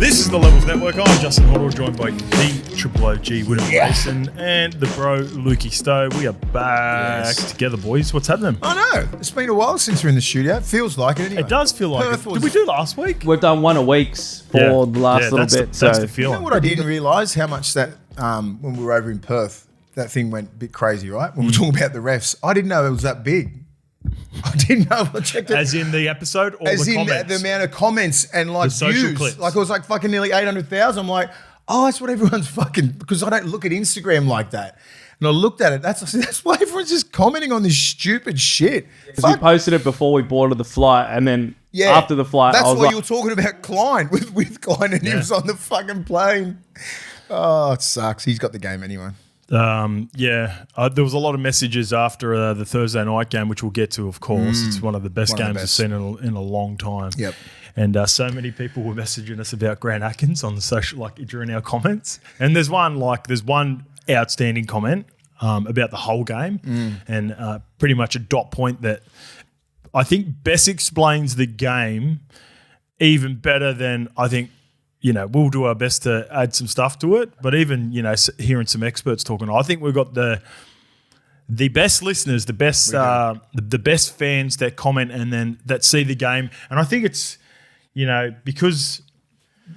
This is the Levels Network. I'm Justin Horo, joined by the Triple OG, Willie Mason, and the bro, Lukey Stowe. We are back together, boys. What's happening? I know. It's been a while since we're in the studio. It feels like it anyway. It does feel like it. Did we do last week? We've done one a week for the last little bit. That's the feeling. You know what I didn't realise? How much that, when we were over in Perth, that thing went a bit crazy, right? When we were talking about the refs. I didn't know it was that big. I didn't know. I checked it. As in the episode or As the in comments? the amount of comments and like The social views. clips. Like it was like fucking nearly 800,000. I'm like, oh, that's what everyone's fucking, because I don't look at Instagram like that. And I looked at it. That's why everyone's just commenting on this stupid shit. We posted it before we boarded the flight, and then after the flight, that's I was why like, you were talking about Klein with Klein, and he was on the fucking plane. Oh, it sucks. He's got the game anyway. There was a lot of messages after the Thursday night game, which we'll get to, of course. It's one of the best games I've seen in a long time. Yep. And so many people were messaging us about Grant Atkins on the social, like during our comments. And there's one outstanding comment about the whole game, and pretty much a dot point that I think best explains the game even better than I think. We'll do our best to add some stuff to it, but even, hearing some experts talking, I think we've got the best listeners, the best the best fans that comment and then that see the game. And I think it's, because,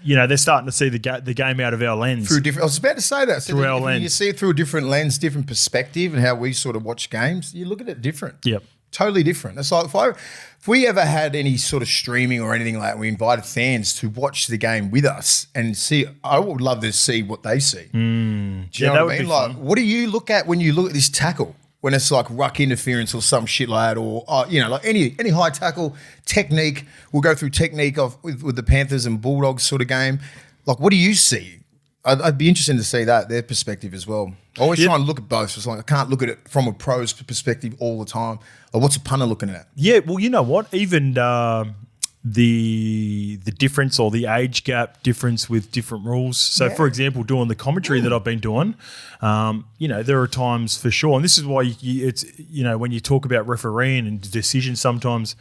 they're starting to see the game out of our lens. I was about to say that. Through our lens. You see it through a different lens, different perspective, and how we sort of watch games. You look at it different. Yep. Totally different. It's like if we ever had any sort of streaming or anything like that, we invited fans to watch the game with us and see. I would love to see what they see. Do you know what I mean? Like, what do you look at when you look at this tackle? When it's like ruck interference or some shit like that, or like any high tackle technique. We'll go through technique with the Panthers and Bulldogs sort of game. Like, what do you see? I'd be interested to see their perspective as well. I always try and look at both. So it's like I can't look at it from a pro's perspective all the time. Like, what's a punter looking at? Yeah, well, you know what? Even the difference or the age gap difference with different rules. So, for example, doing the commentary that I've been doing, there are times for sure, and this is why it's when you talk about refereeing and decisions, sometimes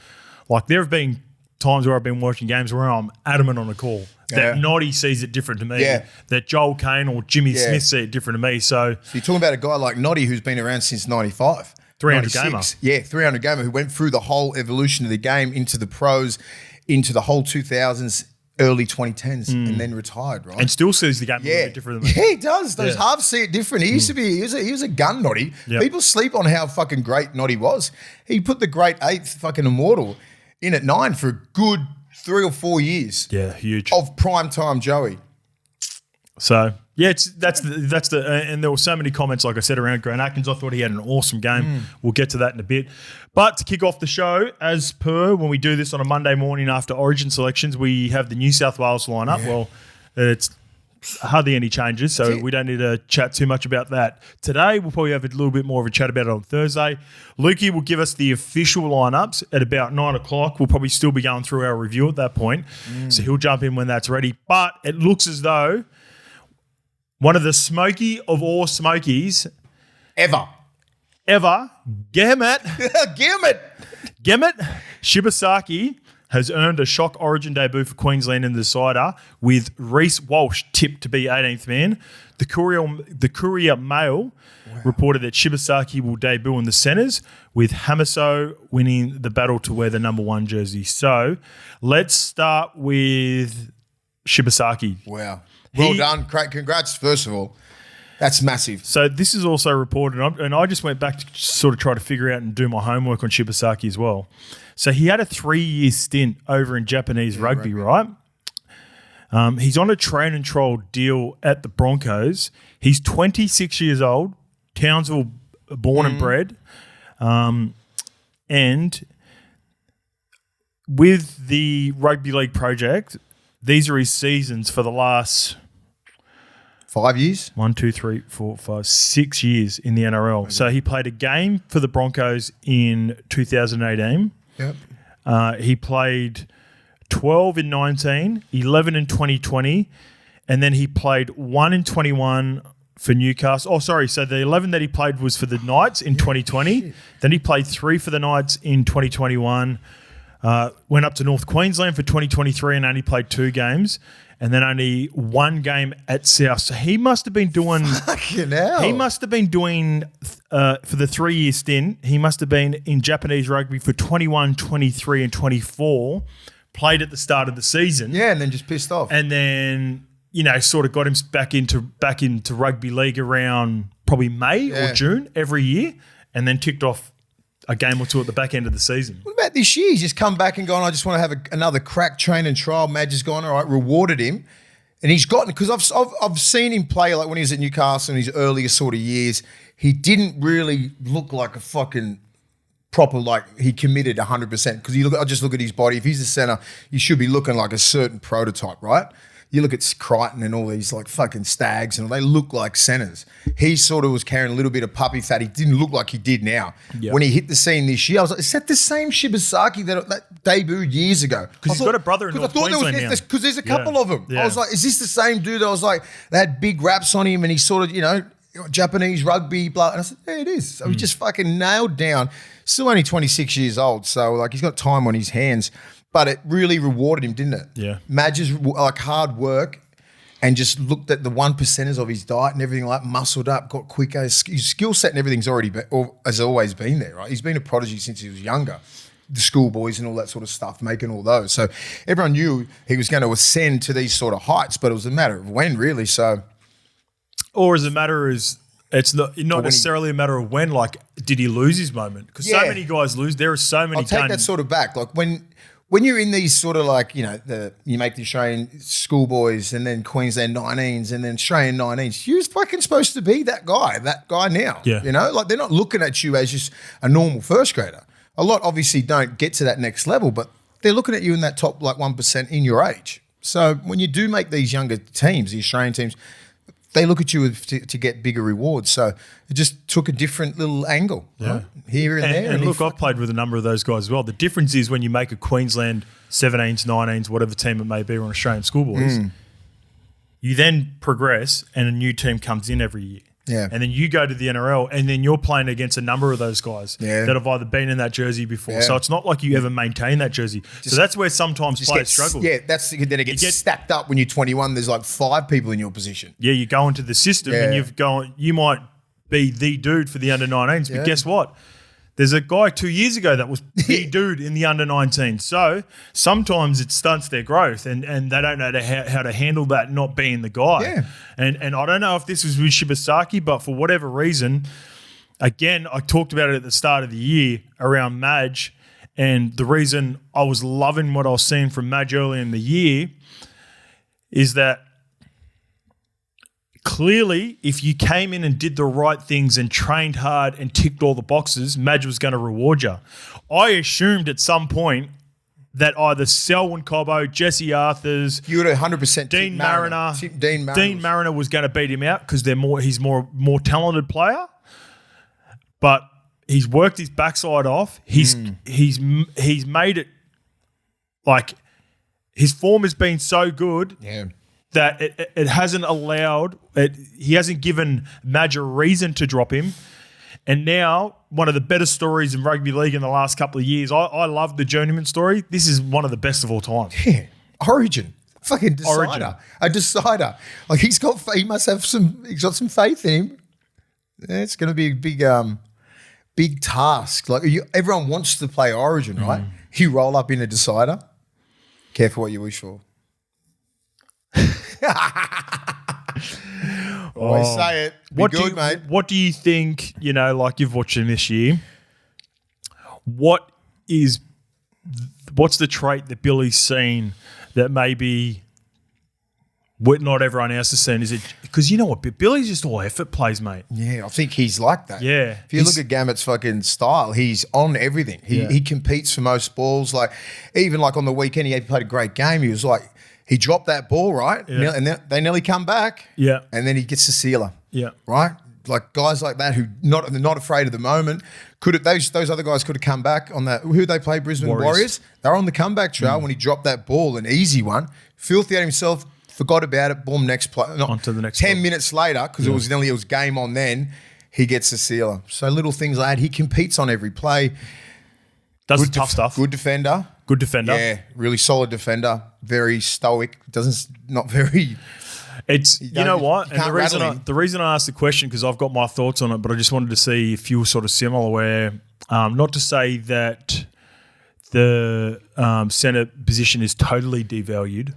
like there have been times where I've been watching games where I'm adamant on a call. That Noddy sees it different to me. Yeah. That Joel Kane or Jimmy Smith see it different to me. So you're talking about a guy like Noddy who's been around since 95. 300 gamer. Yeah, 300 gamer who went through the whole evolution of the game into the pros, into the whole 2000s, early 2010s, and then retired, right? And still sees the game a little bit different than me. Yeah, he does. Those halves see it different. He used to be, he was a gun Noddy. Yep. People sleep on how fucking great Noddy was. He put the great eighth fucking immortal in at 9 for a good 3 or 4 years. Yeah, huge. Of prime time Joey. So that's the and there were so many comments, like I said, around Grant Atkins. I thought he had an awesome game. We'll get to that in a bit. But to kick off the show, as per when we do this on a Monday morning after Origin selections, we have the New South Wales lineup. Yeah. Well, it's hardly any changes, so we don't need to chat too much about that. Today, we'll probably have a little bit more of a chat about it on Thursday. Lukey will give us the official lineups at about 9 o'clock. We'll probably still be going through our review at that point, so he'll jump in when that's ready. But it looks as though one of the smoky of all smokies ever, Gemmet Shibasaki has earned a shock Origin debut for Queensland in the decider, with Reece Walsh tipped to be 18th man. The Courier Mail reported that Shibasaki will debut in the centres, with Hamiso winning the battle to wear the number 1 jersey. So let's start with Shibasaki. Wow. Well done. Great. Congrats, first of all. That's massive. So this is also reported, and I just went back to sort of try to figure out and do my homework on Shibasaki as well. So he had a 3-year stint over in Japanese rugby, right? He's on a train and trial deal at the Broncos. He's 26 years old, Townsville born and bred. And with the rugby league project, these are his seasons for the last 5 years? 1, 2, 3, 4, 5, 6 years in the NRL. So he played a game for the Broncos in 2018. Yep. He played 12 in 19, 11 in 2020, and then he played 1 in 21 for Newcastle. Oh, sorry. So the 11 that he played was for the Knights in 2020. Shit. Then he played 3 for the Knights in 2021. Went up to North Queensland for 2023 and only played 2 games. And then only 1 game at South. So he must have been doing... Fucking hell. He must have been doing, for the 3-year stint, he must have been in Japanese rugby for 21, 23 and 24. Played at the start of the season. Yeah, and then just pissed off. And then, sort of got him back into rugby league around probably May or June every year. And then ticked off a game or 2 at the back end of the season. What about this year? He's just come back and gone, I just want to have another crack train and trial. Madge has gone, all right, rewarded him. And he's gotten, because I've seen him play like when he was at Newcastle in his earlier sort of years, he didn't really look like a fucking proper, like he committed 100%. Because I just look at his body. If he's the centre, he should be looking like a certain prototype, right? You look at Crichton and all these like fucking Stags and they look like centres. He sort of was carrying a little bit of puppy fat. He didn't look like he did now. Yep. When he hit the scene this year, I was like, is that the same Shibasaki that debuted years ago? Because he's got a brother in North Queensland now. Because there's a couple of them. Yeah. I was like, is this the same dude? I was like, they had big raps on him and he sort of, Japanese rugby, blah. And I said, yeah, it is. So he just fucking nailed down. Still only 26 years old. So like he's got time on his hands. But it really rewarded him, didn't it? Yeah. Madge's like hard work and just looked at the 1%ers of his diet and everything, like muscled up, got quicker. His skill set and everything's has always been there, right? He's been a prodigy since he was younger. The schoolboys and all that sort of stuff, making all those. So everyone knew he was going to ascend to these sort of heights, but it was a matter of when, really. So, or as a matter is, it's not necessarily a matter of when. Like, did he lose his moment? Because so many guys lose. There are so many. I'll take that sort of back. Like when you're in these sort of like, you make the Australian schoolboys and then Queensland 19s and then Australian 19s, you're fucking supposed to be that guy now. Yeah. Like they're not looking at you as just a normal first grader. A lot obviously don't get to that next level, but they're looking at you in that top like 1% in your age. So when you do make these younger teams, the Australian teams, they look at you to get bigger rewards. So it just took a different little angle, right? Here and there. And look, I've played with a number of those guys as well. The difference is when you make a Queensland 17s, 19s, whatever team it may be, or an Australian schoolboys, you then progress and a new team comes in every year. Yeah. And then you go to the NRL and then you're playing against a number of those guys that have either been in that jersey before. Yeah. So it's not like you ever maintain that jersey. So that's where sometimes players struggle. Yeah, then it gets stacked up when you're 21. There's like 5 people in your position. Yeah, you go into the system and you might be the dude for the under-19s, but guess what? There's a guy 2 years ago that was the dude in the under-19. So sometimes it stunts their growth and they don't know how to handle that not being the guy. Yeah. And I don't know if this was with Shibasaki, but for whatever reason, again, I talked about it at the start of the year around Madge, and the reason I was loving what I was seeing from Madge early in the year is that clearly, if you came in and did the right things and trained hard and ticked all the boxes, Madge was going to reward you. I assumed at some point that either Selwyn Cobbo, Jesse Arthurs, you would 100% Dean Mariner was going to beat him out because he's more talented player. But he's worked his backside off. He's made it like his form has been so good. Yeah. That it hasn't allowed it. He hasn't given Madge a reason to drop him, and now one of the better stories in rugby league in the last couple of years. I love the journeyman story. This is one of the best of all time. Yeah, Origin, fucking decider, a decider. Like he's got some faith in him. Yeah, it's going to be a big task. Like everyone wants to play Origin, right? You roll up in a decider. Careful what you wish for. Always say it. Mate. What do you think, like you've watched him this year, what's the trait that Billy's seen that maybe not everyone else has seen? Is it because you know what? Billy's just all effort plays, mate. Yeah, I think he's like that. Yeah. If you look at Gamut's fucking style, he's on everything. He competes for most balls. Like even like on the weekend, he played a great game. He was like, he dropped that ball, right? Yeah. And they nearly come back. Yeah. And then he gets the sealer. Yeah. Right? Like guys like that who they're not afraid of the moment. Those other guys could have come back on that. Who they play? Brisbane Warriors. They're on the comeback trail when he dropped that ball, an easy one. Filthy at himself, forgot about it. Boom, next play. On to the next 10 minutes later, because it was game on then, he gets the sealer. So little things like that. He competes on every play. Does tough stuff. Good defender. Good defender. Yeah, really solid defender. Very stoic. Not very. It's you know what, and the reason I asked the question because I've got my thoughts on it, but I just wanted to see if you were sort of similar. Where not to say that the centre position is totally devalued,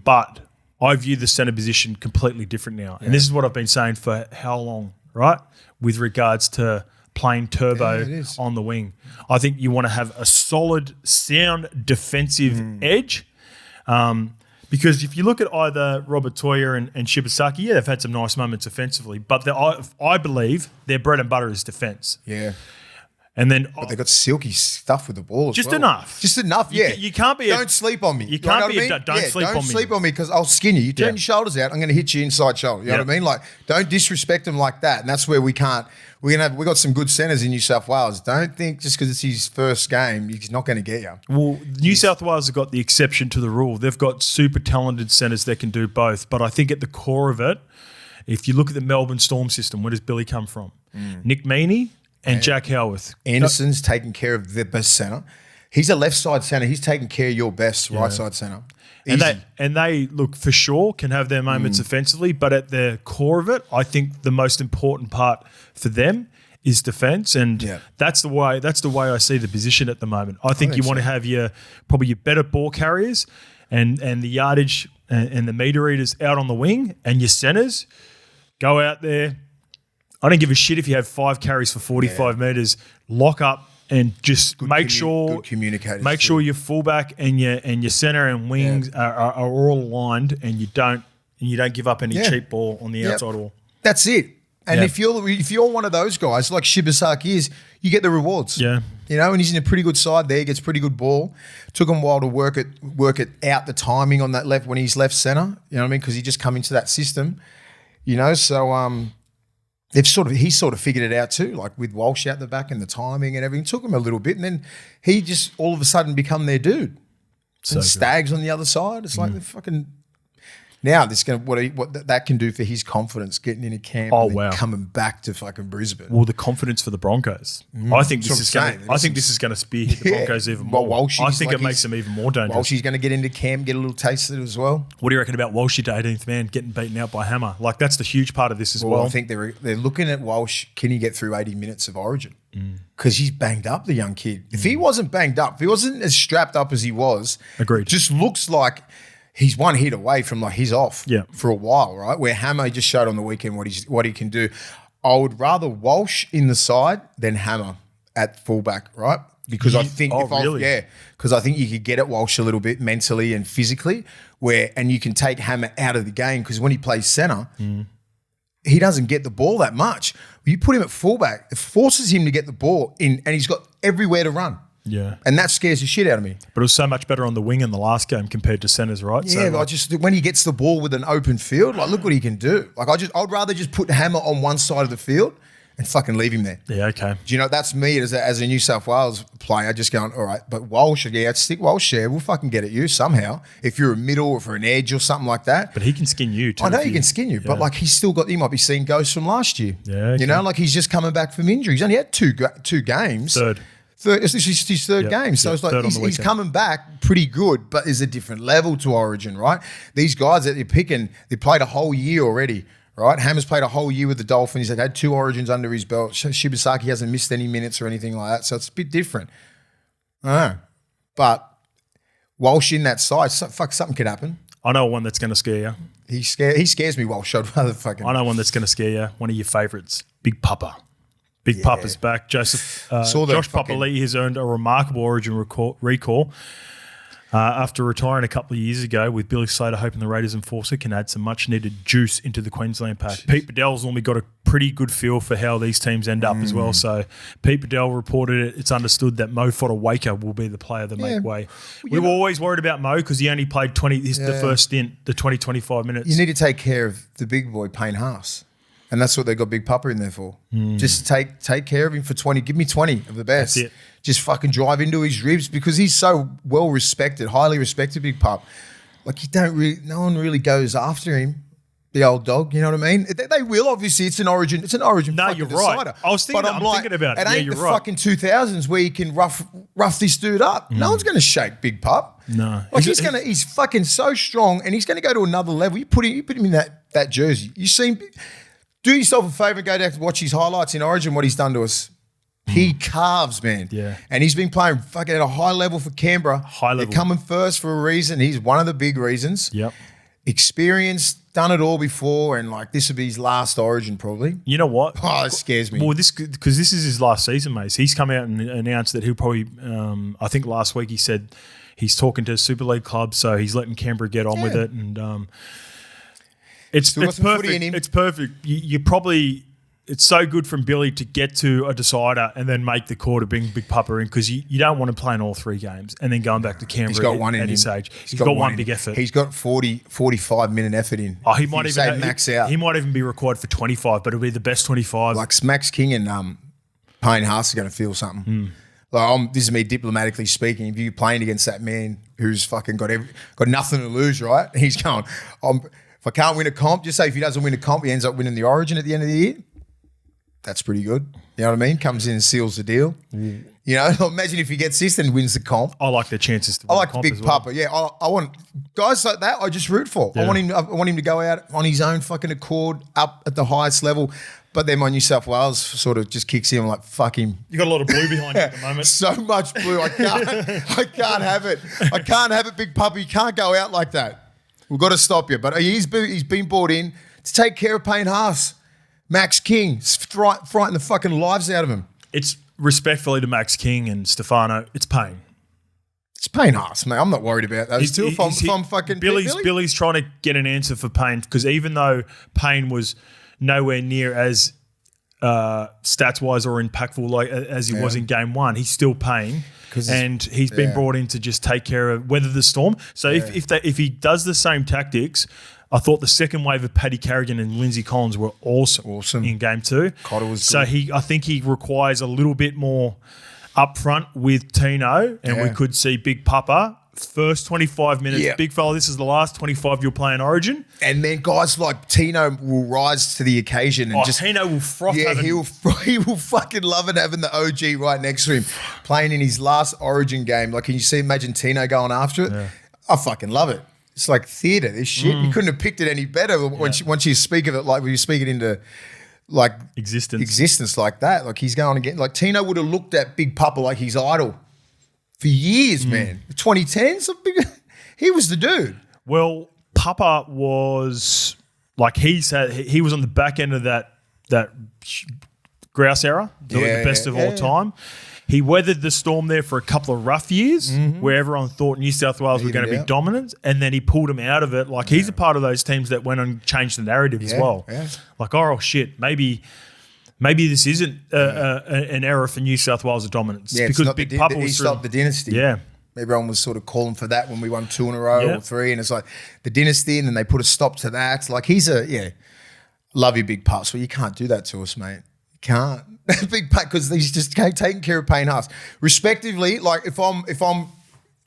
but I view the centre position completely different now, and this is what I've been saying for how long, right? With regards to playing turbo on the wing, I think you want to have a solid, sound defensive edge. Because if you look at either Robert Toya and Shibasaki, they've had some nice moments offensively, but I believe their bread and butter is defence. Yeah. And then, but they got silky stuff with the ball. Just well. enough. Just enough. Yeah. You can't be. Don't sleep on me. You can't be. Don't sleep on me because I'll skin you. You turn your shoulders out. I'm going to hit you inside shoulder. You know what I mean? Like, don't disrespect him like that. And that's where we can't. We got some good centres in New South Wales. Don't think just because it's his first game, he's not going to get you. Well, New South Wales have got the exception to the rule. They've got super talented centres that can do both. But I think at the core of it, if you look at the Melbourne Storm system, where does Billy come from? Nick Meaney and Jack Howarth. Anderson's taking care of the best centre. He's a left side centre. He's taking care of your best right side centre. And they look for sure can have their moments offensively, but at the core of it, I think the most important part for them is defence, and that's the way I see the position at the moment. I think you want to have your better ball carriers and the yardage and the meter eaters out on the wing, and your centres go out there. I don't give a shit if you have 5 carries for 45 metres. Lock up and just make sure your fullback and your centre and wings are all aligned, and you don't give up any cheap ball on the outside wall. That's it. And if you're one of those guys like Shibasaki is, you get the rewards. Yeah. You know, and he's in a pretty good side there. He gets pretty good ball. Took him a while to work it out, the timing on that left when he's left centre. You know what I mean? Because he just come into that system. You know, so he's sort of figured it out too, like with Walsh out the back and the timing and everything. It took him a little bit, and then he just all of a sudden become their dude. So and Stags on the other side. It's like the fucking. Now this going what that can do for his confidence getting into camp and coming back to fucking Brisbane. Well, the confidence for the Broncos. I think this is going to spearhead the Broncos even more. I think it makes them even more dangerous. Walshy's going to get into camp, get a little taste of it as well. What do you reckon about Walshy to 18th man getting beaten out by Hammer? Like that's the huge part of this as well. I think they're looking at Walsh. Can he get through 80 minutes of Origin? Because he's banged up, the young kid. If he wasn't banged up, if he wasn't as strapped up as he was, agreed. Just looks like. He's one hit away from like he's off for a while, right? Where Hammer just showed on the weekend what he can do. I would rather Walsh in the side than Hammer at fullback, right? Because I think because I think you could get at Walsh a little bit mentally and physically, and you can take Hammer out of the game because when he plays centre, he doesn't get the ball that much. You put him at fullback, it forces him to get the ball in, and he's got everywhere to run. Yeah. And that scares the shit out of me. But it was so much better on the wing in the last game compared to centres, right? Yeah, but just when he gets the ball with an open field, like look what he can do. Like I'd rather just put Hammer on one side of the field and fucking leave him there. Yeah, okay. Do you know, that's me as a New South Wales player just going, all right, but Walsh, I'd stick Walsh there. We'll fucking get at you somehow. If you're a middle or for an edge or something like that. But he can skin you too. I know he can skin you, but like he might be seeing ghosts from last year. Yeah, okay. You know, like he's just coming back from injury. He's only had two games. This is his third game. So it's like he's coming back pretty good, but there's a different level to Origin, right? These guys that you're picking, they played a whole year already, right? Hammer's played a whole year with the Dolphins. He's had 2 Origins under his belt. Shibasaki hasn't missed any minutes or anything like that. So it's a bit different. But Walsh in that side, something could happen. I know one that's going to scare you. He scares me, Walsh. I'd rather fucking... I know one that's going to scare you. One of your favourites, Big Papa. Big Papa's back. Josh Papalii has earned a remarkable Origin recall after retiring a couple of years ago, with Billy Slater hoping the Raiders enforcer can add some much-needed juice into the Queensland pack. Jeez. Pete Bedell's normally got a pretty good feel for how these teams end up as well. So Pete Bedell reported it's understood that Mo Fodawaker will be the player that make way. We were always worried about Mo because he only played the first stint, the 20-25 minutes. You need to take care of the big boy, Payne Haas. And that's what they got Big Papa in there for. Just take care of him for 20. Give me 20 of the best. That's it. Just fucking drive into his ribs because he's so well respected, highly respected, Big Pup. Like no one really goes after him. The old dog, you know what I mean? They will, obviously. It's an origin. It's an origin. No, you're right. Decider. I was thinking. I'm thinking about it. It ain't the fucking 2000s where you can rough this dude up. No one's going to shake Big Pup. No, like he's fucking so strong, and he's going to go to another level. You put him in that jersey. You see him. Do yourself a favour, go down to watch his highlights in Origin. What he's done to us. He carves, man. Yeah. And he's been playing fucking at a high level for Canberra. High level. They're coming first for a reason. He's one of the big reasons. Yep. Experienced, done it all before, and like this will be his last Origin probably. You know what? Oh, it scares me. Well, because this is his last season, mate. He's come out and announced that he'll probably. I think last week he said he's talking to Super League clubs, so he's letting Canberra get on with it, and it's perfect. It's perfect. You probably. It's so good from Billy to get to a decider and then make the call to bring Big Papa in, because you don't want to play in all 3 games and then going back to Canberra. He's got one in his age. He's got one big effort. He's got 45 minute effort in. Oh, he might even max out. He might even be required for 25, but it'll be the best 25. Like Max King and Payne Haas are going to feel something. Like this is me diplomatically speaking. If you're playing against that man who's fucking got nothing to lose, right? He's going. If I can't win a comp, just say if he doesn't win a comp, he ends up winning the Origin at the end of the year. That's pretty good. You know what I mean? Comes in and seals the deal. You know, imagine if he gets this and wins the comp. I like the chances to win I like the comp Big as well. Papa. Yeah, I want guys like that. I just root for. Yeah. I want him to go out on his own fucking accord, up at the highest level. But then my New South Wales sort of just kicks in. I'm like, fuck him. You got a lot of blue behind you at the moment. So much blue. I can't have it. I can't have it, Big Papa. You can't go out like that. We've got to stop you. But he's been brought in to take care of Payne Haas. Max King, frighten the fucking lives out of him. It's respectfully to Max King and Stefano, it's Payne. It's Payne Haas, mate. I'm not worried about those two. If I'm fucking Billy's trying to get an answer for Payne, because even though Payne was nowhere near as stats-wise or impactful as he was in game 1, he's still Payne. And he's been brought in to just take care of weather the storm. So if he does the same tactics, I thought the second wave of Paddy Carrigan and Lindsay Collins were awesome in game 2. Cotter was so good. I think he requires a little bit more upfront with Tino, and we could see Big Papa first 25 minutes. Yeah. Big fella, this is the last 25 you'll play in Origin. And then guys like Tino will rise to the occasion and Tino will froth. Yeah, he will fucking love it having the OG right next to him, playing in his last Origin game. Like, can you imagine Tino going after it? Yeah. I fucking love it. It's like theatre, this shit. You couldn't have picked it any better once you speak of it, like when you speak it into like existence like that. Like he's going again. Like Tino would have looked at Big Papa like his idol for years, man. The 2010s, he was the dude. Well, Papa was like he was on the back end of that grouse era, the best of all time. He weathered the storm there for a couple of rough years where everyone thought New South Wales were going to be dominant, and then he pulled him out of it. Like he's a part of those teams that went and changed the narrative as well. Yeah. Like, oh shit, maybe this isn't an era for New South Wales of dominance because Big Papa he stopped the dynasty. Yeah. Everyone was sort of calling for that when we won 2 in a row or 3, and it's like the dynasty, and then they put a stop to that. Like he's love you, Big Pups, but you can't do that to us, mate. You can't. Big Pat, because he's just taking care of Payne Haas. Respectively, like if I'm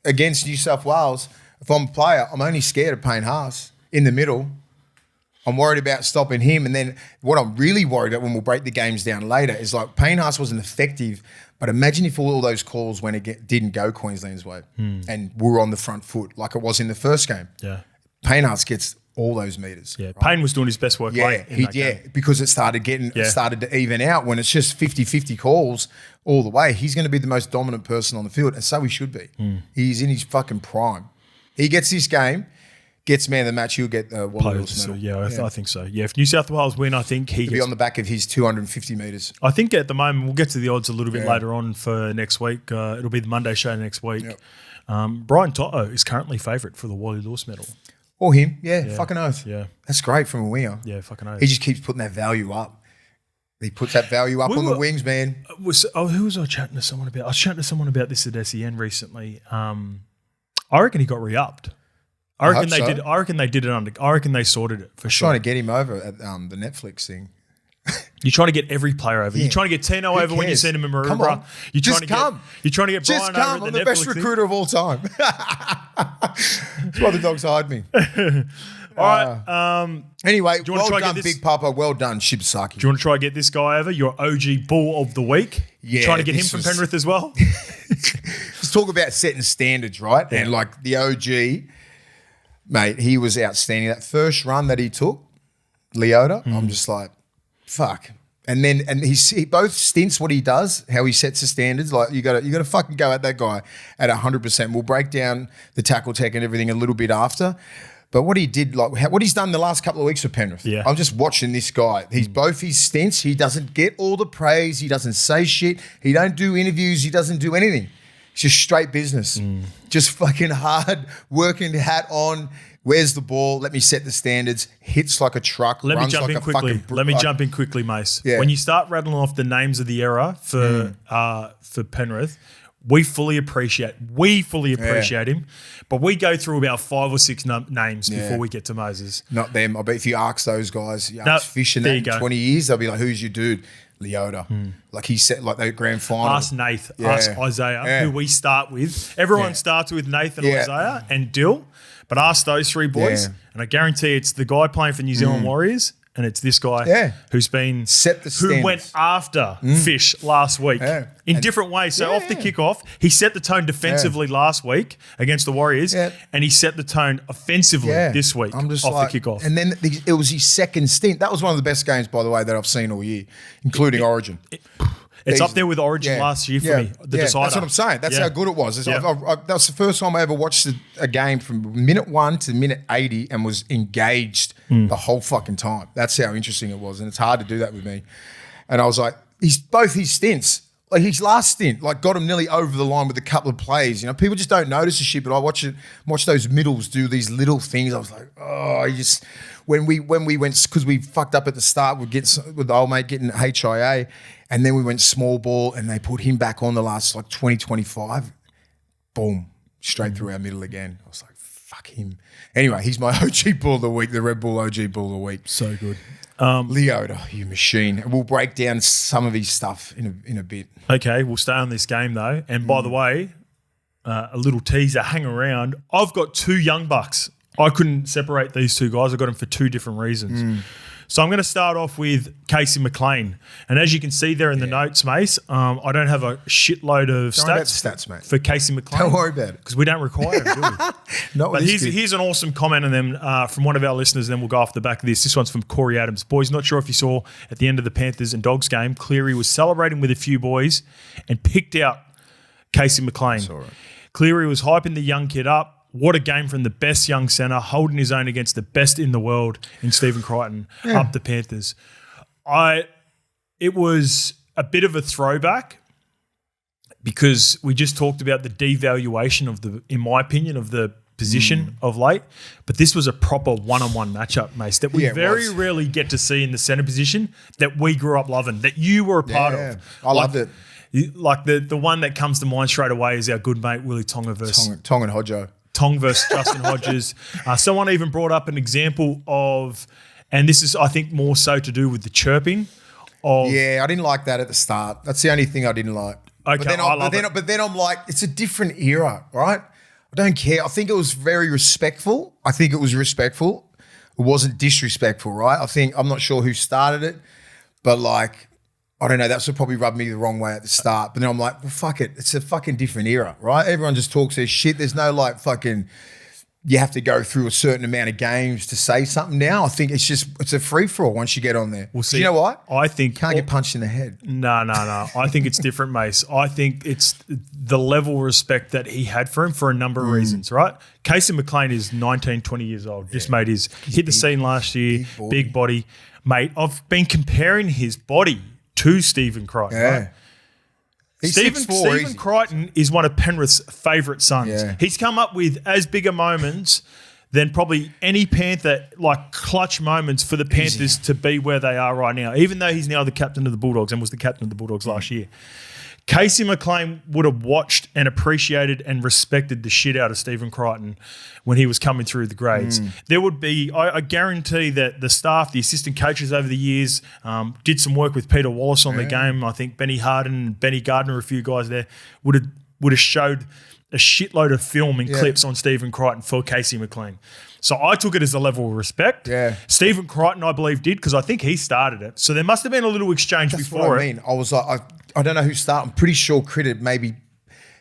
against New South Wales, if I'm a player, I'm only scared of Payne Haas in the middle. I'm worried about stopping him. And then what I'm really worried about when we'll break the games down later is like Payne Haas wasn't effective, but imagine if all those calls when it didn't go Queensland's way and we're on the front foot like it was in the first game. Yeah. Payne Haas gets all those meters. Yeah, right? Payne was doing his best work late in that game. Because it started to even out when it's just 50-50 calls all the way. He's going to be the most dominant person on the field, and so he should be. He's in his fucking prime. He gets this game, gets man of the match, he'll get the Wallabies medal. I think so. Yeah, if New South Wales win, I think he'll be on the back of his 250 metres. I think at the moment, we'll get to the odds a little bit later on for next week. It'll be the Monday show next week. Yep. Brian Toto is currently favourite for the Wally Lewis medal. Or him, fucking oath. Yeah. That's great from a winger. Yeah, fucking oath. He just keeps putting that value up. He puts that value up on the wings, man. Who was I chatting to someone about? I was chatting to someone about this at SEN recently. I reckon he got re-upped. I reckon they did it I reckon they sorted it for sure. Trying to get him over at the Netflix thing. You're trying to get every player over. You're trying to get Tino over when you send him in Maroubra. You're trying to get Brian over at the Netflix. I'm the best recruiter of all time. That's why the dogs hired me. All right. Anyway, do you want well to try done, Big Papa. Well done, Shibasaki. Do you want to try and get this guy over? Your OG bull of the week. Yeah, trying to get him from Penrith as well. Let's talk about setting standards, right? Yeah. And like the OG, mate, he was outstanding. That first run that he took, Leota, I'm just like, fuck. And he both stints what he does, how he sets the standards. Like you got to fucking go at that guy at 100%. We'll break down the tackle tech and everything a little bit after. But what he did, like what he's done the last couple of weeks for Penrith. Yeah. I'm just watching this guy. He's both his stints. He doesn't get all the praise. He doesn't say shit. He don't do interviews. He doesn't do anything. It's just straight business. Just fucking hard working, hat on. Where's the ball? Let me set the standards. Hits like a truck. Let me jump like in quickly. Jump in quickly, Mace. Yeah. When you start rattling off the names of the era for Penrith, we fully appreciate him, but we go through about 5 or 6 names before we get to Moses. Not them. I bet if you ask those guys, ask Fish in 20 years, they'll be like, "Who's your dude?" Leota. Like he said, like the grand final. Ask Nath. Ask Isaiah, who we start with. Everyone starts with Nathan, Isaiah, and Dill. But ask those 3 boys, and I guarantee it's the guy playing for New Zealand Warriors, and it's this guy who's been who went after Fish last week in different ways. So off the kickoff, he set the tone defensively last week against the Warriors, and he set the tone offensively this week off the kickoff. And then it was his second stint. That was one of the best games, by the way, that I've seen all year, including Origin. It's up there with Origin last year for me. The decider. That's what I'm saying. That's how good it was. That was the first time I ever watched a game from minute 1 to minute 80 and was engaged the whole fucking time. That's how interesting it was, and it's hard to do that with me. And I was like, both his stints. Like his last stint, like got him nearly over the line with a couple of plays. You know, people just don't notice the shit, but I watch those middles do these little things. I was like, when we went, because we fucked up at the start with the old mate getting HIA, and then we went small ball, and they put him back on the last like 20-25. Boom, straight through our middle again. I was like, fuck him. Anyway, he's my OG bull of the week, the Red Bull OG bull of the week. So good. Leota, you machine. We'll break down some of his stuff in a bit. Okay, we'll stay on this game though. And by the way, a little teaser, hang around. I've got 2 young bucks. I couldn't separate these 2 guys. I got them for 2 different reasons. So I'm going to start off with Casey McLean. And as you can see there in the notes, Mace, I don't have a shitload of stats, mate. For Casey McLean. Don't worry about it. Because we don't require it, do we? But here's an awesome comment on them from one of our listeners, and then we'll go off the back of this. This one's from Corey Adams. Boys, not sure if you saw at the end of the Panthers and Dogs game, Cleary was celebrating with a few boys and picked out Casey McLean. That's all right. Cleary was hyping the young kid up. What a game from the best young centre, holding his own against the best in the world in Stephen Crichton up the Panthers. It was a bit of a throwback because we just talked about the devaluation in my opinion, of the position of late. But this was a proper one-on-one matchup, Mace, that we very rarely get to see in the centre position that we grew up loving, that you were a part of. I loved it. Like the one that comes to mind straight away is our good mate Willie Tonga versus Tongan Hodjo. Tong versus Justin Hodges. Someone even brought up an example of, and this is, I think, more so to do with the chirping of. Yeah, I didn't like that at the start. That's the only thing I didn't like. Okay, but then I'm like, it's a different era, right? I don't care. I think it was very respectful. It wasn't disrespectful, right? I'm not sure who started it, but like, I don't know, that's what probably rubbed me the wrong way at the start. But then I'm like, well, fuck it. It's a fucking different era, right? Everyone just talks their shit. There's no like fucking, you have to go through a certain amount of games to say something now. I think it's a free-for-all once you get on there. Well, see, do you know what? I think... Can't get punched in the head. No. I think it's different, Mace. I think it's the level of respect that he had for him for a number of reasons, right? Casey McLean is 19, 20 years old. Just made hit the scene last year. Big body. Mate, I've been comparing his body to Stephen Crichton. Yeah. Right? Stephen Crichton is one of Penrith's favourite sons. Yeah. He's come up with as bigger moments than probably any Panther, like clutch moments for the Panthers to be where they are right now, even though he's now the captain of the Bulldogs and was the captain of the Bulldogs last year. Casey McLean would have watched and appreciated and respected the shit out of Stephen Crichton when he was coming through the grades. There would be, I guarantee that the staff, the assistant coaches over the years, did some work with Peter Wallace on the game. I think Benny Harden and Benny Gardner, a few guys there, would have showed a shitload of film and clips on Stephen Crichton for Casey McLean. So I took it as a level of respect. Yeah. Stephen Crichton, I believe, did because I think he started it. So there must have been a little exchange before it. I was like, I don't know who started. I'm pretty sure Critter maybe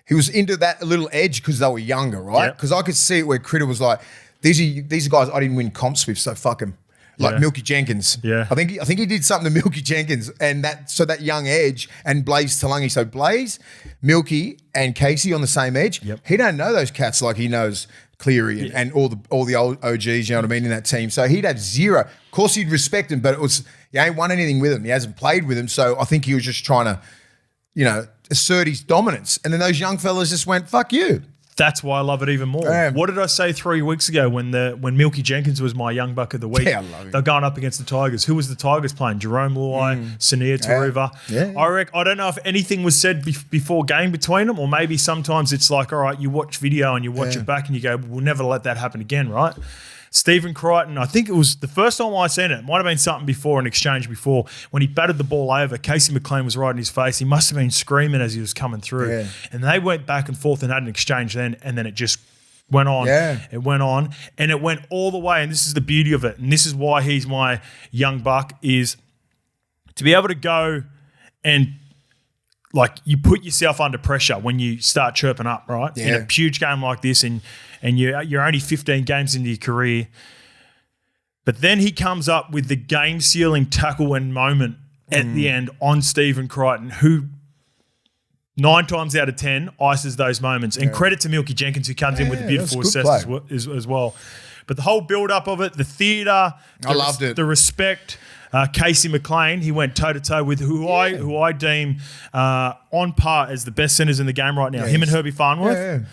he was into that little edge because they were younger, right? Because I could see it where Critter was like, these are guys I didn't win comps with, so fuck him. Like Milky Jenkins. Yeah. I think he did something to Milky Jenkins and that young edge and Blaze Talangi. So Blaze, Milky and Casey on the same edge. Yep. He don't know those cats like he knows Cleary and all the old OGs, you know what I mean, in that team. So he'd have zero. Of course he'd respect him, but he ain't won anything with him. He hasn't played with him. So I think he was just trying to, assert his dominance. And then those young fellas just went, fuck you. That's why I love it even more. What did I say 3 weeks ago when Milky Jenkins was my young buck of the week? Yeah, I love him. They're going up against the Tigers. Who was the Tigers playing? Jerome Luai, Sania Taruva. Yeah. I don't know if anything was said before game between them, or maybe sometimes it's like, all right, you watch video and you watch it back and you go, we'll never let that happen again, right? Stephen Crichton, I think it was the first time I seen it. It might have been something before, an exchange before. When he batted the ball over, Casey McLean was right in his face. He must have been screaming as he was coming through. Yeah. And they went back and forth and had an exchange then, and then it just went on. Yeah. It went on, and it went all the way. And this is the beauty of it. And this is why he's my young buck, is to be able to go and like you put yourself under pressure when you start chirping up, right? Yeah. In a huge game like this, and you're only 15 games into your career. But then he comes up with the game-sealing tackle and moment at the end on Stephen Crichton, who 9 times out of 10 ices those moments. And credit to Milky Jenkins, who comes in with a beautiful assist as well. But the whole build-up of it, the theatre, I loved it. The respect. Casey McLean, he went toe-to-toe with who I deem on par as the best centres in the game right now. Him and Herbie Farnworth. Yeah.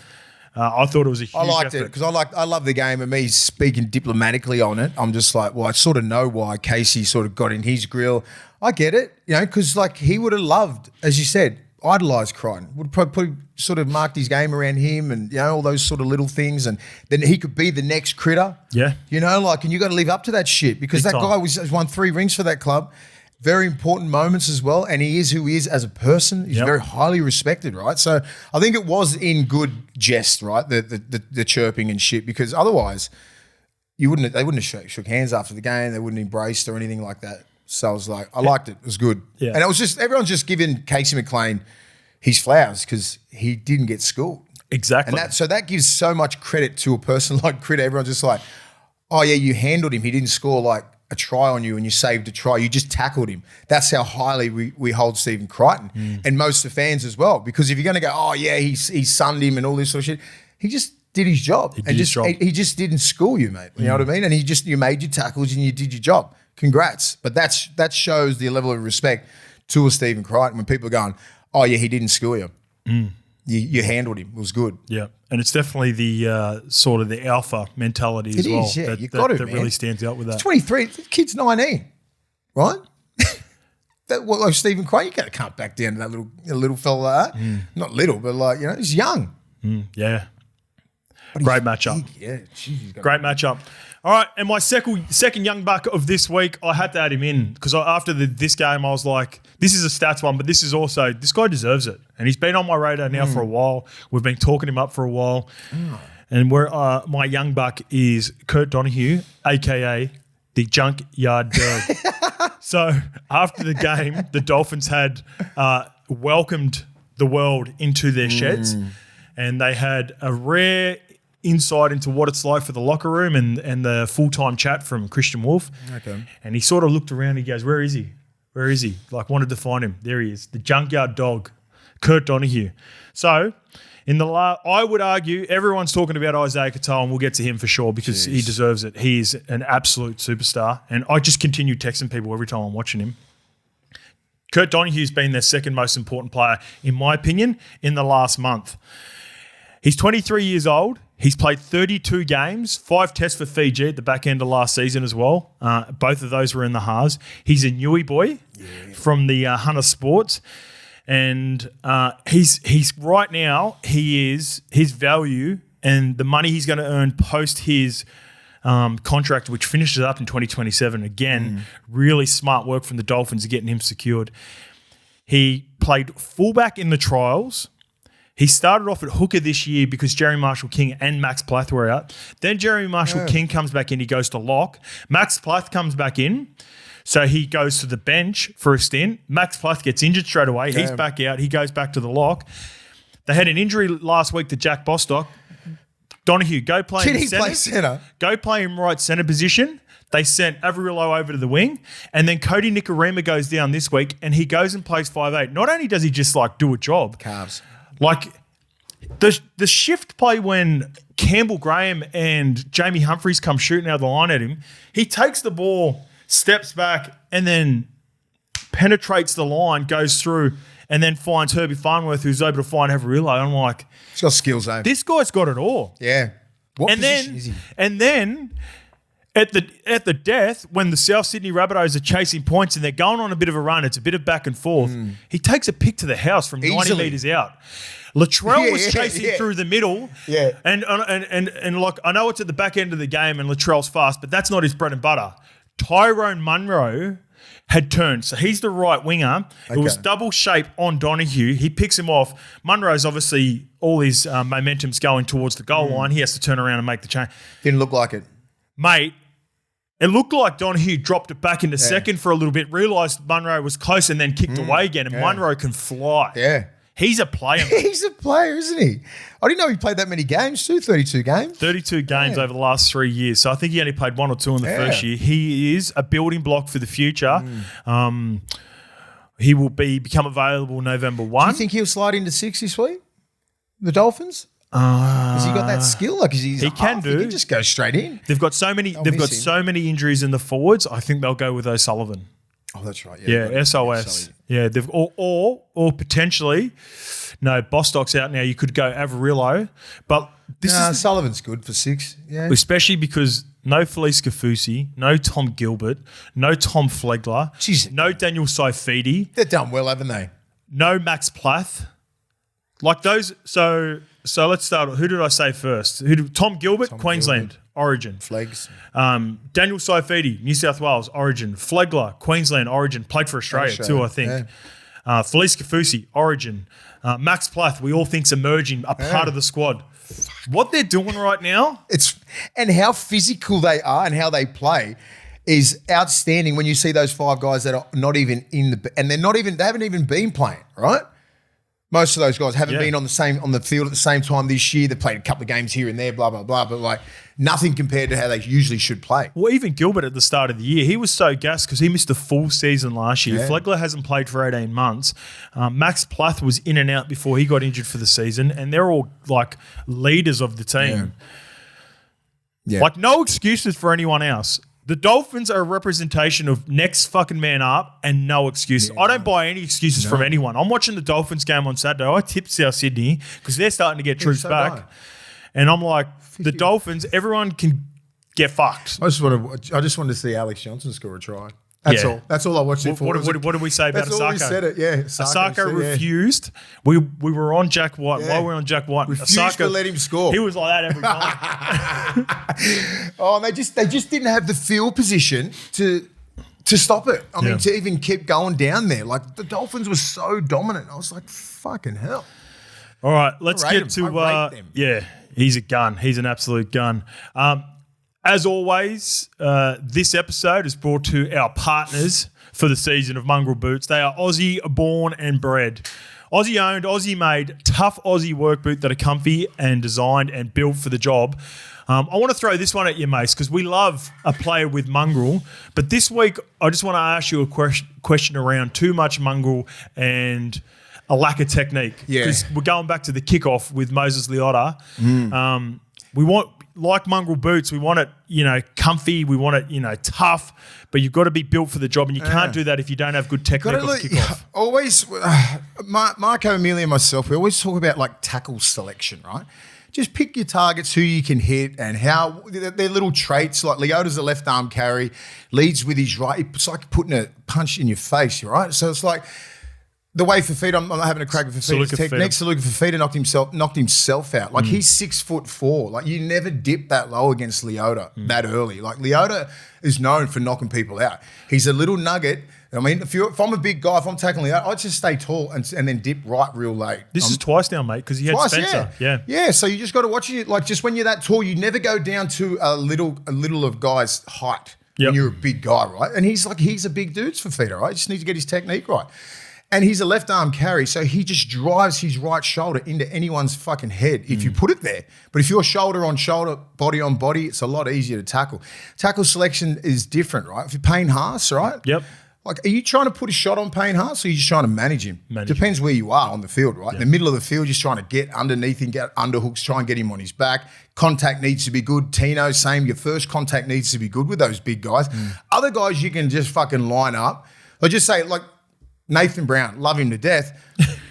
I thought it was a huge I liked effort. it because I love the game, and me speaking diplomatically on it, I'm just like, well, I sort of know why Casey sort of got in his grill. I get it, because like he would have loved, as you said, idolised Crichton. Would probably sort of marked his game around him, and all those sort of little things, and then he could be the next Critter. Yeah, and you got to live up to that shit because Big that time. guy has won 3 rings for that club. Very important moments as well, and he is who he is as a person. He's very highly respected, right? So I think it was in good jest, right? The chirping and shit, because otherwise they wouldn't have shook hands after the game. They wouldn't have embraced or anything like that. So I was like, I liked it. It was good. Yeah. And it was just everyone's just giving Casey McLean his flowers because he didn't get schooled. Exactly. And that gives so much credit to a person like Critter. Everyone's just like, oh yeah, you handled him. He didn't score like a try on you and you saved a try. You just tackled him. That's how highly we hold Stephen Crichton and most of the fans as well. Because if you're going to go, oh yeah, he sunned him and all this sort of shit, he just did his job. He just didn't school you, mate. You know what I mean? And you made your tackles and you did your job. Congrats. But that shows the level of respect to a Stephen Crichton when people are going, oh yeah, he didn't school you. You handled him. It was good. Yeah. And it's definitely the sort of the alpha mentality as well. Yeah. That really stands out with that. He's 23. The kid's 19, right? Like Stephen Crichton, you can't back down to that little fella like that. Not little, but he's young. Yeah. Great matchup. Big. Yeah. Jeez, Great matchup. All right, and my second young buck of this week, I had to add him in because after this game, I was like, this is a stats one, but this is also, this guy deserves it. And he's been on my radar now for a while. We've been talking him up for a while. And my young buck is Kurt Donahue, a.k.a. the Junkyard Dog. So after the game, the Dolphins had welcomed the world into their sheds and they had a rare insight into what it's like for the locker room and the full-time chat from Christian Wolf. Okay. And he sort of looked around and he goes, where is he? Where is he? Like wanted to find him. There he is. The Junkyard Dog, Kurt Donahue. So I would argue everyone's talking about Isaiah Katoa and we'll get to him for sure because he deserves it. He is an absolute superstar. And I just continue texting people every time I'm watching him. Kurt Donahue's been their second most important player, in my opinion, in the last month. He's 23 years old. He's played 32 games, 5 tests for Fiji at the back end of last season as well. Both of those were in the halves. He's a Newey boy from the Hunter Sports. And he's right now, his value and the money he's going to earn post his contract, which finishes up in 2027. Again, really smart work from the Dolphins getting him secured. He played fullback in the trials. He started off at hooker this year because Jerry Marshall-King and Max Plath were out. Then Jerry Marshall-King comes back in. He goes to lock. Max Plath comes back in. So he goes to the bench for a stint. Max Plath gets injured straight away. He's back out. He goes back to the lock. They had an injury last week to Jack Bostock. Donahue, go play in the centre. Play centre? Go play in right centre position. They sent Averillo over to the wing. And then Cody Nikorima goes down this week and he goes and plays 5'8". Not only does he just like do a job. Calves. Like the shift play when Campbell Graham and Jamie Humphries come shooting out of the line at him, he takes the ball, steps back, and then penetrates the line, goes through, and then finds Herbie Farnworth, who's able to find Averillo. I'm like, he's got skills, eh? This guy's got it all. Yeah. What position is he? And then at the death, when the South Sydney Rabbitohs are chasing points and they're going on a bit of a run, it's a bit of back and forth. He takes a pick to the house from 90 metres out. Latrell was chasing through the middle. Yeah. And like, I know it's at the back end of the game and Latrell's fast, but that's not his bread and butter. Tyrone Munro had turned. So he's the right winger. It was double shape on Donahue. He picks him off. Munro's obviously all his momentum's going towards the goal line. He has to turn around and make the change. Didn't look like it. Mate, it looked like Donahue dropped it back into second for a little bit, realised Munro was close and then kicked away again. And Munro can fly. Yeah. He's a player. He's a player, isn't he? I didn't know he played that many games too, 32 games. 32 games over the last 3 years. So I think he only played 1 or 2 in the first year. He is a building block for the future. He will become available November 1. Do you think he'll slide into 6 this week? The Dolphins? Has he got that skill? Like, he can do. He can just go straight in. They've got so many injuries in the forwards. I think they'll go with O'Sullivan. Oh, that's right. Yeah, SOS. Yeah, they've or potentially, no, Bostock's out now. You could go Averillo, but Sullivan's good for 6. Yeah, especially because no Felice Kafusi, no Tom Gilbert, no Tom Flegler, no Daniel Saifidi. They've done well, haven't they? No Max Plath. Like those. So let's start. Who did I say first? Tom Gilbert, Queensland. Origin. Flags. Daniel Saifidi, New South Wales, Origin. Flegler, Queensland, Origin. Played for Australia too, I think. Yeah. Felice Kafusi, Origin. Max Plath, we all think's emerging, a part of the squad. What they're doing right now, and how physical they are and how they play is outstanding. When you see those 5 guys that are not even and they haven't even been playing, right? Most of those guys haven't been on the field at the same time this year. They played a couple of games here and there, blah, blah, blah. But like nothing compared to how they usually should play. Well, even Gilbert at the start of the year, he was so gassed because he missed a full season last year. Flegler hasn't played for 18 months. Max Plath was in and out before he got injured for the season. And they're all like leaders of the team. Yeah. Like no excuses for anyone else. The Dolphins are a representation of next fucking man up and no excuses. I don't buy any excuses from anyone. I'm watching the Dolphins game on Saturday. I tipped South Sydney because they're starting to get troops back. Right. And I'm like, the Dolphins, everyone can get fucked. I just wanted to see Alex Johnson score a try. That's all. That's all I watched it for. What did we say about Asako? That's all we said it, yeah. Asako refused. We were on Jack White. Yeah. While we were on Jack White, refused to let him score. He was like that every time. And they just didn't have the field position to stop it. I mean, to even keep going down there. Like, the Dolphins were so dominant. I was like, fucking hell. All right, let's get to he's a gun. He's an absolute gun. As always, this episode is brought to our partners for the season of Mongrel Boots. They are Aussie born and bred. Aussie owned, Aussie made, tough Aussie work boot that are comfy and designed and built for the job. I want to throw this one at you, Mace, because we love a player with mongrel. But this week, I just want to ask you a question around too much mongrel and a lack of technique. Because we're going back to the kickoff with Moses Leota. We want... Like mongrel boots, we want it, comfy. We want it, tough. But you've got to be built for the job, and you can't do that if you don't have good technique on the kickoff. Always, Marco Amelia and myself, we always talk about like tackle selection, right? Just pick your targets, who you can hit, and how their little traits. Like Leota's a left arm carry, leads with his right. It's like putting a punch in your face, right? So it's like. The way Fafita, I'm having a crack at Fafita's technique. Saluka Fafita knocked himself out. Like he's 6'4". Like you never dip that low against Leota that early. Like Leota is known for knocking people out. He's a little nugget I mean, if I'm a big guy, if I'm tackling out, I'd just stay tall and then dip right real late. This is twice now, mate, because you had Spencer. Yeah. So you just got to watch it. Like just when you're that tall, you never go down to a little of guy's height when you're a big guy, right? And he's a big dude's feet, right? Just needs to get his technique right. And he's a left arm carry, so he just drives his right shoulder into anyone's fucking head if you put it there. But if you're shoulder on shoulder, body on body, it's a lot easier to tackle. Tackle selection is different, right? If you're Payne Haas, right? Yep. Like, are you trying to put a shot on Payne Haas or are you just trying to manage him? Depends where you are on the field, right? In the middle of the field, you're just trying to get underneath him, get underhooks, try and get him on his back. Contact needs to be good. Tino, same. Your first contact needs to be good with those big guys. Other guys you can just fucking line up. Or just say, like, Nathan Brown, love him to death,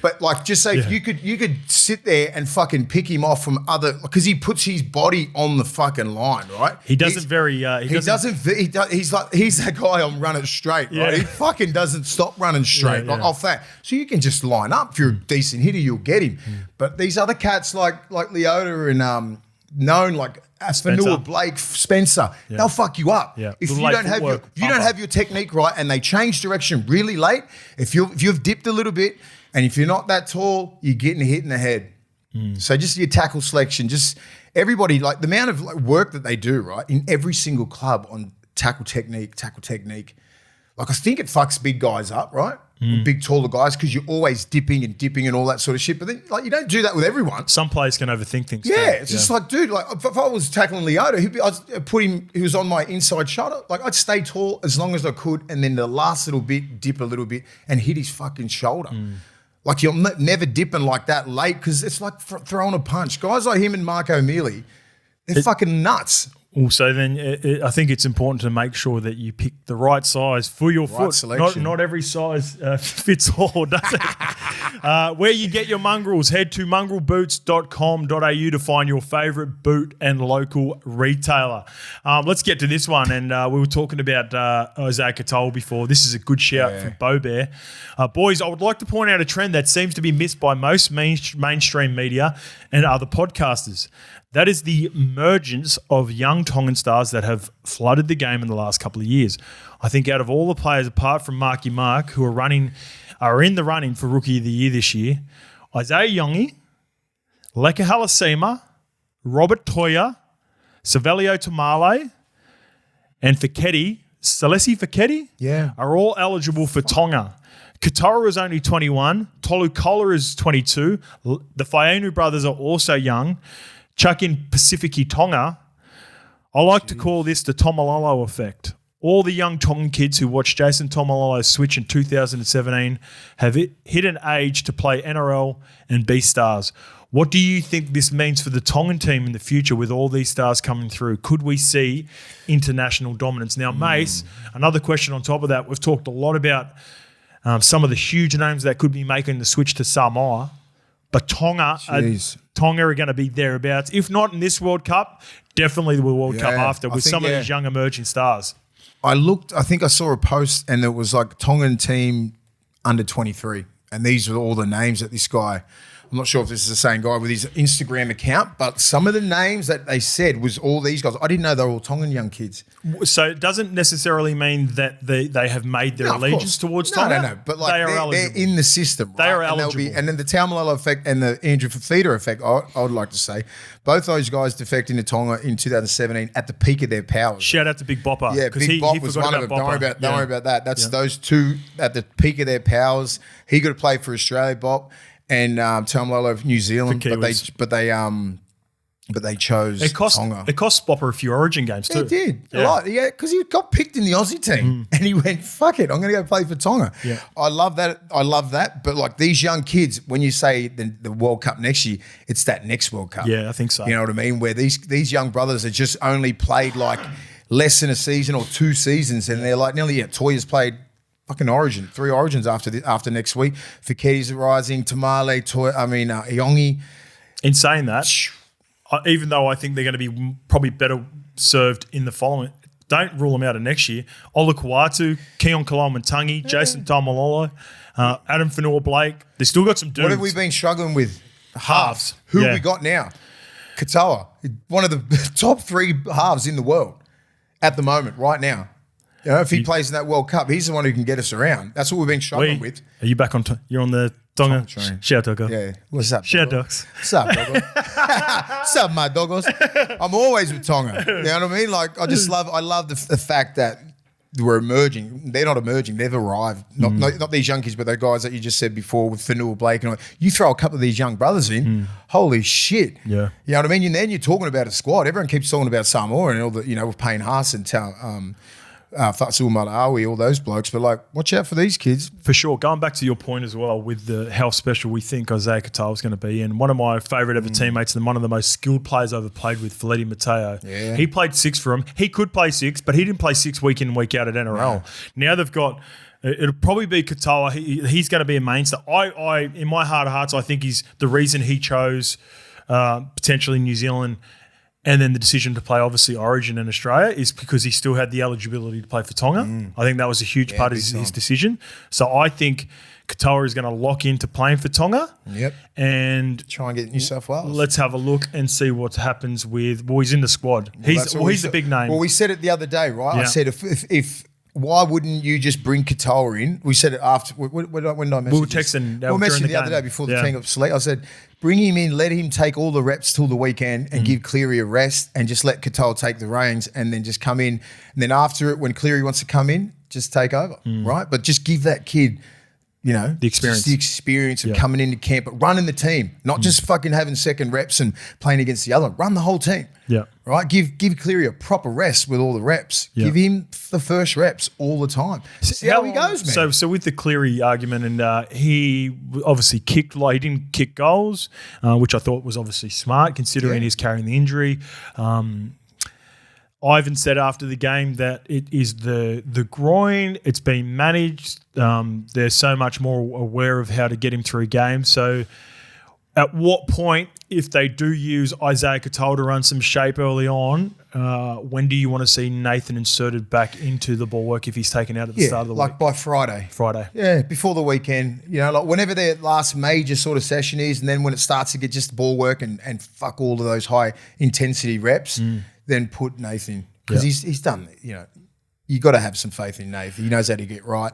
but like just say if you could sit there and fucking pick him off from other, because he puts his body on the fucking line, right? He doesn't he's that guy on running straight, right? He fucking doesn't stop running straight off that. So you can just line up. If you're a decent hitter, you'll get him. But these other cats like Leota and known like Fanua, Blake, Spencer, they'll fuck you up. If you don't have your technique right and they change direction really late, if you've dipped a little bit and if you're not that tall, you're getting hit in the head. So just your tackle selection, just everybody, like the amount of work that they do, right, in every single club on tackle technique. Like I think it fucks big guys up, right? Big taller guys, because you're always dipping and all that sort of shit. But then, like, you don't do that with everyone. Some players can overthink things. It's just like, dude, like if I was tackling Leota, I'd put him. He was on my inside shoulder. Like I'd stay tall as long as I could, and then the last little bit, dip a little bit, and hit his fucking shoulder. Like you're never dipping like that late because it's like throwing a punch. Guys like him and Marco Mealy, they're fucking nuts. Also, then I think it's important to make sure that you pick the right size for your foot. Selection. Not every size fits all, does it? Where you get your mongrels, head to mongrelboots.com.au to find your favourite boot and local retailer. Let's get to this one. And we were talking about Isaiah Katoa before. This is a good shout from Bo Bear. Boys, I would like to point out a trend that seems to be missed by most mainstream media and other podcasters. That is the emergence of young Tongan stars that have flooded the game in the last couple of years. I think out of all the players, apart from Marky Mark, who are in the running for Rookie of the Year this year, Isaiah Yongi, Leka Halasima, Robert Toya, Savelio Tamale, and Celesi Feketi are all eligible for Tonga. Katoa is only 21. Tolu Kola is 22. The Fainu brothers are also young. Chuck in Pacifici Tonga. I like to call this the Tomalolo effect. All the young Tongan kids who watched Jason Tomalolo switch in 2017 have hit an age to play NRL and be stars. What do you think this means for the Tongan team in the future with all these stars coming through? Could we see international dominance? Now, Mace, another question on top of that. We've talked a lot about some of the huge names that could be making the switch to Samoa. But Tonga are going to be thereabouts. If not in this World Cup, definitely the World Cup after with some of these young emerging stars. I think I saw a post and it was like Tongan team under 23. And these were all the names that this guy, I'm not sure if this is the same guy with his Instagram account, but some of the names that they said was all these guys. I didn't know they were all Tongan young kids. So it doesn't necessarily mean that they have made their allegiance towards Tonga. No. But like they're in the system. Right? They are eligible. And then the Taumalolo effect and the Andrew Fafita effect, I would like to say, both those guys defected into Tonga in 2017 at the peak of their powers. Shout out to Big Bopper. Yeah, Big Bop was one of them. Don't worry about that. That's those two at the peak of their powers. He got to play for Australia, Bop. And Taumalolo of New Zealand, but they chose Tonga. It cost Bopper a few Origin games too. It did a lot, because he got picked in the Aussie team, and he went, "Fuck it, I'm going to go play for Tonga." Yeah. I love that. But like these young kids, when you say the World Cup next year, it's that next World Cup. Yeah, I think so. You know what I mean? Where these young brothers are just only played like less than a season or 2 seasons, and they're like Toya's played fucking Origin, 3 Origins after next week. Fiketi's rising, Tamale, Iongi. In saying that, even though I think they're going to be probably better served in the following, don't rule them out of next year. Ola Kawatu, Keon Kalamantangi, Jason Taumalolo, Adam Fanua Blake. They still got some dudes. What have we been struggling with? Halves. Who have we got now? Katoa, one of the top 3 halves in the world at the moment, right now. You know, if he plays in that World Cup, he's the one who can get us around. That's what we've been struggling with. Are you back on? You're on the tongan train. Shout out, Yeah. What's up? Shout doggo? outs. What's up, doggo? What's up, my doggos? I'm always with Tonga. You know what I mean? Like, I love the fact that we're emerging. They're not emerging. They've arrived. Not these young kids, but those guys that you just said before with Fanua Blake. And all. You throw a couple of these young brothers in, holy shit. Yeah. You know what I mean? And then you're talking about a squad. Everyone keeps talking about Samoa and all the, with Payne Haas and Fatsul Malawi, all those blokes. But, like, watch out for these kids. For sure. Going back to your point as well with how special we think Isaiah Katoa is going to be. And one of my favourite ever teammates and one of the most skilled players I've ever played with, Feleti Mateo. Yeah. He played 6 for him. He could play 6, but he didn't play 6 week in, week out at NRL. Now they've got... It'll probably be Katoa. He's going to be a mainstay. I, in my heart of hearts, I think he's the reason he chose potentially New Zealand and then the decision to play, obviously, Origin in Australia is because he still had the eligibility to play for Tonga. I think that was a huge part of his decision. So I think Katoa is going to lock into playing for Tonga. Yep. And try and get New South Wales. Let's have a look and see what happens with... Well, he's in the squad. He's the big name. Well, we said it the other day, right? Yeah. I said if why wouldn't you just bring Katoa in? We said it after. When did I message? We were texting. We were messaging the other day before the team got sleep. I said, bring him in, let him take all the reps till the weekend and give Cleary a rest and just let Katoa take the reins and then just come in. And then after it, when Cleary wants to come in, just take over, right? But just give that kid, the experience of coming into camp, but running the team, not just fucking having second reps and playing against the other. Run the whole team. Yeah. Right? Give Cleary a proper rest with all the reps. Yeah. Give him the first reps all the time. See how he goes, man. So with the Cleary argument, and he obviously kicked, he didn't kick goals, which I thought was obviously smart considering he's carrying the injury. Ivan said after the game that it is the groin. It's been managed. They're so much more aware of how to get him through games. So at what point, if they do use Isaiah Katoa to run some shape early on, when do you want to see Nathan inserted back into the ball work if he's taken out at the start of the week? Like by Friday. Friday. Yeah, before the weekend. Like whenever their last major sort of session is, and then when it starts to get just ball work and fuck all of those high intensity reps, then put Nathan. Because he's done, you got to have some faith in Nathan. He knows how to get right.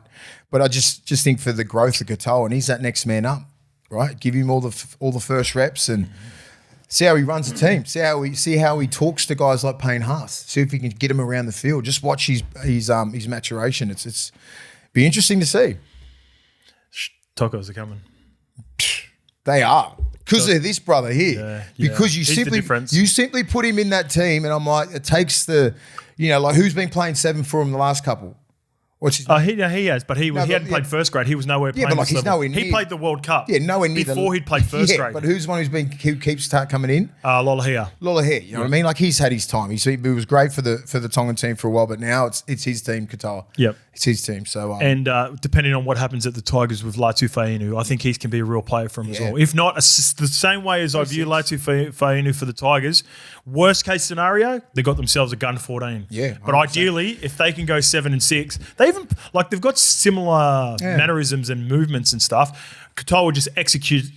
But I just think for the growth of Katoa, and he's that next man up, right? Give him all the first reps and see how he runs the team. See how he talks to guys like Payne Haas. See if he can get him around the field. Just watch his maturation. It's be interesting to see. Tacos are coming. They are. Because of this brother here. Yeah. Because you simply put him in that team, and I'm like, it takes the, like who's been playing 7 for him the last couple? What's his name? He has, but he hadn't played first grade. He was nowhere playing but like this he's level. nowhere near. He played the World Cup. Yeah, nowhere near before he'd played first grade. But who's one who keeps coming in? Lolohea. You know what I mean? Like he's had his time. He was great for the Tongan team for a while, but now it's his team, Katoa. Yep. It's his team. So and depending on what happens at the Tigers with Latu Fainu, I think he can be a real player for him as well. If not, the same way as I view Latu Fainu for the Tigers, worst case scenario, they got themselves a gun 14. Yeah. 100%. But ideally, if they can go 7 and 6, they've got similar mannerisms and movements and stuff. Katoa just executes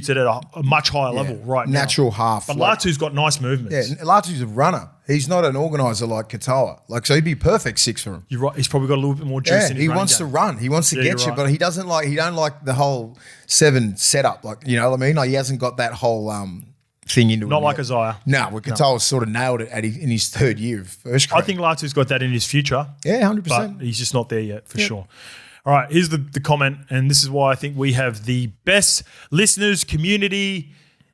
it at a much higher level right now. Natural half. But Latu's got nice movements. Yeah, Latu's a runner. He's not an organiser like Katoa. So he'd be perfect 6 for him. You're right. He's probably got a little bit more juice in his he wants to run. He wants to get you, but he don't like the whole 7 setup. Like, you know what I mean? Like he hasn't got that whole thing into it. Not like Isaiah. No, Katoa sort of nailed it in his 3rd year of first grade. I think Latu's got that in his future. Yeah, 100%. But he's just not there yet, for sure. All right, here's the comment, and this is why I think we have the best listeners community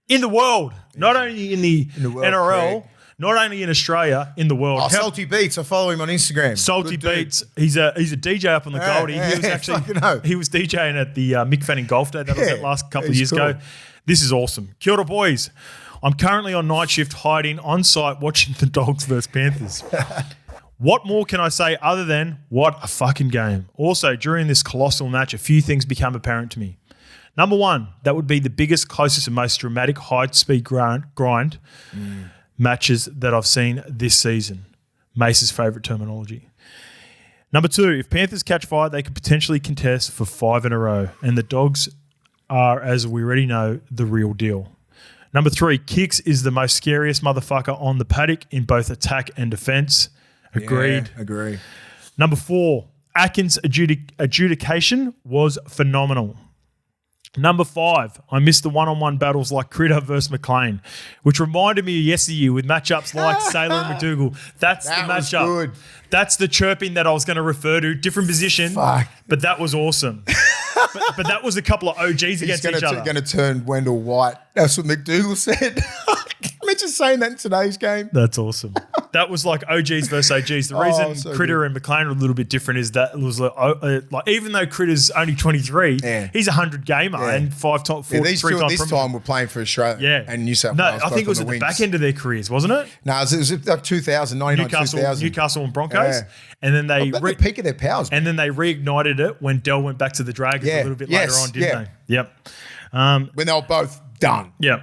in the world. Not only in the world, NRL, Craig. Not only in Australia, in the world. Salty Beats, I follow him on Instagram. Salty Beats, he's a DJ up on the Goldie. He was DJing at the Mick Fanning Golf Day that was that last couple of years ago. This is awesome. Kia ora, boys. I'm currently on night shift hiding on site watching the Dogs versus Panthers. What more can I say other than what a fucking game? Also, during this colossal match, a few things become apparent to me. Number one, that would be the biggest, closest and most dramatic high-speed grind matches that I've seen this season. Mace's favourite terminology. Number two, if Panthers catch fire, they could potentially contest for 5 in a row. And the Dogs are, as we already know, the real deal. Number three, Kicks is the most scariest motherfucker on the paddock in both attack and defence. Agreed. Yeah, agree. Number 4, Atkins' adjudication was phenomenal. Number 5, I missed the one-on-one battles like Critter versus McLean, which reminded me of yesteryear with matchups like Sailor and McDougall. That's the matchup. Good. That's the chirping that I was going to refer to. Different position, but that was awesome. but that was a couple of OGs against each other. He's going to turn Wendell White. That's what McDougall said. Imagine saying that in today's game. That's awesome. That was like OGs versus OGs. The reason Critter and McLean are a little bit different is that it was like even though Critter's only 23, he's a 100 gamer and 5-time, 4 these two at this time were playing for Australia and New South Wales. No, I think it was at the back end of their careers, wasn't it? No, it was like 2000, 2000. Newcastle and Broncos. And then they the peak of their powers. And then they reignited it when Dell went back to the Dragons a little bit later on, didn't they? Yep. When they were both done. Yep.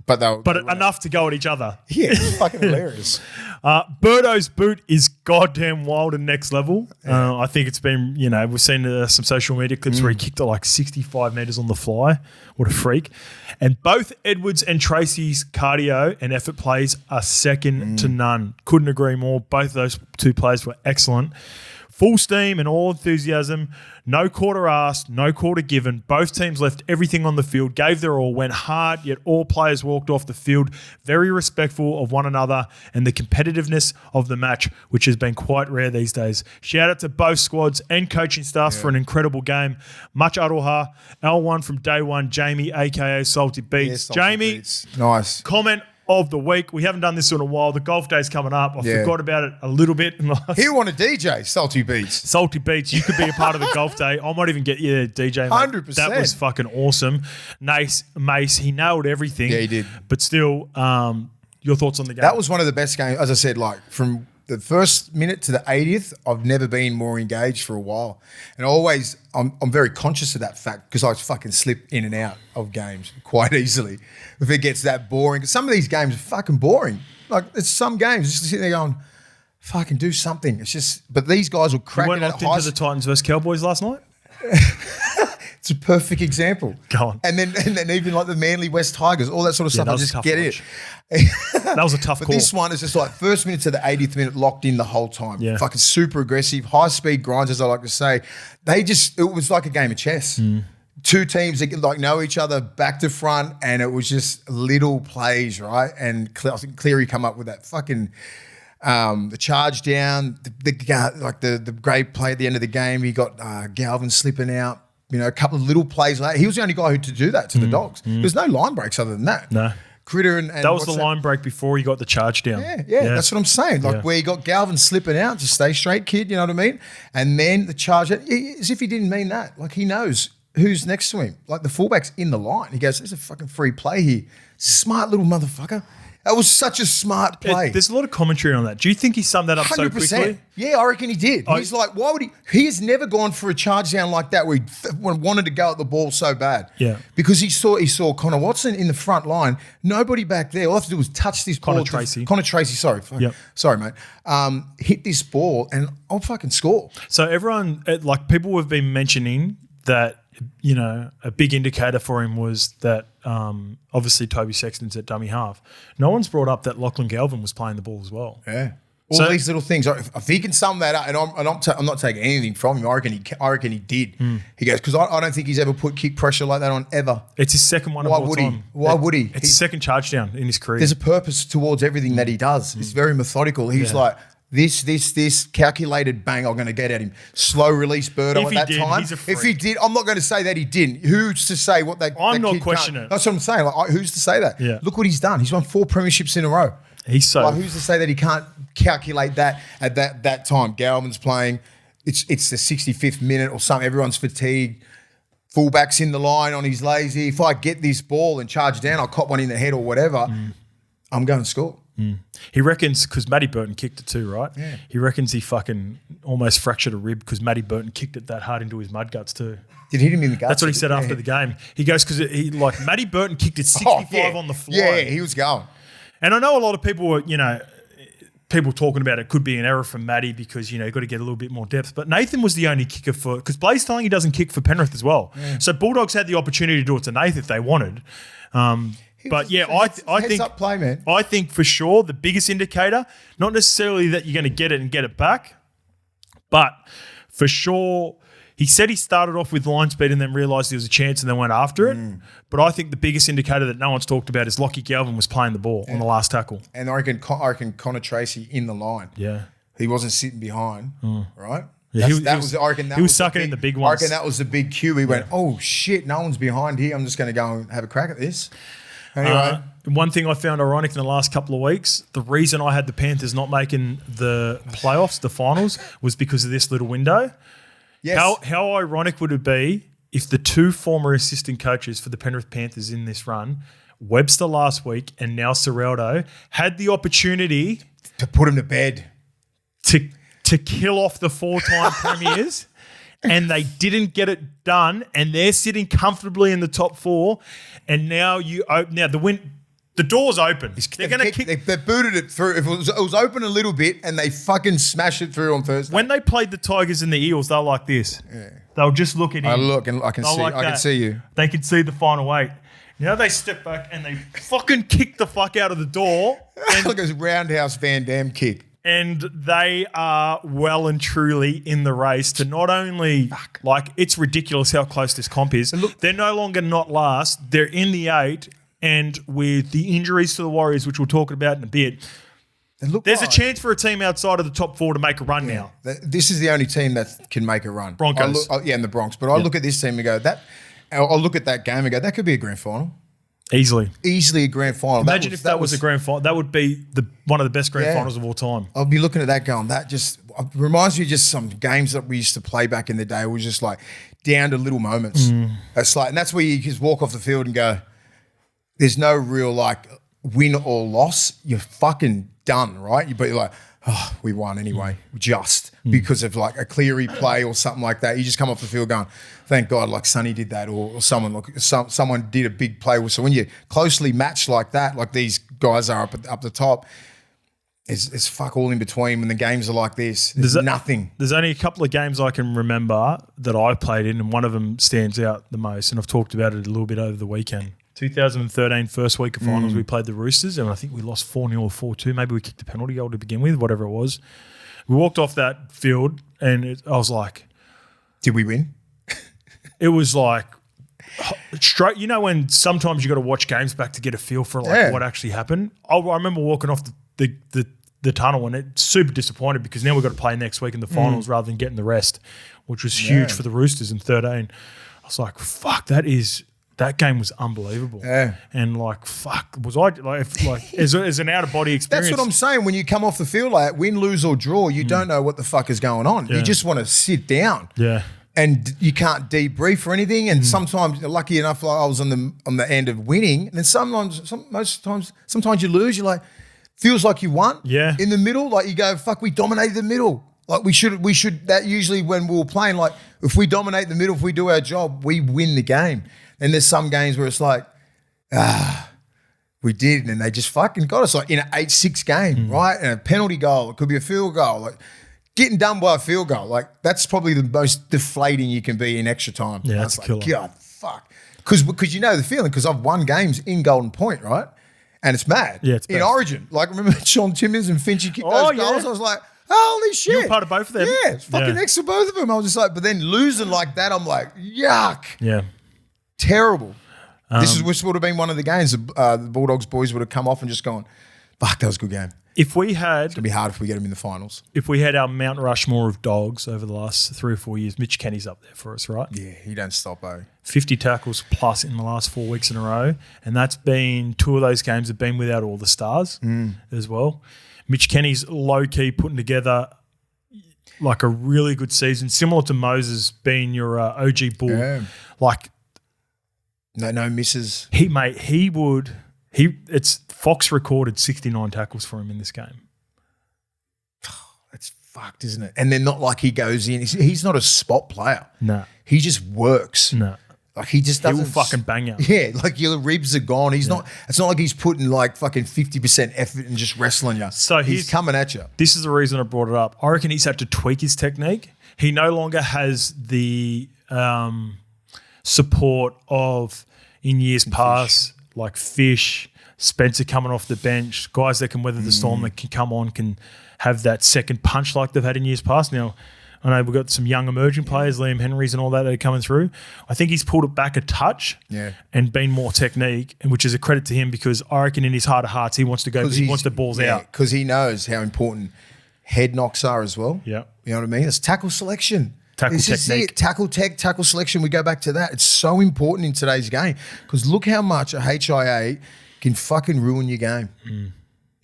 But enough to go at each other. Yeah, it's fucking hilarious. Birdo's boot is goddamn wild and next level. I think it's been, we've seen some social media clips where he kicked it like 65 metres on the fly. What a freak. And both Edwards and Tracy's cardio and effort plays are second to none. Couldn't agree more. Both those two players were excellent. Full steam and all enthusiasm. No quarter asked, no quarter given. Both teams left everything on the field, gave their all, went hard, yet all players walked off the field very respectful of one another and the competitiveness of the match, which has been quite rare these days. Shout out to both squads and coaching staffs for an incredible game. Much aroha. L1 from day one, Jamie, a.k.a. Salty Beats. Salty Jamie, Beats. Nice. Comment of the week. We haven't done this in a while. The golf day's coming up. I forgot about it a little bit. He want a DJ, Salty Beats. Salty Beats, you could be a part of the golf day. I might even get you a DJ, mate. 100%. That was fucking awesome. Mace, he nailed everything. Yeah, he did. But still, your thoughts on the game? That was one of the best games. As I said, like from the first minute to the 80th, I've never been more engaged for a while. And I'm very conscious of that fact because I fucking slip in and out of games quite easily if it gets that boring. Some of these games are fucking boring. Like, it's some games, just sitting there going, fucking do something. It's just, but these guys will crack it. You weren't locked into the Titans versus Cowboys last night? It's a perfect example. Go on. And then even like the Manly West Tigers, all that sort of stuff. I just get it. That was a tough but call. This one is just like first minute to the 80th minute, locked in the whole time. Yeah. Fucking super aggressive, high speed grinds, as I like to say. It was like a game of chess. Two teams that like know each other back to front, and it was just little plays, right? And I think Cleary come up with that fucking the charge down, the great play at the end of the game. He got Galvin slipping out. A couple of little plays like that. He was the only guy to do that to the Dogs. There's no line breaks other than that. No. Critter and that was the line break before he got the charge down. Yeah, that's what I'm saying. Like where you got Galvin slipping out, just stay straight, kid, you know what I mean? And then the charge, as if he didn't mean that. Like he knows who's next to him. Like the fullback's in the line. He goes, there's a fucking free play here. Smart little motherfucker. That was such a smart play. There's a lot of commentary on that. Do you think he summed that up 100%. So quickly? Yeah, I reckon he did. He's like, why would he? He has never gone for a charge down like that where he wanted to go at the ball so bad. Yeah. Because he saw Connor Watson in the front line. Nobody back there. All I have to do was touch this ball. Connor Tracy, sorry. Yep. Sorry, mate. Hit this ball and I'll fucking score. So everyone, like people have been mentioning that, a big indicator for him was that obviously Toby Sexton's at dummy half. No one's brought up that Lachlan Galvin was playing the ball as well. Yeah. All these little things. If he can sum that up, and I'm not taking anything from him, I reckon he did. He goes, because I don't think he's ever put kick pressure like that on ever. It's his second one of all time. Why would he? It's his second charge down in his career. There's a purpose towards everything that he does. It's very methodical. He's like, this calculated bang I'm going to get at him. Slow release Birdo at that time. If he did, I'm not going to say that he didn't. Who's to say what that I'm that not questioning it. That's what I'm saying. Like, who's to say that? Yeah. Look what he's done. He's won 4 premierships in a row. He's so... Like, who's to say that he can't calculate that at that time? Galvin's playing. It's the 65th minute or something. Everyone's fatigued. Fullback's in the line on his lazy. If I get this ball and charge down, I'll cop one in the head or whatever, I'm going to score. He reckons, because Matty Burton kicked it too, right? Yeah. He reckons he fucking almost fractured a rib because Matty Burton kicked it that hard into his mudguts too. Did hit him in the guts? That's what he said after the game. He goes, because Matty Burton kicked it 65 on the fly. Yeah, he was going. And I know a lot of people were, people talking about it could be an error from Matty because, you've got to get a little bit more depth. But Nathan was the only kicker because Blaze Talangi doesn't kick for Penrith as well. Yeah. So Bulldogs had the opportunity to do it to Nathan if they wanted. I think up play, man. I think for sure the biggest indicator, not necessarily that you're going to get it and get it back, But for sure, he said he started off with line speed and then realised there was a chance and then went after it. But I think the biggest indicator that no one's talked about is Lockie Galvin was playing the ball on the last tackle. And I reckon Connor Tracy in the line. Yeah. He wasn't sitting behind, right? Yeah, he was sucking in the big ones. I reckon that was the big cue. He went, oh, shit, no one's behind here. I'm just going to go and have a crack at this. Anyway. One thing I found ironic in the last couple of weeks, the reason I had the Panthers not making the playoffs, the finals, was because of this little window. Yes. How ironic would it be if the two former assistant coaches for the Penrith Panthers in this run, Webster last week and now Serraldo, had the opportunity to put him to bed, to kill off the four-time premiers, and they didn't get it done, and they're sitting comfortably in the top four, and now the door's open. They're going to kick. They booted it through. If it was open a little bit, and they fucking smashed it through on Thursday. When they played the Tigers and the Eels, they were like this. Yeah. They'll just look at him. I look and I can see. Like I can see you. They can see the final eight. Now they step back and they fucking kick the fuck out of the door. Like a roundhouse Van Damme kick. And they are well and truly in the race to not only, it's ridiculous how close this comp is. They're no longer not last. They're in the eight. And with the injuries to the Warriors, which we'll talk about in a bit, there's a chance for a team outside of the top four to make a run now. This is the only team that can make a run. Broncos. And the Bronx. But I look at this team and go, I'll look at that game and go, that could be a grand final. Easily a grand final. Imagine if that was a grand final. That would be one of the best grand finals of all time. I'll be looking at that going, that just reminds me of just some games that we used to play back in the day. It was just like down to little moments. It's like, and that's where you just walk off the field and go, there's no real win or loss. You're fucking done, right? But you're like, oh, we won anyway, just because of a Cleary play or something like that. You just come off the field going, thank God, Sonny did that, or someone did a big play. So when you're closely matched like that, like these guys are up the top, it's fuck all in between. When the games are like this, there's nothing. There's only a couple of games I can remember that I played in, and one of them stands out the most, and I've talked about it a little bit over the weekend. 2013 first week of finals, we played the Roosters, and I think we lost 4-0 or 4-2. Maybe we kicked a penalty goal to begin with, whatever it was. We walked off that field, and I was like... Did we win? It was like... straight. You know when sometimes you got to watch games back to get a feel for what actually happened? I remember walking off the tunnel, and it's super disappointed because now we've got to play next week in the finals rather than getting the rest, which was huge for the Roosters in 13. I was like, fuck, that game was unbelievable. Yeah. And was I as an out of body experience? That's what I'm saying. When you come off the field win, lose or draw, you don't know what the fuck is going on. Yeah. You just want to sit down. Yeah. And you can't debrief or anything. And sometimes, lucky enough, I was on the end of winning. And then sometimes you lose. You're like, feels like you won. Yeah. In the middle, you go, fuck, we dominated the middle. We should. That usually when we were playing, if we dominate the middle, if we do our job, we win the game. And there's some games where it's like, we did, and they just fucking got us in an 8-6 game, right? And a penalty goal, it could be a field goal. Getting done by a field goal, that's probably the most deflating you can be in extra time. Yeah, that's a killer. God, fuck. Because you know the feeling, because I've won games in Golden Point, right? And it's mad. Yeah, it's in Origin. Remember Sean Timmins and Finchy kicked those goals? I was like, holy shit. You were part of both of them? Yeah, it's fucking next to both of them. I was just like, but then losing like that, I'm like, yuck. Yeah. Terrible. This would have been one of the games the Bulldogs boys would have come off and just gone, fuck, that was a good game. If we had... It's going to be hard if we get them in the finals. If we had our Mount Rushmore of dogs over the last 3 or 4 years, Mitch Kenny's up there for us, right? Yeah, he don't stop, 50 tackles plus in the last 4 weeks in a row. And that's been... 2 of those games have been without all the stars as well. Mitch Kenny's low-key putting together a really good season, similar to Moses being your OG bull. Yeah. No misses. It's Fox recorded 69 tackles for him in this game. That's fucked, isn't it? And then not he goes in. He's not a spot player. No. He just works. No. He just doesn't. He will fucking bang you. Yeah, your ribs are gone. He's not. It's not like he's putting fucking 50% effort and just wrestling you. So he's coming at you. This is the reason I brought it up. I reckon he's had to tweak his technique. He no longer has the support of in years past, Fish, Spencer coming off the bench, guys that can weather the storm, that can come on, can have that second punch like they've had in years past. Now, I know we've got some young emerging players, Liam Henrys and all that are coming through. I think he's pulled it back a touch and been more technique, and which is a credit to him because I reckon in his heart of hearts he wants to go. He wants the balls out because he knows how important head knocks are as well. Yeah, you know what I mean. It's tackle selection. Tackle technique. Tackle selection. We go back to that. It's so important in today's game because look how much a HIA can fucking ruin your game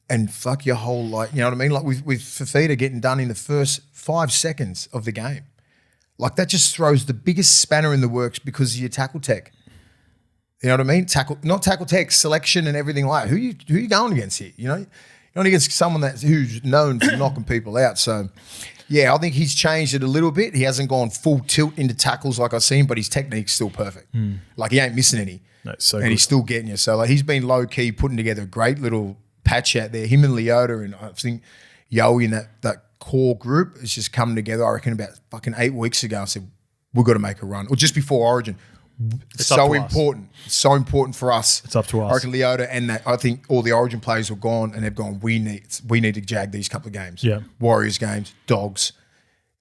and fuck your whole life. You know what I mean? Like with Fafita getting done in the first 5 seconds of the game. Like that just throws the biggest spanner in the works because of your tackle tech. You know what I mean? Not tackle tech, selection and everything like that. Who you going against here? You know, you're going against someone who's known for knocking people out. So, yeah, I think he's changed it a little bit. He hasn't gone full tilt into tackles like I've seen, but his technique's still perfect. Like he ain't missing any. That's so and good. He's still getting you. So like he's been low key putting together a great little patch out there. Him and Leota and I think Yowie in that core group has just come together. I reckon about fucking 8 weeks ago. I said we've got to make a run, or just before Origin. It's so important. It's so important for us. It's up to us. I reckon Leota and that. I think all the Origin players have gone and they've gone. We need to jag these couple of games. Yeah, Warriors games, Dogs,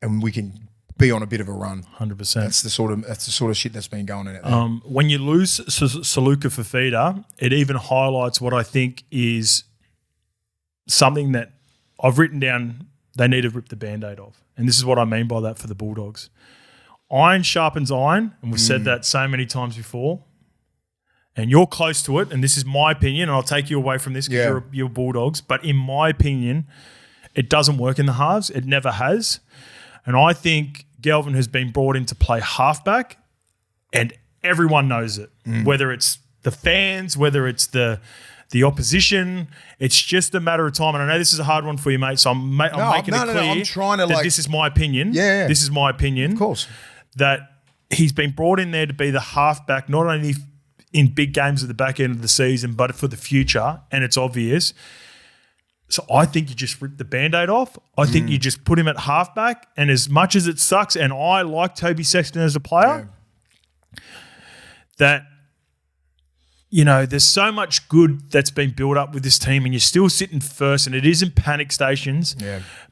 and we can be on a bit of a run. 100%. That's the sort of shit that's been going on out there. When you lose Saluka Fafita, it even highlights what I think is something that I've written down. They need to rip the Band-Aid off, and this is what I mean by that for the Bulldogs. Iron sharpens iron, and we've said that so many times before. And you're close to it, and this is my opinion, and I'll take you away from this because you're Bulldogs. But in my opinion, it doesn't work in the halves. It never has. And I think Galvin has been brought in to play halfback, and everyone knows it. Whether it's the fans, whether it's the opposition, it's just a matter of time. And I know this is a hard one for you, mate, so I'm making it clear I'm trying to that this is my opinion. Yeah. This is my opinion. Of course. That he's been brought in there to be the halfback, not only in big games at the back end of the season, but for the future, and it's obvious. So I think you just rip the Band-Aid off. I think you just put him at halfback, and as much as it sucks, and I like Toby Sexton as a player, that, you know, there's so much good that's been built up with this team, and you're still sitting first, and it is in panic stations,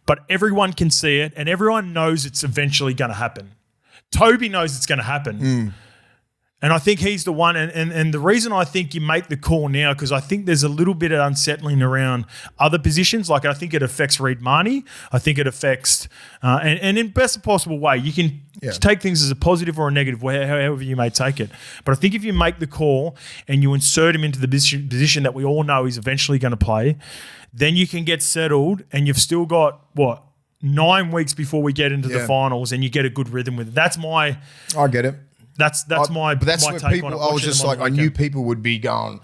but everyone can see it, and everyone knows it's eventually going to happen. Toby knows it's going to happen. And I think he's the one. And the reason I think you make the call now, because I think there's a little bit of unsettling around other positions. Like I think it affects Reid Marnie. I think it affects, and in best possible way, you can take things as a positive or a negative, however you may take it. But I think if you make the call and you insert him into the position that we all know he's eventually going to play, then you can get settled, and you've still got, 9 weeks before we get into the finals, and you get a good rhythm with it. That's my... I get it. That's my where take people, on it. I was just like, I knew people would be going,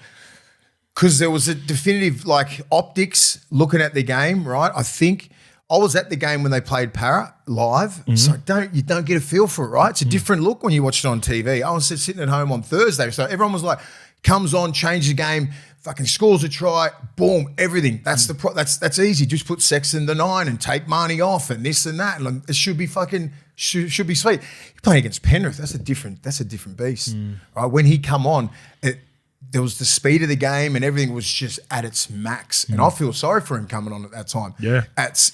because there was a definitive optics looking at the game, right? I think I was at the game when they played Para live. It's like, you don't get a feel for it, right? It's a different look when you watch it on TV. I was sitting at home on Thursday, so everyone was like, comes on, changes the game, fucking scores a try, boom, everything. That's that's easy. Just put Sexton the 9 and take Marnie off and this and that, and it should be fucking should be sweet. You're playing against Penrith. That's a different beast, right? When he come on, there was the speed of the game and everything was just at its max. And I feel sorry for him coming on at that time. Yeah.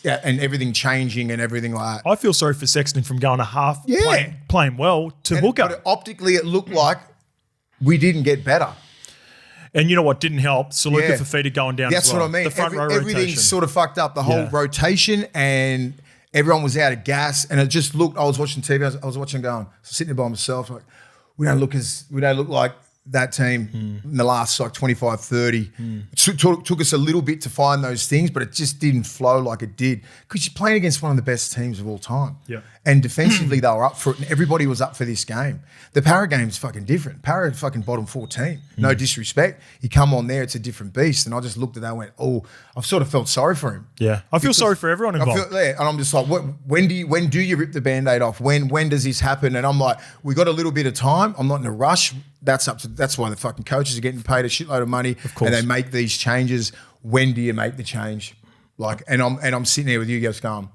And everything changing and everything like that. I feel sorry for Sexton from going to half, playing well to hooker. But optically, it looked like we didn't get better. And you know what didn't help? Saluka Fafita going down That's as well. what I mean. The front row everything rotation. sort of fucked up the whole rotation, and everyone was out of gas. And it just looked, I was watching TV, I was watching going, sitting there by myself, like, we don't look like that team in the last 25, 30. It took us a little bit to find those things, but it just didn't flow like it did because you're playing against one of the best teams of all time. Yeah. And defensively, they were up for it, and everybody was up for this game. The Para game's fucking different. Para fucking bottom 14. No disrespect. You come on there, it's a different beast. And I just looked at that and went, I've sort of felt sorry for him. Yeah. I feel sorry for everyone involved. And I'm just like, when do you rip the Band-Aid off? When does this happen? And I'm like, we got a little bit of time. I'm not in a rush. That's why the fucking coaches are getting paid a shitload of money. Of course. And they make these changes. When do you make the change? And I'm sitting there with you guys going,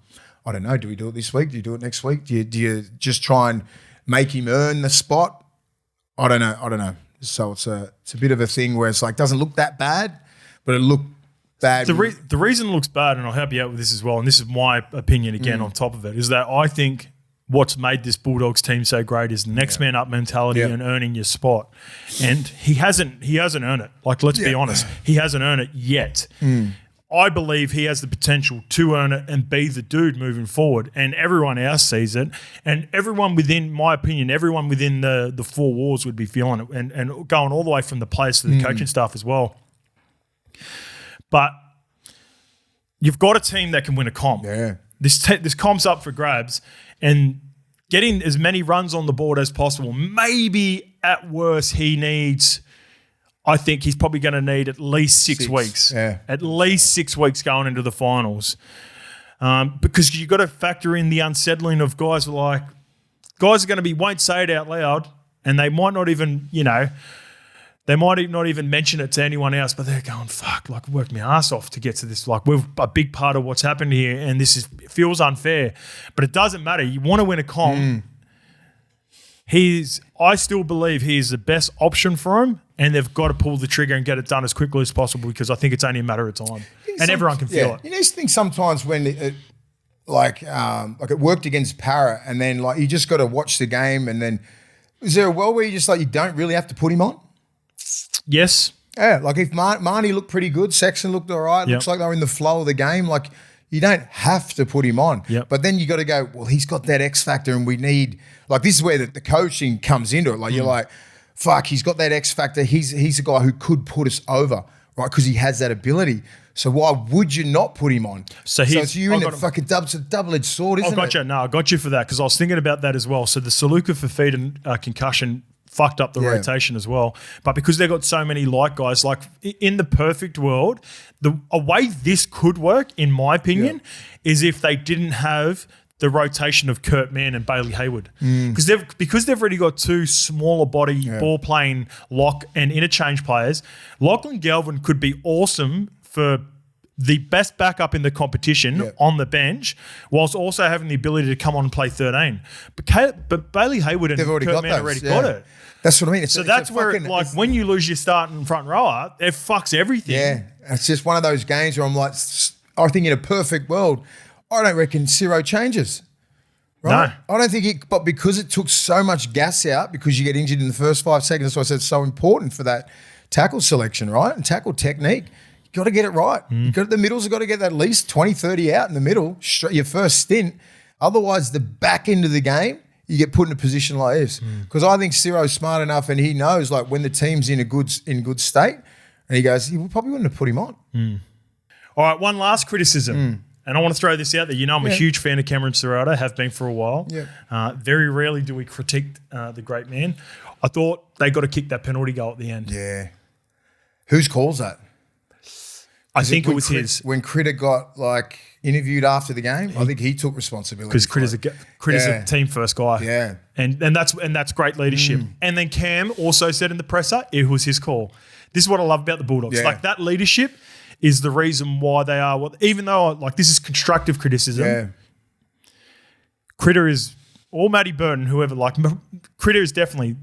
I don't know. Do we do it this week? Do you do it next week? Do you just try and make him earn the spot? I don't know. So it's a bit of a thing where it's like doesn't look that bad, but it looked bad. The reason it looks bad, and I'll help you out with this as well, and this is my opinion again on top of it, is that I think what's made this Bulldogs team so great is the next man up mentality and earning your spot. And he hasn't earned it. Like, let's be honest. He hasn't earned it yet. I believe he has the potential to earn it and be the dude moving forward. And everyone else sees it. And everyone within, my opinion, everyone within the four walls would be feeling it. And going all the way from the players to the coaching staff as well. But you've got a team that can win a comp. Yeah. This comp's up for grabs. And getting as many runs on the board as possible. Maybe at worst he needs... I think he's probably going to need at least 6 weeks. Yeah. At least 6 weeks going into the finals. Because you've got to factor in the unsettling of guys are going to be, won't say it out loud, and they might not even, they might not even mention it to anyone else, but they're going, fuck, like, worked my ass off to get to this. Like, we're a big part of what's happened here, and it feels unfair. But it doesn't matter. You want to win a comp. I still believe he is the best option for him, and they've got to pull the trigger and get it done as quickly as possible because I think it's only a matter of time. And everyone can feel it. You just think sometimes when it worked against Para, and then you just got to watch the game, and then is there a world where you just you don't really have to put him on? Yes. Yeah, if Marnie looked pretty good, Sexton looked all right, looks like they were in the flow of the game, you don't have to put him on. Yep. But then you got to go, well, he's got that X factor and we need, this is where the coaching comes into it. You're like, fuck, he's got that X factor. He's a guy who could put us over, right? Because he has that ability. So why would you not put him on? So you're in a fucking double-edged sword, isn't it? I got you for that because I was thinking about that as well. So the Saluka for feet and concussion fucked up the rotation as well. But because they've got so many guys, in the perfect world, a way this could work, in my opinion, is if they didn't have the rotation of Kurt Mann and Bailey Hayward. Because they've already got two smaller body ball-playing lock and interchange players, Lachlan Galvin could be awesome for the best backup in the competition on the bench, whilst also having the ability to come on and play 13. But Bailey Hayward and Kurt Mann already got it. That's what I mean. That's where, when you lose your starting front rower, it fucks everything. Yeah, it's just one of those games where I'm I think in a perfect world, I don't reckon Ciro changes. Right? No. I don't think but because it took so much gas out, because you get injured in the first 5 seconds, that's why I said it's so important for that tackle selection, right? And tackle technique. You got to get it right. The middles have got to get at least 20, 30 out in the middle, your first stint. Otherwise, the back end of the game, you get put in a position like this. Because I think Ciro's smart enough and he knows when the team's in good state, and he goes, he probably wouldn't have put him on. All right, one last criticism. And I want to throw this out there. I'm a huge fan of Cameron Ciraldo, have been for a while. Yeah. Very rarely do we critique the great man. I thought they got to kick that penalty goal at the end. Yeah. Whose calls that? I think it was his. When Critter got interviewed after the game, I think he took responsibility. Because Critter's a team first guy. Yeah. And that's great leadership. And then Cam also said in the presser, it was his call. This is what I love about the Bulldogs. Yeah. That leadership is the reason why they are even though this is constructive criticism. Yeah. Critter is, or Matty Burton, whoever, Critter has definitely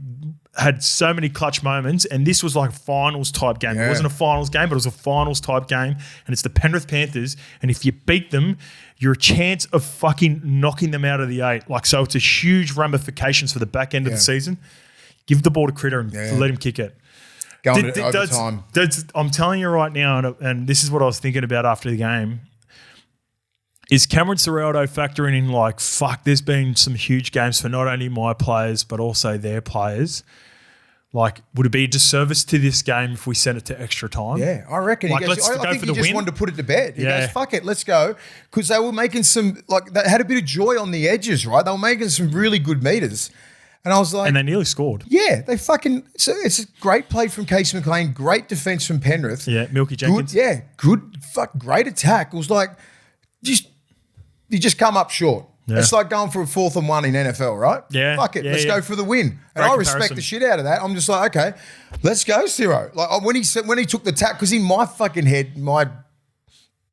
had so many clutch moments, and this was a finals type game. It wasn't a finals game, but it was a finals type game, and it's the Penrith Panthers, and if you beat them, you're a chance of fucking knocking them out of the 8. So it's a huge ramifications for the back end of the season. Give the ball to Critter and let him kick it. Going to overtime. I'm telling you right now, and this is what I was thinking about after the game, is Cameron Ciraldo factoring in fuck, there's been some huge games for not only my players but also their players. Would it be a disservice to this game if we sent it to extra time? Yeah, I reckon. I think he just wanted to put it to bed. He goes, fuck it, let's go. Because they were making some, they had a bit of joy on the edges, right? They were making some really good meters. And I was like... And they nearly scored. Yeah, they fucking... So it's a great play from Casey McLean, great defence from Penrith. Yeah, Milky Jenkins. Great attack. It was you just come up short. Yeah. It's like going for a 4th and 1 in NFL, right? Yeah. Fuck it, let's go for the win. And I respect the shit out of that. I'm just like, okay, let's go, Ciro. When he took the tap, because in my fucking head,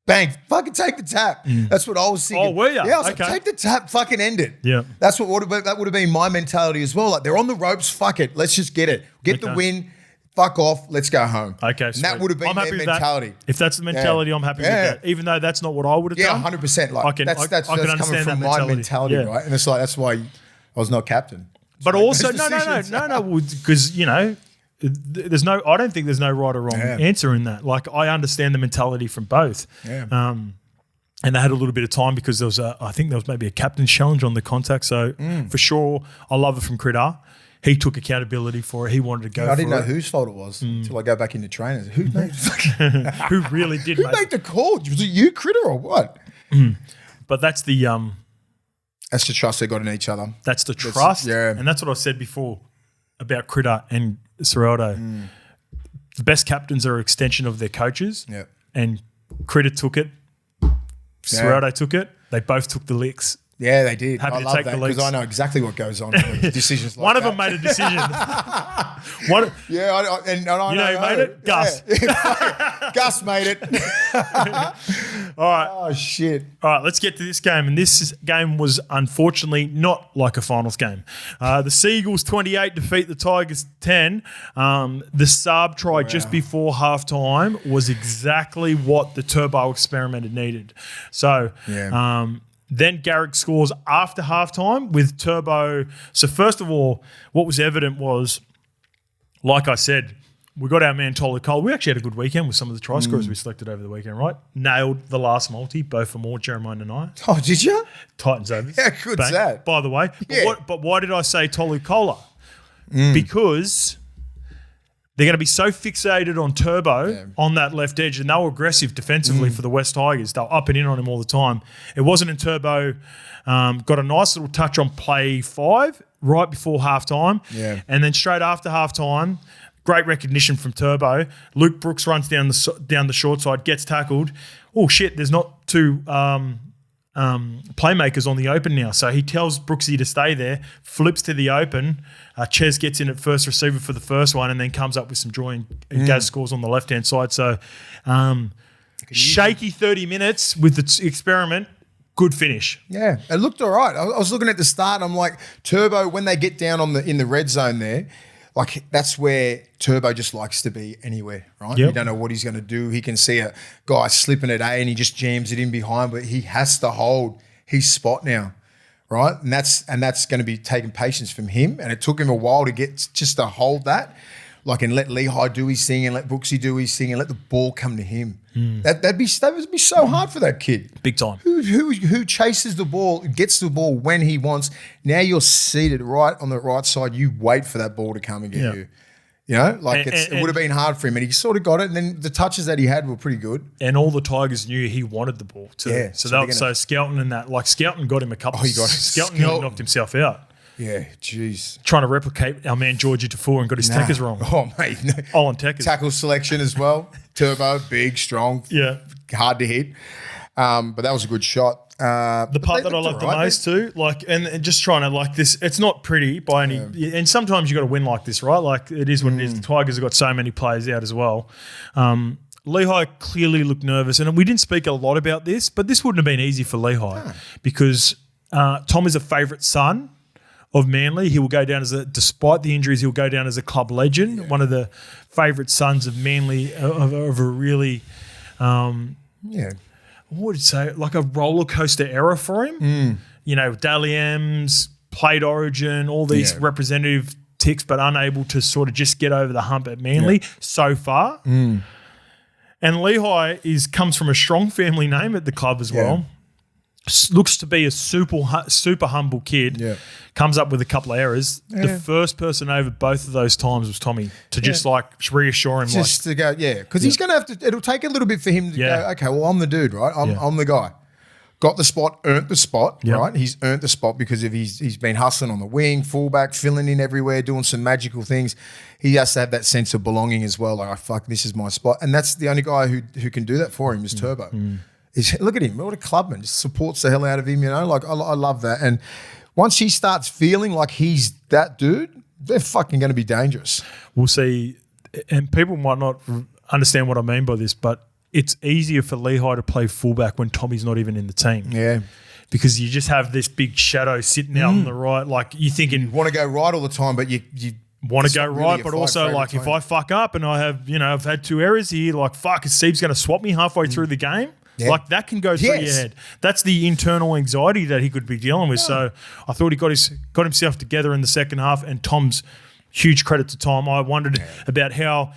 bang, fucking take the tap. That's what I was thinking. Oh, were you? Yeah, I was like, take the tap, fucking end it. Yeah. That would have been my mentality as well. They're on the ropes, fuck it, let's just get it. Get the win, fuck off, let's go home. Okay, and that would have been their mentality. If that's the mentality, I'm happy with that. Even though that's not what I would have done. Yeah, 100%. Like that's coming from my mentality, right? And it's like that's why I was not captain. But also, no, because there's no. I don't think there's no right or wrong answer in that. Like I understand the mentality from both. Yeah. And they had a little bit of time because I think there was maybe a captain's challenge on the contact. So for sure, I love it from Critter. He took accountability for it. He wanted to go for it. I didn't know whose fault it was until I go back into trainers. Who made Who really did Who made the call? Was it you, Critter, or what? But that's the that's the trust they got in each other. That's the trust. And that's what I said before about Critter and Serraldo. The best captains are an extension of their coaches. Yeah. And Critter took it. Serraldo took it. They both took the licks. Yeah, they did. Happy I to love take that the leaks. because I know exactly what goes on with decisions like One of them made a decision. One, yeah, I know. You know who made it? Gus. Yeah. Gus made it. All right. Oh, shit. All right, let's get to this game. And this game was unfortunately not like a finals game. The Seagulls 28 defeat the Tigers 10. The sub try just before halftime was exactly what the Turbo experiment had needed. So then Garrick scores after halftime with Turbo. So first of all, what was evident was, like I said, we got our man Tolu Cole. We actually had a good weekend with some of the try scorers we selected over the weekend, right? Nailed the last multi, both for more, Jeremiah and I. Oh, did you? Titans overs. How good's that? By the way. But why did I say Tolu Kola? Because they're going to be so fixated on Turbo on that left edge, and they were aggressive defensively for the West Tigers. They were up and in on him all the time. It wasn't in Turbo. Got a nice little touch on play 5 right before halftime. Yeah. And then straight after halftime, great recognition from Turbo. Luke Brooks runs down the short side, gets tackled. Oh, shit, there's not two playmakers on the open now. So he tells Brooksy to stay there, flips to the open. Ches gets in at first receiver for the first one and then comes up with some joy and Gaz scores on the left-hand side. So shaky 30 minutes with the experiment. Good finish. Yeah, it looked all right. I was looking at the start and I'm like, Turbo, when they get down in the red zone there, like that's where Turbo just likes to be anywhere, right? Yep. You don't know what he's going to do. He can see a guy slipping at A and he just jams it in behind, but he has to hold his spot now, right? And that's going to be taking patience from him. And it took him a while to get just to hold that, like and let Lehigh do his thing and let Brooksy do his thing and let the ball come to him. That would be so hard for that kid. Big time. Who chases the ball, gets the ball when he wants. Now you're seated right on the right side. You wait for that ball to come and get you. You know, like it would have been hard for him, and he sort of got it. And then the touches that he had were pretty good. And all the Tigers knew he wanted the ball too. Yeah, so Skelton and that, like Skelton got him a couple. Skelton knocked himself out. Yeah, jeez. Trying to replicate our man Georgie Tafur and got his tackers wrong. Oh, mate. No. On tackers. Tackle selection as well. Turbo, big, strong. Yeah. Hard to hit. But that was a good shot. The part that I love the most too, like, and just trying to like this, it's not pretty by any, and sometimes you got to win like this, right? Like it is what it is. The Tigers have got so many players out as well. Lehigh clearly looked nervous, and we didn't speak a lot about this, but this wouldn't have been easy for Lehigh because Tom is a favourite son of Manly. He will go down despite the injuries, he'll go down as a club legend, one of the favourite sons of Manly, of a really, what would you say, like a roller coaster era for him? You know, Dally M's, played Origin, all these representative ticks, but unable to sort of just get over the hump at Manly so far. And Lehigh comes from a strong family name at the club as well. Looks to be a super humble kid. Yeah. Comes up with a couple of errors. Yeah. The first person over both of those times was Tommy to just like reassure him. Just to go, because he's going to have to, it'll take a little bit for him to go, okay, well, I'm the dude, right? I'm the guy. Got the spot, earned the spot, right? He's earned the spot because of he's been hustling on the wing, fullback, filling in everywhere, doing some magical things. He has to have that sense of belonging as well. Like, fuck, this is my spot. And that's the only guy who can do that for him is Turbo. Look at him, what a clubman, just supports the hell out of him, you know. Like I love that. And once he starts feeling like he's that dude, they're fucking going to be dangerous. We'll see, and people might not understand what I mean by this, but it's easier for Lehigh to play fullback when Tommy's not even in the team. Yeah. Because you just have this big shadow sitting out on the right. Like you're thinking, you want to go right all the time, but you want to go not right, really but a also favourite like if team. I fuck up and I have, I've had 2 errors here, like fuck, is Siebes going to swap me halfway through the game? Yeah. Like that can go through your Yes. head. That's the internal anxiety that he could be dealing with. So I thought he got himself together in the second half, and Tom's huge credit to Tom. I wondered about how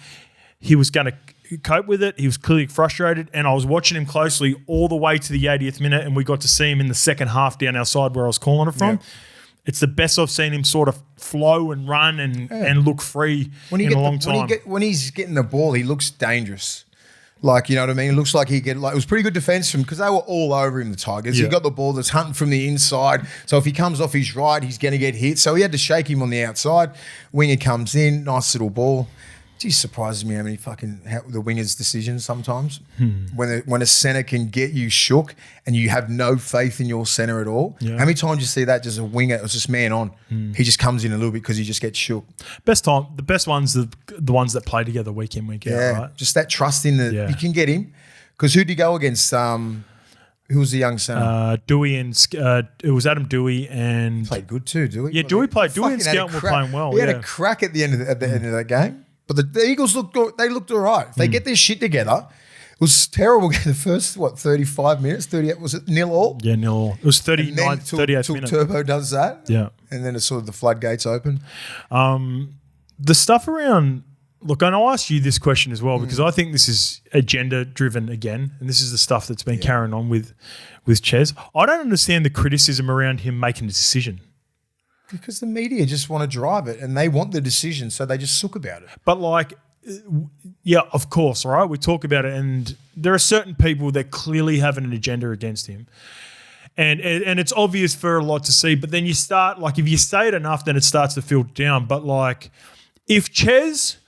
he was going to cope with it. He was clearly frustrated, and I was watching him closely all the way to the 80th minute, and we got to see him in the second half down our side where I was calling it from. Yeah. It's the best I've seen him sort of flow and run and look free in a long time. When he's getting the ball, he looks dangerous. Like, you know what I mean? It looks like it was pretty good defense from, because they were all over him, the Tigers. Yeah. He got the ball that's hunting from the inside. So if he comes off his right, he's going to get hit. So he had to shake him on the outside. Winger comes in, nice little ball. Geez, surprises me how many the winger's decisions sometimes. When a centre can get you shook and you have no faith in your centre at all. Yeah. How many times you see that just a winger, it's just man on. He just comes in a little bit because he just gets shook. The best ones, the ones that play together week in, week out, right? Just that trust in you can get him. Because who did he go against? Who was the young centre? Dewey and it was Adam Dewey and Played good too, Dewey. Yeah, Dewey played. Dewey and Fucking had a Skelton were crack. playing well. He had yeah. a crack at the end of that game. But the Eagles looked all right. If they get their shit together, it was terrible. The first 35 minutes, 38 was it 0-0? Yeah, 0. It was 39, 38 minutes. Turbo does that. Yeah. And then it's sort of the floodgates open. The stuff around, look, and I'll ask you this question as well, because I think this is agenda driven again, and this is the stuff that's been carrying on with Ches. I don't understand the criticism around him making a decision. Because the media just want to drive it and they want the decision, so they just sook about it. But like, yeah, of course, all right, we talk about it, and there are certain people that clearly have an agenda against him. And it's obvious for a lot to see, but then you start, like, if you say it enough, then it starts to filter down. But like, if Ches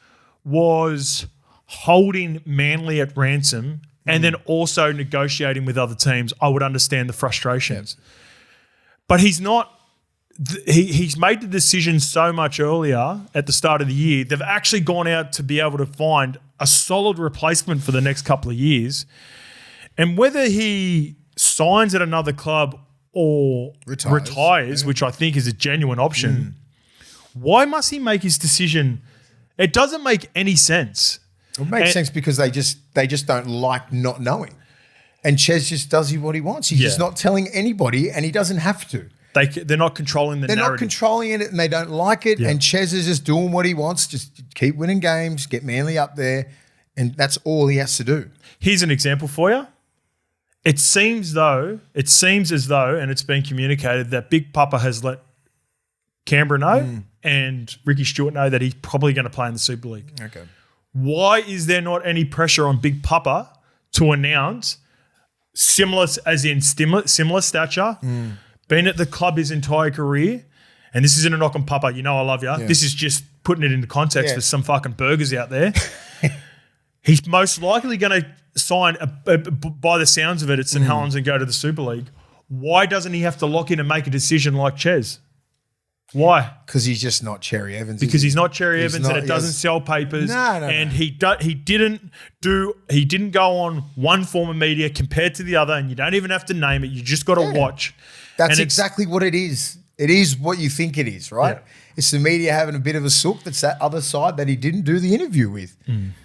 was holding Manly at ransom and then also negotiating with other teams, I would understand the frustrations. Yep. But he's not. He's made the decision so much earlier at the start of the year. They've actually gone out to be able to find a solid replacement for the next couple of years. And whether he signs at another club or retires, which I think is a genuine option, why must he make his decision? It doesn't make any sense. It makes sense because they just don't like not knowing. And Ches just does what he wants. He's just not telling anybody, and he doesn't have to. They're not controlling the narrative. They're not controlling it, and they don't like it. Yeah. And Ches is just doing what he wants. Just keep winning games, get Manly up there, and that's all he has to do. Here's an example for you. It seems as though, and it's been communicated, that Big Papa has let Canberra know and Ricky Stewart know that he's probably going to play in the Super League. Okay. Why is there not any pressure on Big Papa to announce similar stature, been at the club his entire career, and this isn't a knock on Papa, you know I love you. Yeah. This is just putting it into context for some fucking burgers out there. He's most likely going to sign, by the sounds of it, at St Helens and go to the Super League. Why doesn't he have to lock in and make a decision like Ches? Why? Because he's just not Cherry Evans. Because he's not Cherry Evans, and it doesn't sell papers. And he didn't go on one form of media compared to the other, and you don't even have to name it. You just got to watch. That's exactly what it is. It is what you think it is, right? Yeah. It's the media having a bit of a sook. That's that other side that he didn't do the interview with.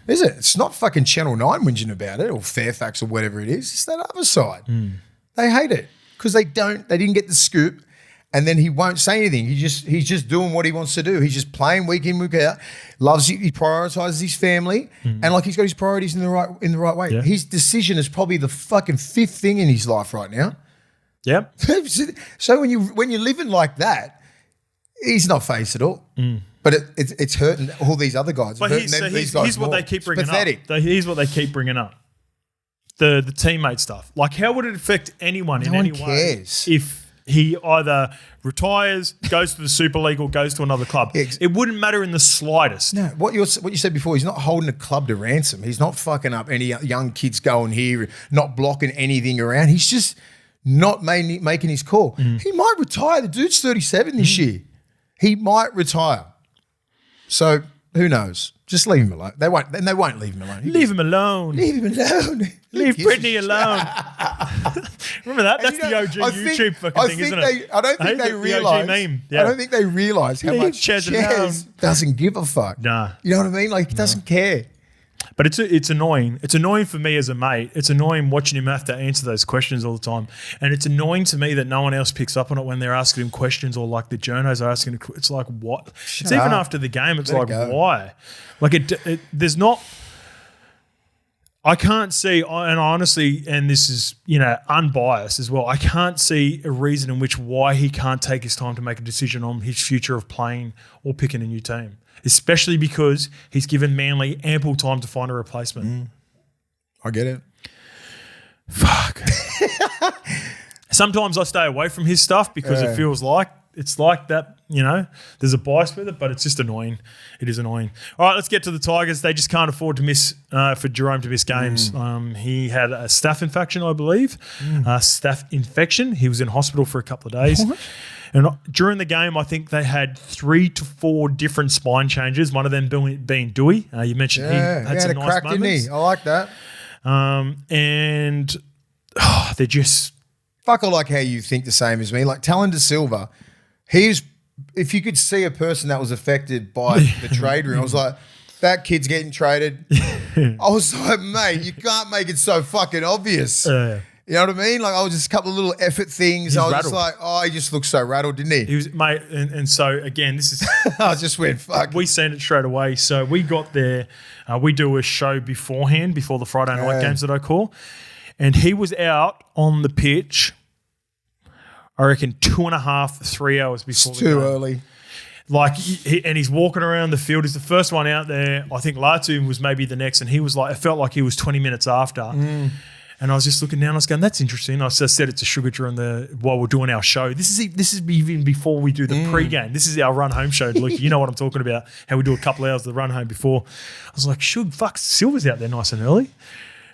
Is it? It's not fucking Channel 9 whinging about it or Fairfax or whatever it is. It's that other side. They hate it because they didn't get the scoop, and then he won't say anything. He's just doing what he wants to do. He's just playing week in, week out. He prioritises his family, and like he's got his priorities in the right way. Yeah. His decision is probably the fucking fifth thing in his life right now. Yeah. So when you're living like that, he's not faced at all. But it's hurting all these other guys. But here's what they keep bringing up. Here's what they keep bringing up. The teammate stuff. Like, how would it affect anyone in any way if he either retires, goes to the Super League, or goes to another club? It wouldn't matter in the slightest. No, what you said before, he's not holding a club to ransom. He's not fucking up any young kids going here, not blocking anything around. He's just not making his call. He might retire. The dude's 37 this year. He might retire. So who knows? Just leave him alone. They won't leave him alone. Leave him alone. Leave him alone. Leave Brittany alone. Remember that? That's the OG YouTube fucking thing, isn't it? I don't think they realise. Yeah. I don't think they realise how much Chaz doesn't give a fuck. Nah. You know what I mean? Like, he doesn't care. But it's annoying. It's annoying for me as a mate. It's annoying watching him have to answer those questions all the time. And it's annoying to me that no one else picks up on it when they're asking him questions or like the journos are asking. It's like, what? It's even after the game. It's like, why? Like there's not. I can't see, and honestly, and this is, unbiased as well, I can't see a reason in which why he can't take his time to make a decision on his future of playing or picking a new team, especially because he's given Manly ample time to find a replacement. I get it. Fuck. Sometimes I stay away from his stuff because it feels like it's like that, there's a bias with it, but it's just annoying. It is annoying. All right, let's get to the Tigers. They just can't afford to miss, for Jerome to miss games. He had a staph infection, I believe. Staph infection. He was in hospital for a couple of days. What? And during the game, I think they had 3 to 4 different spine changes, one of them being Dewey. You mentioned he had some nice crack, moments. didn't he? I like that. And they're just... Fuck, I like how you think the same as me. Like Talon De Silva, if you could see a person that was affected by the trade room, I was like, that kid's getting traded. I was like, mate, you can't make it so fucking obvious. You know what I mean? Like, I was just a couple of little effort things. I was just like, he just looked so rattled, didn't he? He was, mate, and so again, this is. I just went, fuck. We seen it straight away. So we got there. We do a show beforehand, before the Friday night games that I call, and he was out on the pitch. I reckon 2.5, 3 hours before. It's too early. Like, and he's walking around the field. He's the first one out there. I think Latu was maybe the next, and he was like, it felt like he was 20 minutes after. And I was just looking down. I was going, "That's interesting." I just said it to Sugar while we're doing our show. This is even before we do the pre-game. This is our run home show, Luke. You know what I'm talking about? How we do a couple of hours of the run home before. I was like, "Shug, fuck, Silver's out there nice and early."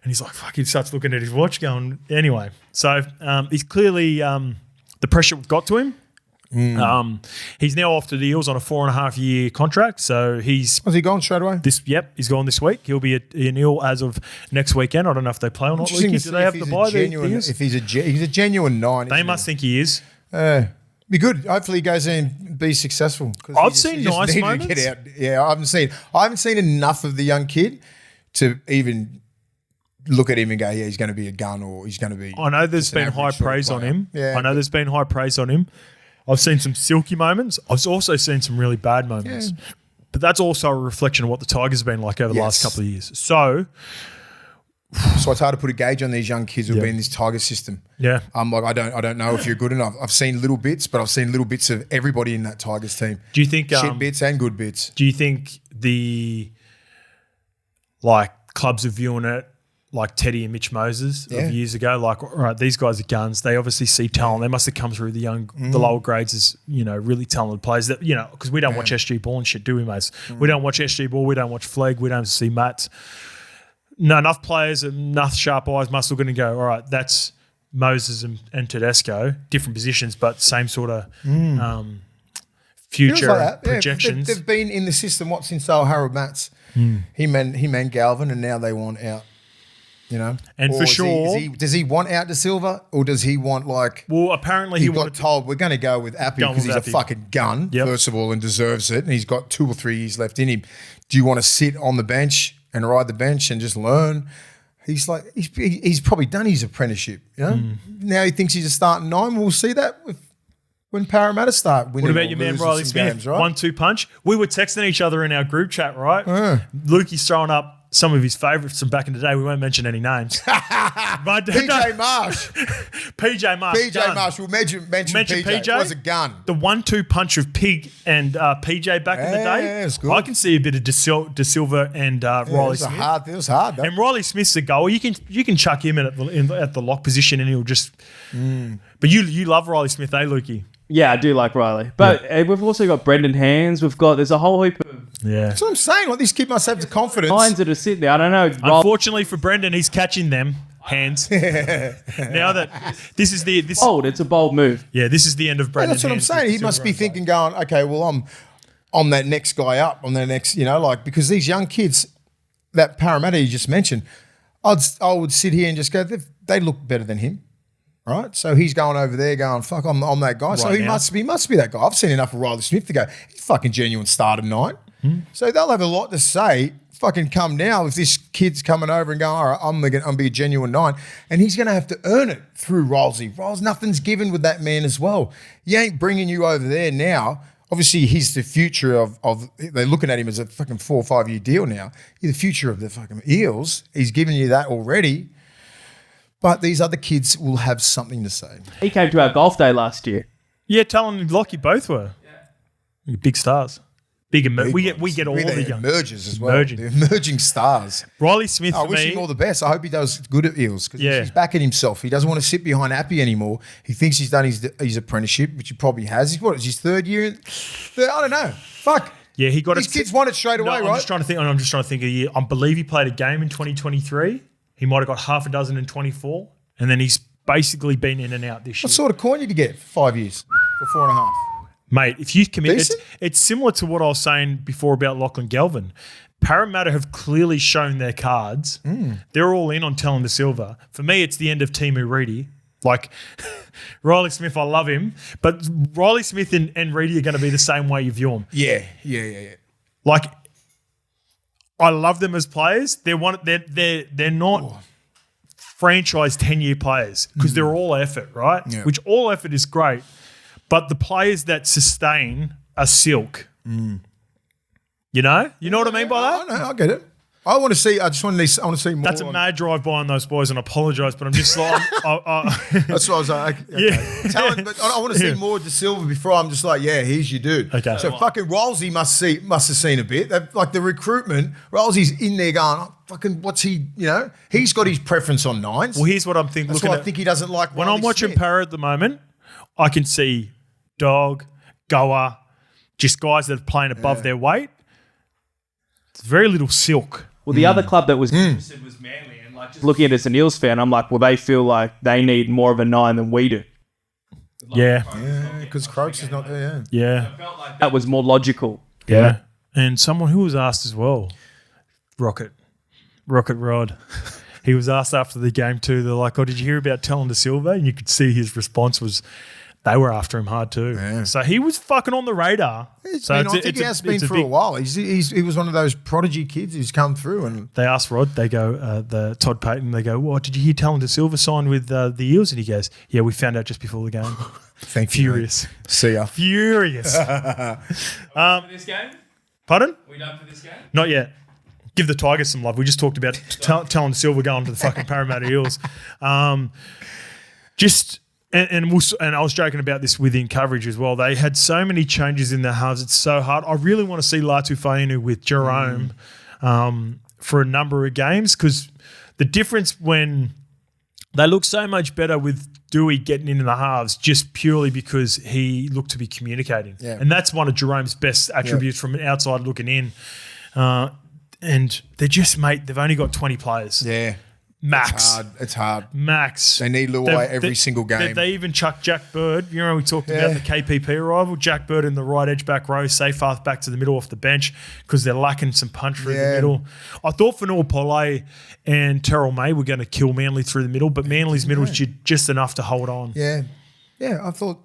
And he's like, "Fuck." He starts looking at his watch, going, "Anyway." So he's clearly the pressure got to him. He's now off to the Eels on a 4.5-year contract. So has he gone straight away? He's gone this week. He'll be an Eel as of next weekend. I don't know if they play or not. Lukey, do they have to buy the Eels? If he's a genuine 9, they must think he is. Be good. Hopefully he goes in and be successful. I've seen nice moments. To get out. Yeah, I haven't seen enough of the young kid to even look at him and go, yeah, he's going to be a gun or he's going to be. I know there's been high praise on him. Yeah, I know there's been high praise on him. I've seen some silky moments. I've also seen some really bad moments. Yeah. But that's also a reflection of what the Tigers have been like over the last couple of years. So it's hard to put a gauge on these young kids who've been in this Tiger system. Yeah. Like, I don't know if you're good enough. I've seen little bits, but I've seen little bits of everybody in that Tigers team. Do you think shit bits and good bits? Do you think the clubs are viewing it like Teddy and Mitch Moses of years ago? Like, all right, these guys are guns. They obviously see talent. They must have come through the lower grades as, really talented players that, because we don't watch SG ball and shit, do we, mates? We don't watch SG ball. We don't watch Flegg. We don't see Mats. No, enough players, enough sharp eyes must look at it and go, all right, that's Moses and Tedesco, different positions, but same sort of future like projections. They've been in the system, since they were Harold Mats. He meant Galvin, and now they want out. And for sure, does he want out De Silva, or does he want Well, apparently he got told we're going to go with Appy because he's a fucking gun, first of all, and deserves it, and he's got 2 or 3 years left in him. Do you want to sit on the bench and ride the bench and just learn? He's he's probably done his apprenticeship. Now he thinks he's a starting 9. We'll see that when Parramatta start winning. What about your man Riley Smith? Games, right? 1-2 punch. We were texting each other in our group chat, right? Lukey's throwing up some of his favourites from back in the day. We won't mention any names. PJ Marsh. PJ Marsh. PJ Marsh. We'll mention PJ. It was a gun. The 1-2 punch of Pig and PJ back in the day. Yeah, it's good. I can see a bit of De Silva and Riley Smith. It was hard. Though. And Riley Smith's a goal. You can chuck him in at the lock position and he'll just. But you love Riley Smith, Lukey? Yeah, I do like Riley. But we've also got Brendan Hands. There's a whole heap of... Yeah. That's what I'm saying. This kid must have the confidence. Lines that are sitting there. I don't know. Unfortunately for Brendan, he's catching them. Hands. Now that this is the... Bold. It's a bold move. Yeah, this is the end of Brendan. That's what I'm saying. He must be thinking, going, okay, well, I'm that next guy up. I'm the next, because these young kids, that Parramatta you just mentioned, I would sit here and just go, they look better than him. right? So he's going over there going, fuck, I'm that guy. So he must be that guy. I've seen enough of Riley Smith to go, he's fucking genuine start tonight. So they'll have a lot to say. Fucking come now if this kid's coming over and going, all right, I'm going to be a genuine 9. And he's going to have to earn it through Rolsey. Rolls, nothing's given with that man as well. He ain't bringing you over there now. Obviously, he's the future of they're looking at him as a fucking 4 or 5 year deal now. He's the future of the fucking Eels. He's given you that already. But these other kids will have something to say. He came to our golf day last year. Yeah, Talon and Lockie both were. Yeah. Big stars. We get all the young emergers as well. The emerging stars. Riley Smith. I wish him all the best. I hope he does good at Eels because he's backing himself. He doesn't want to sit behind Appy anymore. He thinks he's done his apprenticeship, which he probably has. He's his third year. I don't know. Fuck. Yeah, he got These kids won it straight away, right? I'm just trying to think. A year. I believe he played a game in 2023. He might have got half a dozen in 24, and then he's basically been in and out this year. What sort of coin did you get for 5 years? For 4.5? Mate, if you commit, it's similar to what I was saying before about Lachlan Galvin. Parramatta have clearly shown their cards. They're all in on Talon De Silva. For me, it's the end of Timu Reedy. Like, Riley Smith, I love him, but Riley Smith and Reedy are going to be the same way you view them. Yeah. Like, I love them as players. They're not franchise 10-year players because they're all effort, right? Yeah. Which all effort is great. But the players that sustain are silk. You know? You know what I mean by that? I get it. I want to see more. That's a mad drive by on those boys, and I apologise, but I'm just like... That's what I was like, okay. Yeah. But I want to see more De Silva before I'm just like, yeah, here's your dude. Okay. So fucking Rolsey must have seen a bit. Like the recruitment, Rolsey's in there going, oh, fucking what's he, he's got his preference on 9s. Well, here's what I'm thinking. That's why I think he doesn't like when I'm watching Parra at the moment, I can see Dog, Goa, just guys that are playing above their weight. It's very little silk. Well, the other club that was interested was Manly, and like just looking at it as an Eels fan, I'm like, well, they feel like they need more of a 9 than we do. Yeah, because Croaks is not there. Yeah, I felt like that was more logical. Yeah, and someone who was asked as well, Rocket Rod. He was asked after the game too. They're like, "Oh, did you hear about Talon De Silva?" And you could see his response was, they were after him hard too. Yeah. So he was fucking on the radar. I think he has been for a while. He was one of those prodigy kids who's come through. And they asked Rod, they go, the Todd Payton, they go, "What, did you hear Talon De Silva signed with the Eels?" And he goes, "Yeah, we found out just before the game." Furious. See ya. Furious. For this game? Pardon? We done for this game? Not yet. Give the Tigers some love. We just talked about Talon De Silva going to the fucking Parramatta Eels. And I was joking about this within coverage as well. They had so many changes in their halves. It's so hard. I really want to see Latu Fainu with Jerome for a number of games because the difference when they look so much better with Dewey getting into the halves just purely because he looked to be communicating. Yeah. And that's one of Jerome's best attributes from an outside looking in. And they're just, mate, they've only got 20 players. Yeah. Max. It's hard. Max. They need Luai every single game. They even chucked Jack Bird. You know, we talked about the KPP arrival. Jack Bird in the right edge back row, safe half back to the middle off the bench because they're lacking some punch through the middle. I thought Fanua Polay and Terrell May were going to kill Manly through the middle, but Manly's middle was just enough to hold on. Yeah. Yeah, I thought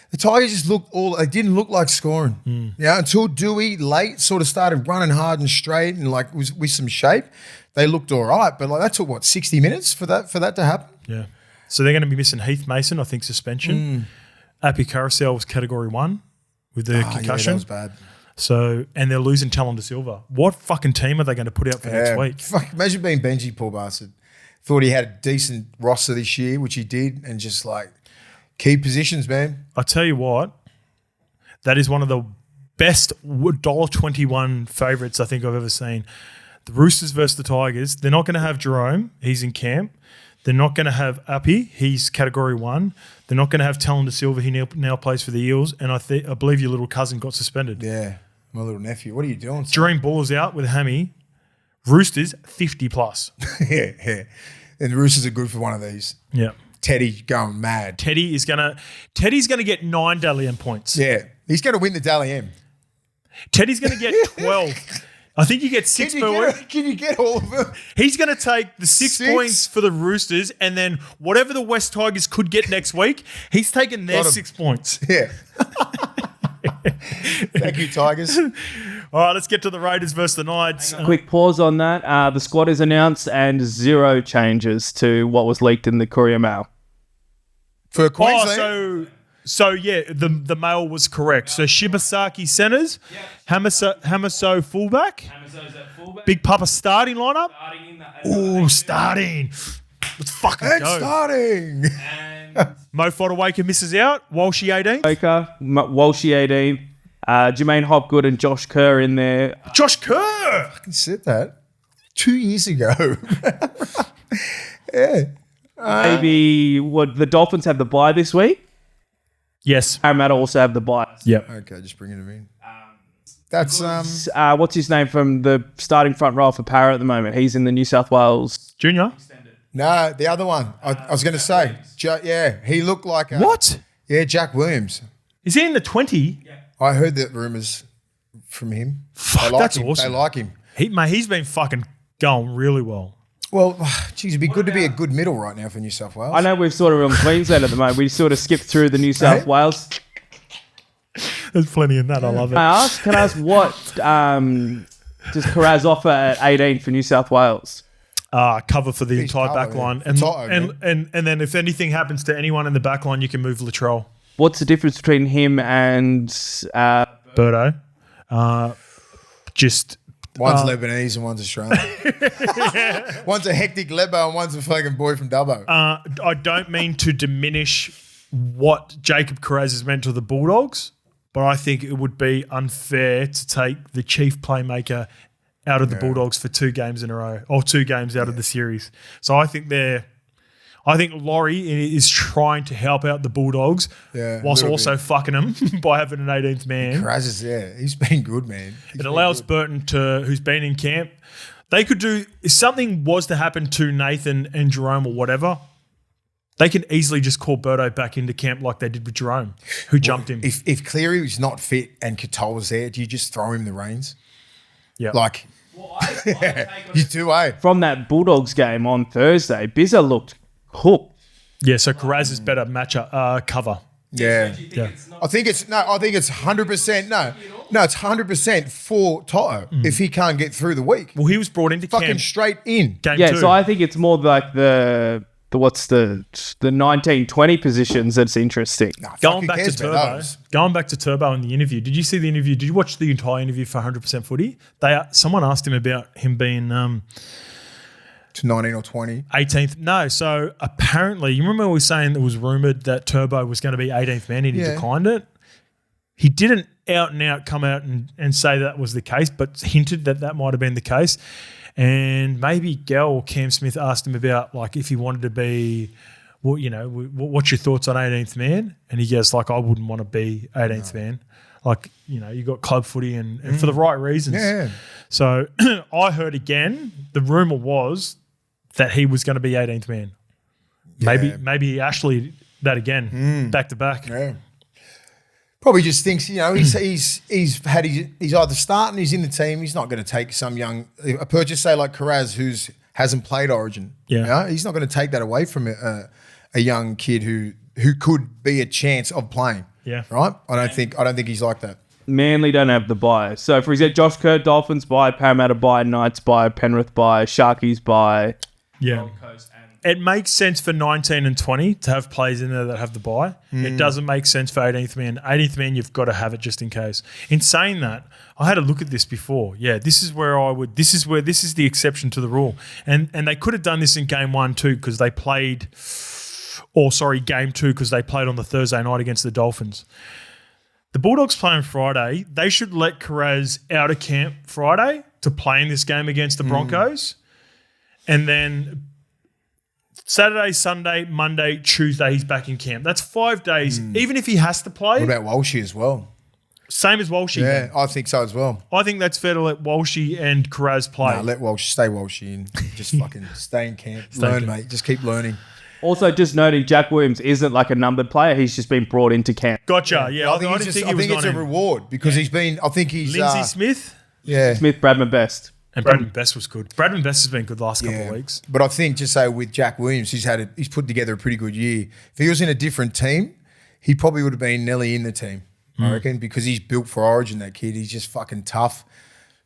the Tigers just they didn't look like scoring. Yeah, until Dewey late sort of started running hard and straight and like was with some shape. They looked all right, but like that took 60 minutes for that to happen. Yeah. So they're going to be missing Heath Mason, I think, suspension. Appy Carousel was category 1 with the concussion. Yeah, that was bad. So, and they're losing Talon De Silva. What fucking team are they going to put out for next week? Fuck, imagine being Benji, poor bastard. Thought he had a decent roster this year, which he did, and just like key positions, man. I tell you what, that is one of the best $1.21 favourites I think I've ever seen. The Roosters versus the Tigers. They're not going to have Jerome. He's in camp. They're not going to have Appy. He's category 1. They're not going to have Talon De Silva. He now plays for the Eels. And I believe your little cousin got suspended. Yeah, my little nephew. What are you doing? Dream Baller's out with Hammy. Roosters 50 plus. yeah. And the Roosters are good for one of these. Yeah. Teddy going mad. Teddy's gonna get 9 Dally M points. Yeah. He's going to win the Dally M. Teddy's going to get 12. I think you get 6 per week. Can you get all of them? He's going to take the 6 points for the Roosters, and then whatever the West Tigers could get next week, he's taking their 6 points. Yeah. Thank you, Tigers. All right, let's get to the Raiders versus the Knights. Quick pause on that. The squad is announced and 0 changes to what was leaked in the Courier Mail. For Queensland? So yeah, the mail was correct. So Shibasaki centres, Hamiso fullback, Hamiso's at fullback. Big Papa starting lineup. Starting. Let's fucking go. Starting. And Mo Fodawaker misses out. Walshy 18. Baker, Walshy 18, Jermaine Hopgood and Josh Kerr in there. Josh Kerr. I said that 2 years ago. Yeah. Maybe would the Dolphins have the bye this week? Yes. Parramatta also have the bye. Yep. Okay, just bringing him in. That's What's his name from the starting front row for Parra at the moment? He's in the New South Wales Junior. no, the other one. I was going to say, he looked like What? Yeah, Jack Williams. Is he in the 20? Yeah. I heard the rumours from him. Fuck, They like that's him. awesome. They like him. He's been fucking going really well. Well, geez, it'd be good to be a good middle right now for New South Wales. I know we've sort of on Queensland at the moment. We sort of skipped through the New South Wales. There's plenty in that. I love it. Can I ask what does Carraz offer at 18 for New South Wales? Cover for the He's entire cover, back line. yeah. And then if anything happens to anyone in the back line, you can move Latrell. What's the difference between him and Birdo. Just One's Lebanese and one's Australian. One's a hectic Lebo and one's a fucking boy from Dubbo. I don't mean to diminish what Jacob Carraz has meant to the Bulldogs, but I think it would be unfair to take the chief playmaker out of the Bulldogs for 2 games in a row, or 2 games out of the series. So I think Laurie is trying to help out the Bulldogs whilst also fucking them by having an 18th man. Carraz is he's been good, man. It allows Burton who's been in camp. They could do, if something was to happen to Nathan and Jerome or whatever, they can easily just call Birdo back into camp like they did with Jerome, who jumped him. If Cleary was not fit and Katoa was there, do you just throw him the reins? Yeah. Like, you do, from that Bulldogs game on Thursday, Bizza looked hooked. Yeah, so Carraz is better cover. Yeah. I think it's 100%. No, it's 100% for Toto if he can't get through the week. Well, he was brought into Fucking camp straight in. game Yeah, 2. so I think it's more like the 19-20 positions that's interesting. Going back to Turbo in the interview. Did you see the interview? Did you watch the entire interview for 100% Footy? Someone asked him about him being To 19 or 20. 18th. No, so apparently, you remember we were saying it was rumoured that Turbo was going to be 18th man and he declined it? He didn't out and out come out and say that was the case, but hinted that might have been the case. And maybe Gal or Cam Smith asked him about like if he wanted to be, well, what's your thoughts on 18th man? And he goes like, I wouldn't want to be 18th man. Like, you got club footy and for the right reasons. Yeah. So I heard again, the rumour was that he was going to be 18th man. Maybe Ashley that again, back to back. Yeah. Probably just thinks, he's either starting, he's in the team, he's not going to take a purchase, say like Carraz, who hasn't played Origin. Yeah. He's not going to take that away from a young kid who could be a chance of playing. Yeah. Right? I don't think he's like that. Manly don't have the bye. So for example, Josh Kerr, Dolphins bye, Parramatta bye, Knights bye, Penrith bye, Sharkies bye. Yeah. It makes sense for 19 and 20 to have players in there that have the bye. It doesn't make sense for 18th man. 18th man, you've got to have it just in case. In saying that, I had a look at this before. Yeah, this is the exception to the rule. And they could have done this in game 1 too because they played, game 2 because they played on the Thursday night against the Dolphins. The Bulldogs play on Friday. They should let Carraz out of camp Friday to play in this game against the Broncos. And then Saturday, Sunday, Monday, Tuesday, he's back in camp. That's 5 days. Even if he has to play. What about Walshy as well? Same as Walshy. Yeah, I think so as well. I think that's fair to let Walshy and Carraz play. Let stay Walshy and just fucking stay in camp. Learn, mate. Just keep learning. Also, just noting, Jack Williams isn't like a numbered player. He's just been brought into camp. Gotcha. Yeah, I think it's a reward because he's been. I think he's Lindsay Smith. Yeah. Smith, Bradman, Best. And Bradman Best was good. Bradman Best has been good the last couple of weeks. But I think, just say with Jack Williams, he's put together a pretty good year. If he was in a different team, he probably would have been nearly in the team, I reckon, because he's built for Origin, that kid. He's just fucking tough.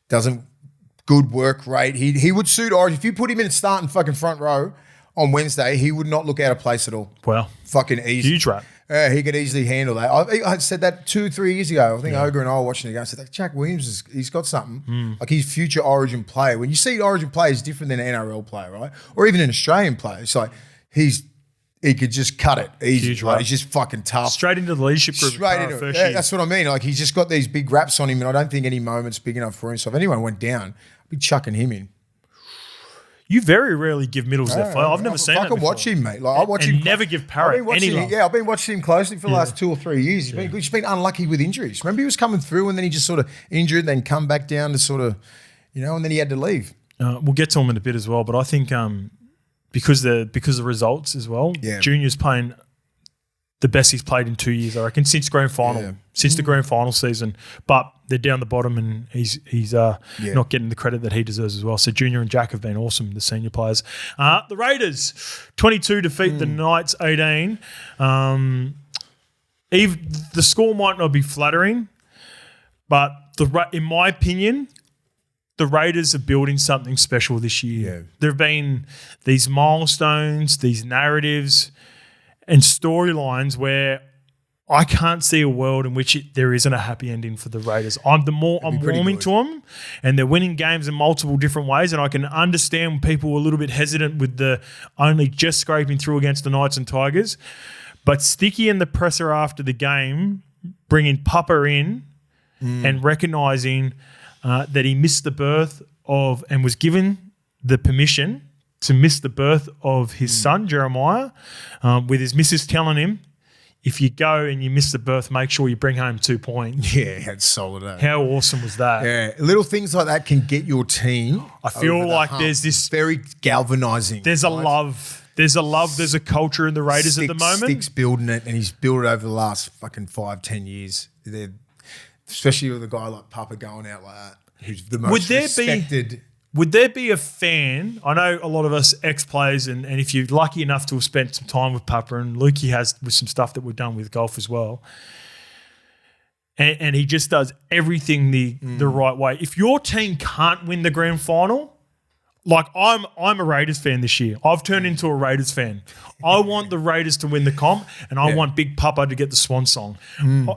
Good work rate. He would suit Origin. If you put him in a starting fucking front row on Wednesday, he would not look out of place at all. Wow. Fucking easy. Huge rap. He could easily handle that. I said that 2-3 years ago. I think Ogre and I were watching the game. I said, Jack Williams, he's got something. Like, he's future Origin player. When you see Origin play, it's different than an NRL player, right? Or even an Australian player. It's like he could just cut it easy. Huge right? rap. He's just fucking tough. Straight into the leadership group. Straight into it. Yeah, that's what I mean. Like, he's just got these big raps on him, and I don't think any moment's big enough for him. So if anyone went down, I'd be chucking him in. You very rarely give Middles that fire. I've never seen that before. I can watch him, mate. Like, I watch him. Never give Parrot any love. Yeah, I've been watching him closely for the last 2 or 3 years. He's been unlucky with injuries. Remember, he was coming through and then he just sort of injured, then come back down to sort of, and then he had to leave. We'll get to him in a bit as well, but I think because of the results as well, Junior's playing the best he's played in 2 years, I reckon, since grand final, since the grand final season. But they're down the bottom, and he's not getting the credit that he deserves as well. So Junior and Jack have been awesome, the senior players. The Raiders, 22 defeat the Knights 18. The score might not be flattering, but in my opinion, the Raiders are building something special this year. Yeah. There have been these milestones, these narratives, and storylines where I can't see a world in which there isn't a happy ending for the Raiders. I'm warming to them, and they're winning games in multiple different ways, and I can understand when people were a little bit hesitant with the only just scraping through against the Knights and Tigers. But Sticky and the presser after the game, bringing Papa in and recognising that he missed the birth of and was given the permission to miss the birth of his son, Jeremiah, with his missus telling him, if you go and you miss the birth, make sure you bring home 2 points. Yeah, that's solid. How awesome was that? Yeah, little things like that can get your team. I feel like hump. there's this very galvanising. There's a love. There's a culture in the Raiders at the moment. Stick's building it, and he's built it over the last fucking 5-10 years. Especially with a guy like Papa going out like that, who's the most respected. Would there be a fan? I know a lot of us ex-players, and if you're lucky enough to have spent some time with Papa, and Lukey has with some stuff that we've done with golf as well, and he just does everything the right way. If your team can't win the grand final, like I'm a Raiders fan this year. I've turned into a Raiders fan. I want the Raiders to win the comp, and I want Big Papa to get the swan song.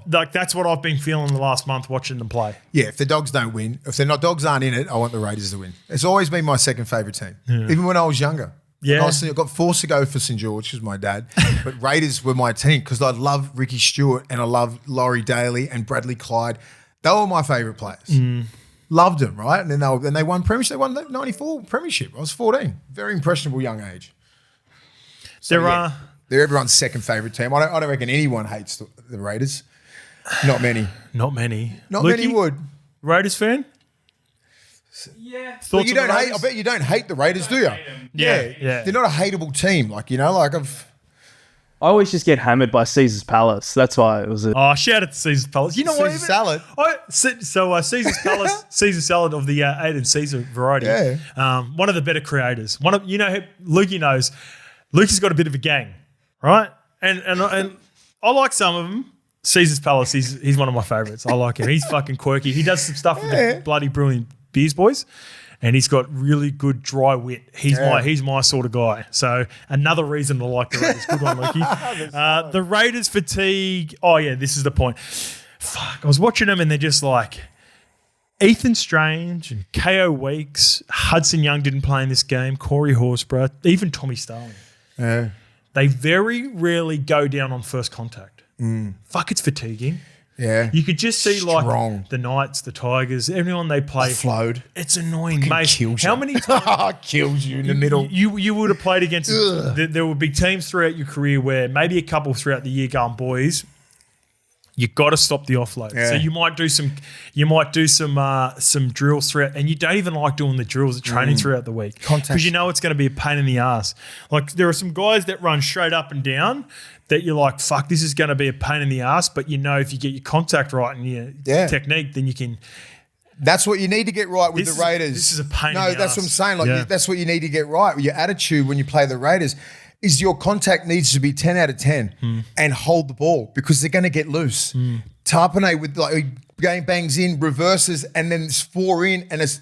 Like, that's what I've been feeling the last month watching them play. Yeah, if the Dogs don't win, if the Dogs aren't in it, I want the Raiders to win. It's always been my second favourite team, even when I was younger. Yeah, I got forced to go for St George because my dad, but Raiders were my team because I love Ricky Stewart and I love Laurie Daly and Bradley Clyde. They were my favourite players. Loved them, right? And then they won premiership. They won the 94 premiership. I was 14. Very impressionable young age. So, they're everyone's second favourite team. I don't reckon anyone hates the Raiders. Not many. Not many. Not many would. Raiders fan? Yeah. But you don't hate. I bet you don't hate the Raiders, do you? Yeah. They're not a hateable team. I always just get hammered by Caesar's Palace. That's why it was a... Oh, shout out to Caesar's Palace. You know what? Caesar salad. Caesar's Palace, Caesar salad of the Aiden Caesar variety. Yeah. One of the better creators. Lukey knows. Lukey's got a bit of a gang, right? And I like some of them. Caesar's Palace, he's one of my favourites. I like him. He's fucking quirky. He does some stuff with the bloody brilliant Beers Boys. And he's got really good dry wit. He's my sort of guy. So another reason to like the Raiders. Good one, Lukey. The Raiders fatigue. Oh yeah, this is the point. Fuck, I was watching them and they're just like Ethan Strange and KO Weeks. Hudson Young didn't play in this game. Corey Horsburgh, even Tommy Starling. Yeah. They very rarely go down on first contact. Fuck, it's fatiguing. Yeah. You could just see like the Knights, the Tigers, everyone they play. Flowed. It's annoying, mate. Kills How you. many times kills you in the middle? You would have played against there would be teams throughout your career where maybe a couple throughout the year going, boys, you got to stop the offload. Yeah. So you might do some drills throughout, and you don't even like doing the drills at training throughout the week because you know it's going to be a pain in the ass. Like there are some guys that run straight up and down that you're like, fuck, this is going to be a pain in the ass. But you know if you get your contact right and your technique, then you can That's what you need to get right with the Raiders. This is a pain. No, in the that's ass. what I'm saying. Like Yeah. that's what you need to get right. Your attitude when you play the Raiders is your contact needs to be 10 out of 10 and hold the ball because they're going to get loose. Tarpanay with like game bangs in, reverses, and then it's 4 in and it's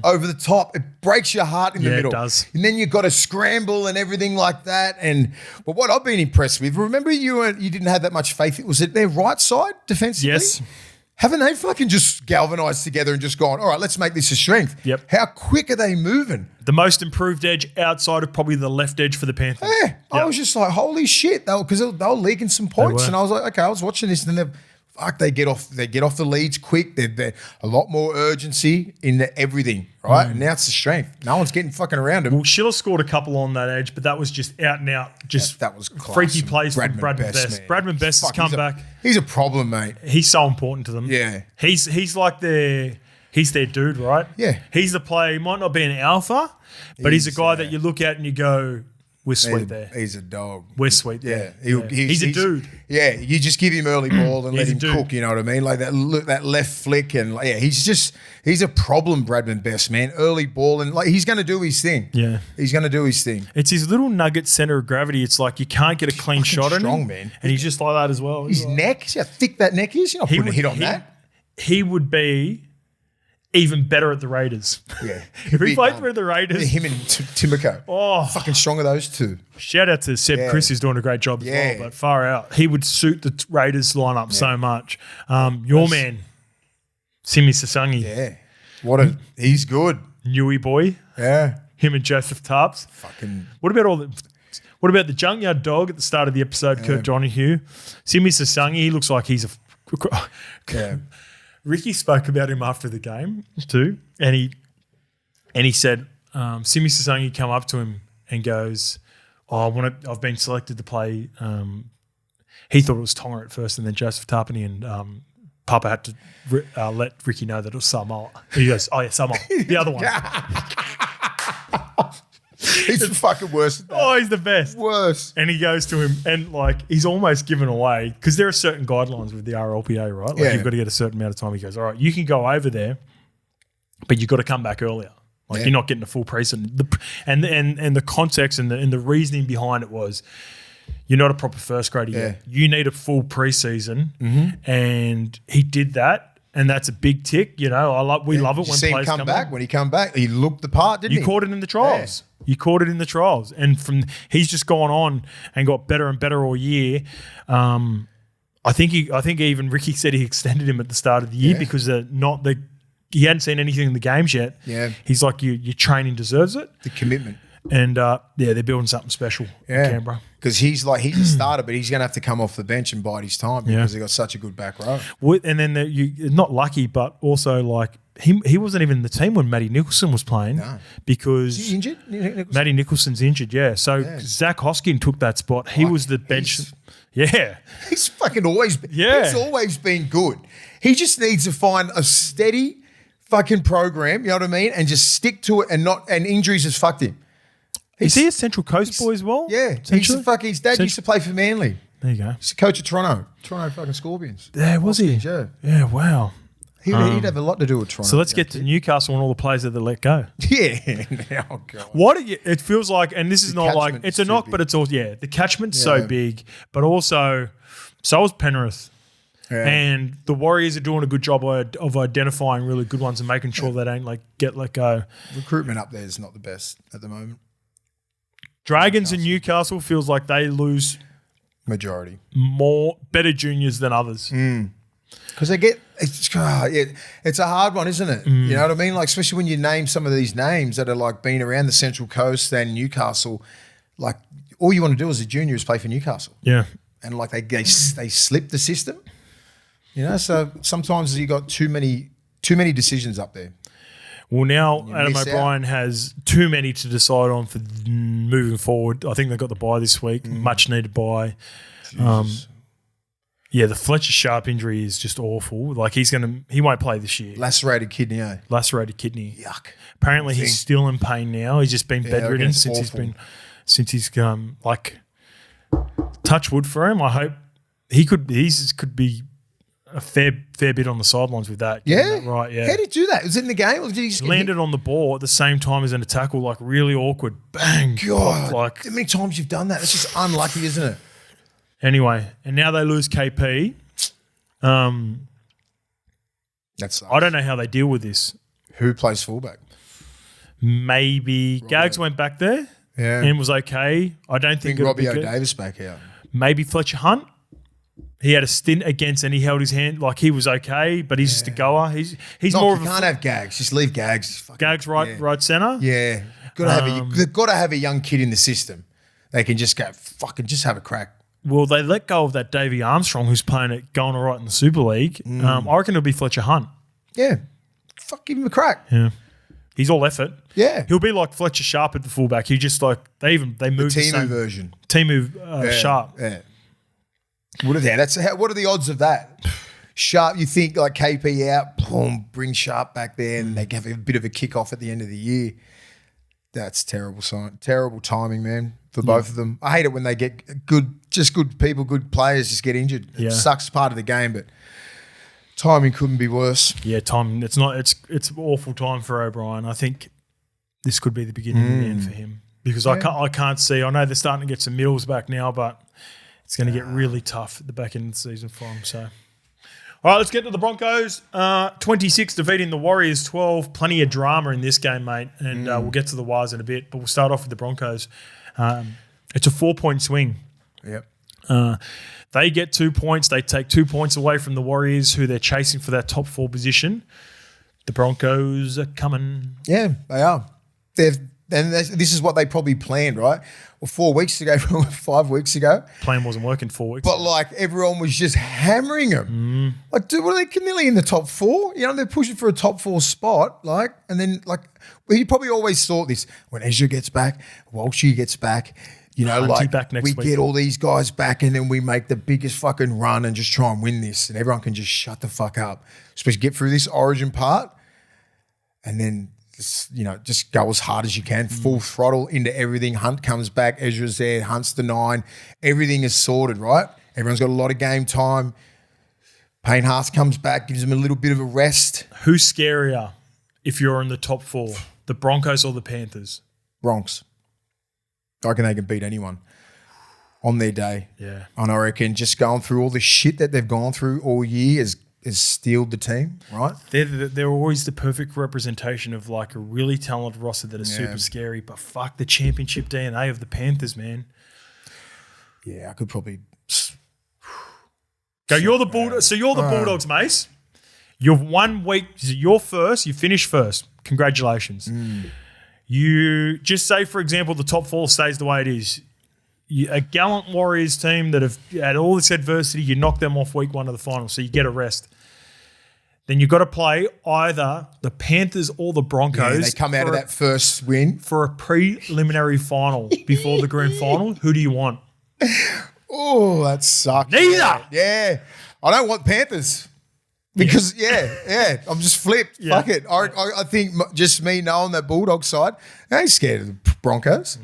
over the top. It breaks your heart in the middle. It does. And then you've got to scramble and everything like that. But what I've been impressed with, remember you didn't have that much faith. Was it their right side defensively? Yes. Haven't they fucking just galvanised together and just gone, all right, let's make this a strength? Yep. How quick are they moving? The most improved edge outside of probably the left edge for the Panthers. Yeah. I was just like, holy shit. Because they were leaking some points. were. And I was like, okay, I was watching this and then they get off the leads quick. They're a lot more urgency in everything, right? And now it's the strength. No one's getting fucking around them. Well, Schiller scored a couple on that edge, but that was just out and out, just That was class. freaky plays from Bradman Bradman Best. man. Bradman Best has Fuck, come back. He's a problem, mate. He's so important to them. Yeah. He's like he's their dude, right? Yeah. He's the player. He might not be an alpha, but he's a guy that you look at and you go, we're sweet there. He's a dog. We're sweet Yeah, there. He's a dude. Yeah, you just give him early ball and let He's a him dude. cook. You know what I mean? Like that left flick and he's a problem. Bradman Best, man. Early ball and like he's going to do his thing. Yeah. he's going to do his thing. It's his little nugget center of gravity. It's like you can't get a clean shot on strong, him. man. And he's just like that as well. His neck, see how thick that neck is. You're not putting a hit on that. He would be even better at the Raiders. Yeah, If he played for the Raiders. him and Timoko. Oh, Fucking strong are those two. shout out to Seb Chris, who's doing a great job as Yeah. well. But far out, he would suit the Raiders lineup so much. Your man, Simi Sasangi, Yeah, he's good. Newey boy, Yeah, him and Joseph Tarps. fucking What about the junkyard dog at the start of the episode, Kirk Donahue? Simi Sasangi, he looks like he's a. yeah. Ricky spoke about him after the game too, and he said, Simi Sasangi come up to him and goes, I've been selected to play. He thought it was Tonga at first, and then Joseph Tarpany and Papa had to let Ricky know that it was Samoa. He goes, oh yeah, Samoa, the other one. He's fucking worse than that. Oh, he's the best. Worse. And he goes to him, and like he's almost given away because there are certain guidelines with the RLPA, right? Like you've got to get a certain amount of time. He goes, all right, you can go over there, but you've got to come back earlier. Like you're not getting a full preseason. And the context and the reasoning behind it was, you're not a proper first grader yet. You need a full preseason, and he did that. And that's a big tick, you know. We love it when see players him come back. on. When he come back, he looked the part, didn't he? You caught it in the trials. Yeah. You caught it in the trials, and he's just gone on and got better and better all year. I think even Ricky said he extended him at the start of the year because he hadn't seen anything in the games yet. Yeah, he's like your training deserves it. The commitment. And they're building something special in Canberra. Because he's a starter, but he's going to have to come off the bench and bide his time because they've got such a good back row. And then you're not lucky, but also like he wasn't even in the team when Matty Nicholson was playing. No. Because Is he injured? Nicholson? Matty Nicholson's injured, So Zach Hoskin took that spot. He was the bench. He's fucking always been. He's always been good. He just needs to find a steady fucking program, you know what I mean, and just stick to it and injuries has fucked him. Is he a Central Coast boy as well? Yeah. His dad used to play for Manly. There you go. He's the coach of Toronto fucking Scorpions. Yeah, was he? Yeah. Yeah, wow. He'd have a lot to do with Toronto. So let's get to Newcastle and all the players that they let go. Yeah. Oh, God. It feels like, and this is not like, it's a knock, but it's all, the catchment's so big, but also, so is Penrith. Yeah. And the Warriors are doing a good job of identifying really good ones and making sure they don't get let go. Recruitment up there is not the best at the moment. Dragons and Newcastle feels like they lose majority better juniors than others. Because they get it's a hard one, isn't it? You know what I mean? Like especially when you name some of these names that are like been around the Central Coast and Newcastle, like all you want to do as a junior is play for Newcastle. Yeah, and like they slip the system. You know, so sometimes you got too many decisions up there. Well, now Adam O'Brien has too many to decide on for moving forward. I think they got the bye this week, much needed bye. The Fletcher Sharp injury is just awful. Like he won't play this year. Lacerated kidney, eh? Lacerated kidney. Yuck. Apparently he's still in pain now. He's just been bedridden since he's touch wood for him. I hope he could be a fair bit on the sidelines with that. Yeah? That right, yeah. How did he do that? Was it in the game? Or did he just Landed on the ball at the same time as in a tackle, like really awkward. Bang. God, Like, how many times you've done that? It's just unlucky, isn't it? anyway, and now they lose KP. That's I don't know how they deal with this. Who plays fullback? Maybe Gags went back there and was okay. I don't think Bring Robbie O'Davis back out. Maybe Fletcher Hunt. He had a stint against and he held his hand like he was okay, but he's just a goer. He's more of you can't have Gags. Just leave Gags. Gags right centre. Yeah, they've got to have a young kid in the system. They can just go fucking just have a crack. Well, they let go of that Davey Armstrong who's playing it going all right in the Super League. I reckon it'll be Fletcher Hunt. Yeah, fuck, give him a crack. Yeah, he's all effort. Yeah, he'll be like Fletcher Sharp at the fullback. He just like they moved the Timu version. Timu Sharp. Yeah. What are the odds of that? Sharp, you think like KP out, boom, bring Sharp back there, and they have a bit of a kick off at the end of the year. That's terrible timing, man, for both of them. I hate it when they get good people, good players just get injured. Yeah. It sucks, part of the game, but timing couldn't be worse. Yeah, timing. It's awful time for O'Brien. I think this could be the beginning of the end for him because I can't see. I know they're starting to get some middles back now, but it's going to get really tough at the back end of the season for them. So, all right, let's get to the Broncos. 26 defeating the Warriors 12. Plenty of drama in this game, mate. And we'll get to the Wires in a bit, but we'll start off with the Broncos. It's a 4-point swing. Yep. They get 2 points. They take 2 points away from the Warriors, who they're chasing for that top 4 position. The Broncos are coming. Yeah, they are. This is what they probably planned, right? Well, 4 weeks ago, 5 weeks ago. Plan wasn't working 4 weeks But, ago. like, everyone was just hammering them. Like, dude, what are they nearly in the top 4? You know, they're pushing for a top 4 spot. Like, and then, like, well, you probably always thought this. When Ezra gets back, Walshy gets back, you know, Hunty like, back next we week. get all these guys back and then we make the biggest fucking run and just try and win this. And everyone can just shut the fuck up. Especially get through this origin part and then just go as hard as you can, full throttle into everything. Hunt comes back, Ezra's there, Hunt's the 9. Everything is sorted, right? Everyone's got a lot of game time. Payne Haas comes back, gives them a little bit of a rest. Who's scarier if you're in the top 4, the Broncos or the Panthers? Bronx. I reckon they can beat anyone on their day. Yeah. And I reckon just going through all the shit that they've gone through all year has steeled the team, right? They're always the perfect representation of like a really talented roster that is super scary, but fuck the championship DNA of the Panthers, man. Yeah, I could probably go. You're the Bulldogs. So you're the Bulldogs, Mace. You've 1 week. You're first. You finished first. Congratulations. You just say, for example, the top 4 stays the way it is. A gallant Warriors team that have had all this adversity, you knock them off week 1 of the final, so you get a rest. Then you've got to play either the Panthers or the Broncos. Yeah, they come out of that first win. For a preliminary final before the grand final. Who do you want? Oh, that sucks. Neither. Yeah. I don't want Panthers. Because, I'm just flipped. Yeah. Fuck it. I think just me knowing that Bulldog side, I ain't scared of the Broncos.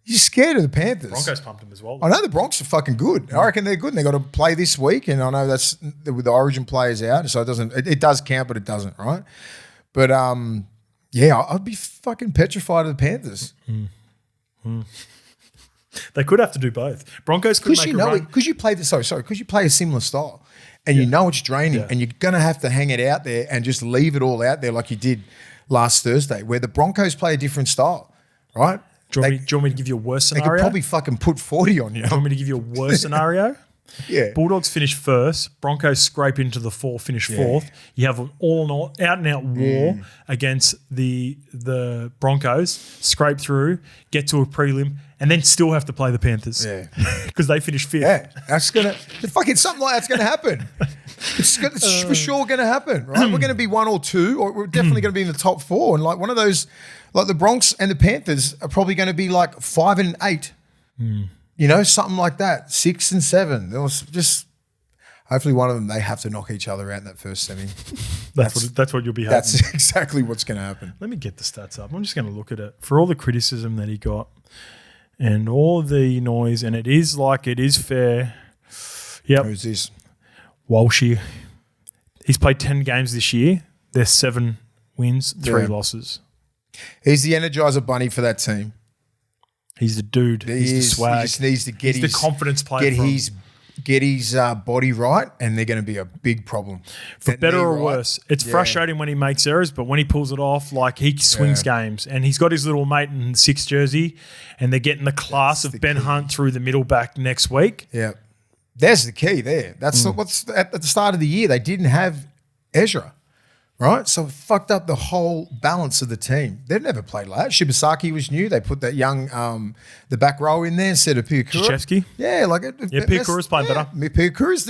You're scared of the Panthers. Broncos pumped them as well. I know the Bronx are fucking good. I reckon they're good, and they got to play this week. And I know that's with the Origin players out, so it does count, but it doesn't, right? But I'd be fucking petrified of the Panthers. They could have to do both. Broncos could make a run. Because you play because you play a similar style, and you know it's draining, and you're gonna have to hang it out there and just leave it all out there like you did last Thursday, where the Broncos play a different style, right? Do you want me to give you a worse They scenario? could probably fucking put 40 on you. Do you want me to give you a worse scenario? Yeah. Bulldogs finish first. Broncos scrape into the 4, finish 4th. You have an out and out war against the Broncos, scrape through, get to a prelim, and then still have to play the Panthers. Yeah. Because they finish 5th. Yeah, that's fucking something like that's gonna happen. It's for sure gonna happen, right? We're gonna be 1 or 2, or we're definitely gonna be in the top 4, and like one of those, like the Bronx and the Panthers are probably gonna be like 5 and 8. You know, something like that. 6 and 7. There was just hopefully one of them they have to knock each other out in that first semi. That's what you'll be having. That's exactly what's gonna happen. Let me get the stats up. I'm just gonna look at it. For all the criticism that he got and all the noise, and it is fair. Yep. Who's this? Walshy, he's played 10 games this year. There's 7 wins, 3 losses. He's the Energizer Bunny for that team. He's the dude. He's the swag. He just needs to get the confidence player. Get his body right, and they're going to be a big problem. For better or worse, it's frustrating when he makes errors, but when he pulls it off, like he swings games. And he's got his little mate in the 6 jersey, and they're getting the class of Ben Hunt through the middle back next week. Yeah. There's the key there. That's what's at the start of the year. They didn't have Ezra, right? So it fucked up the whole balance of the team. They've never played like that. Shibasaki was new. They put that young, the back row in there instead of Piakura. Krzyzewski? Yeah, Piakura's playing better. Piakura's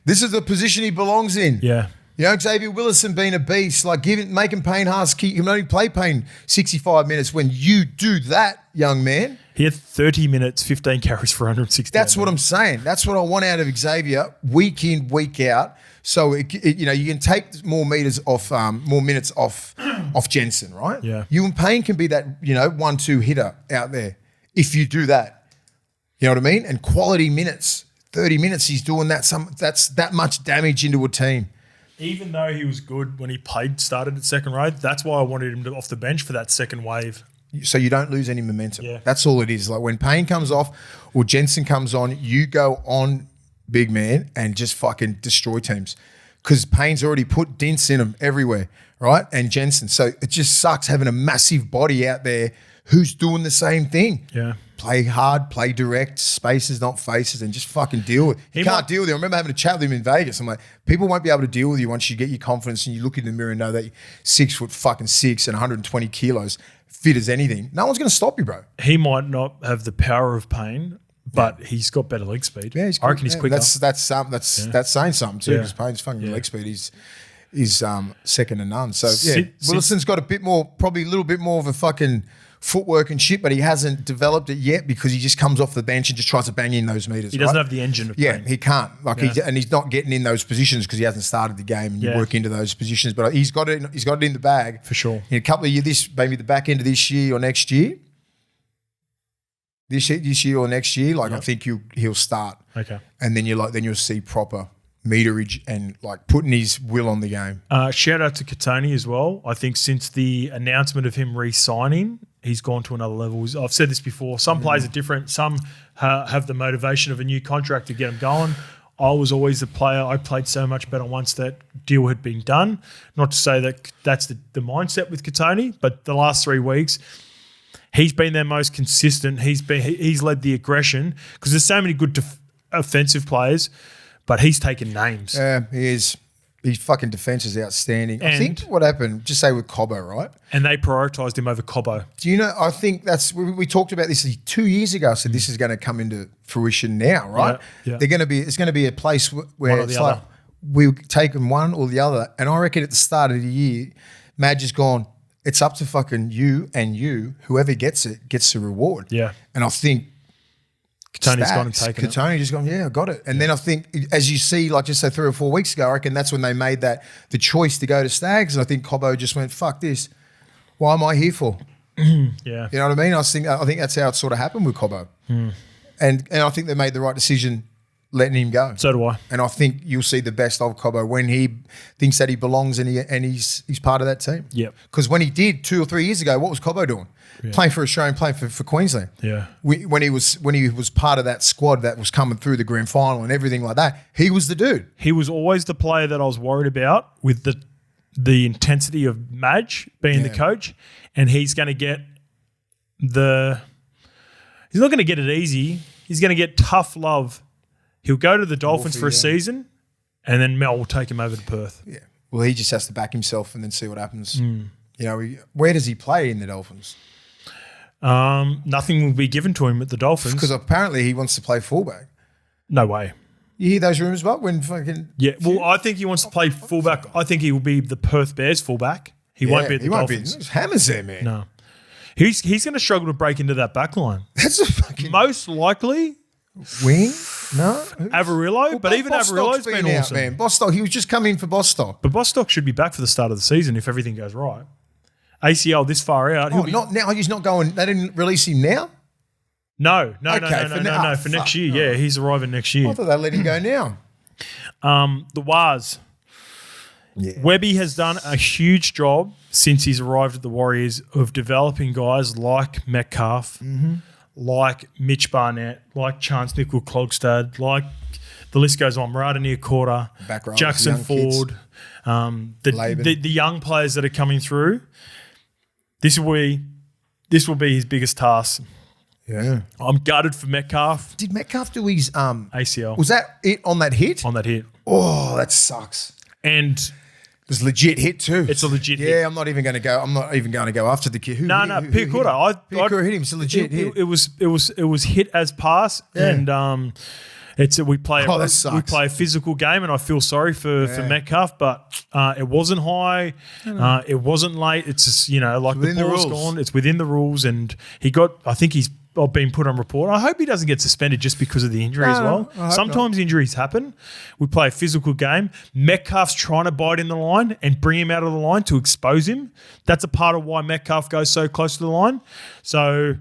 this is the position he belongs in. Yeah. You know, Xavier Willison being a beast, like making Payne Haas, he can only play Payne 65 minutes. When you do that, young man. He had 30 minutes, 15 carries for 160. That's what I'm saying. That's what I want out of Xavier week in, week out. So you can take more minutes off Jensen, right? Yeah. You and Payne can be that 1-2 hitter out there if you do that. You know what I mean? And quality minutes, 30 minutes. He's doing that. That's that much damage into a team. Even though he was good when he started at second row, that's why I wanted him off the bench for that second wave. So you don't lose any momentum. Yeah. That's all it is. Like when Payne comes off or Jensen comes on, you go on, big man, and just fucking destroy teams. Because Payne's already put dints in them everywhere, right? And Jensen. So it just sucks having a massive body out there who's doing the same thing. Yeah. Play hard, play direct, spaces, not faces, and just fucking deal with it. You can't deal with it. I remember having a chat with him in Vegas. I'm like, people won't be able to deal with you once you get your confidence and you look in the mirror and know that you're 6'6" and 120 kilos, fit as anything. No one's going to stop you, bro. He might not have the power of Payne, but he's got better leg speed. Yeah, I reckon he's quicker. That's saying something too, because Payne's fucking leg speed is second to none. So Wilson's got probably a little bit more of a fucking footwork and shit, but he hasn't developed it yet because he just comes off the bench and just tries to bang in those meters. He doesn't have the engine of Payne. He can't. He's not getting in those positions because he hasn't started the game and you work into those positions. But he's got it in the bag for sure. In a couple of years, maybe the back end of this year or next year. This year or next year, I think he'll start. Okay. And then you'll see proper meterage and putting his will on the game. Shout out to Katoni as well. I think since the announcement of him re-signing, he's gone to another level. I've said this before. Some players are different. Some have the motivation of a new contract to get them going. I was always the player. I played so much better once that deal had been done. Not to say that that's the mindset with Katoni, but the last 3 weeks, he's been their most consistent. He's led the aggression because there's so many good offensive players, but he's taken names. Yeah, he is. His fucking defence is outstanding. I think what happened, just say with Cobbo, right? And they prioritised him over Cobbo. Do you know, I think we talked about this 2 years ago. I said this is going to come into fruition now, right? Yeah. It's going to be a place where it's like we'll take them one or the other. And I reckon at the start of the year, Madge has gone, it's up to fucking you and you. Whoever gets it gets the reward. Yeah. And I think Katoni's gone and taken it. Katoni just gone, I got it. And then I think, as you see, just say 3 or 4 weeks ago, I reckon that's when they made the choice to go to Stags. And I think Cobbo just went, fuck this. Why am I here for? Yeah. You know what I mean? I think that's how it sort of happened with Cobbo. And I think they made the right decision letting him go. So do I. And I think you'll see the best of Cobbo when he thinks that he belongs and he's part of that team. Yep. Because when he did 2 or 3 years ago, what was Cobbo doing? Yeah. Playing for Australia, playing for Queensland. Yeah. When he was part of that squad that was coming through the grand final and everything like that, he was the dude. He was always the player that I was worried about with the intensity of Madge being the coach, and he's going to get he's not going to get it easy. He's going to get tough love. He'll go to the Dolphins for a season, and then Mel will take him over to Perth. Yeah. Well, he just has to back himself and then see what happens. Where does he play in the Dolphins? Nothing will be given to him at the Dolphins. Because apparently he wants to play fullback. No way. You hear those rumours about when fucking... Yeah, well, I think he wants to play fullback. I think he will be the Perth Bears fullback. He won't be at the Dolphins. There's hammers there, man. No. He's going to struggle to break into that back line. That's a fucking... Most likely... Wing? No? Averillo, but even Averillo's been awesome. Man. Bostock, he was just coming in for Bostock. But Bostock should be back for the start of the season if everything goes right. ACL this far out. Not now. He's not going. They didn't release him now? No. For next year. Yeah, he's arriving next year. I thought they let him go now. The Wars. Yeah. Webby has done a huge job since he's arrived at the Warriors of developing guys like Metcalf, like Mitch Barnett, like Chance Nickel-Klogstad, like the list goes on, Marata Near-Quarter, Back rows, Jackson young kids. Ford, the young players that are coming through. This will be his biggest task. Yeah. I'm gutted for Metcalf. Did Metcalf do his ACL. Was that it on that hit? On that hit. Oh, that sucks. And it was a legit hit too. It's a legit hit. Yeah, I'm not even going to go after the kid. Piakura. Piakura hit him. It's a legit hit. It was hit as pass, and we play a physical game, and I feel sorry for Metcalf, but it wasn't high, it wasn't late. It's just like the ball's gone. It's within the rules, and I think he's been put on report. I hope he doesn't get suspended just because of the injury as well. Sometimes injuries happen. We play a physical game. Metcalf's trying to bite in the line and bring him out of the line to expose him. That's a part of why Metcalf goes so close to the line. So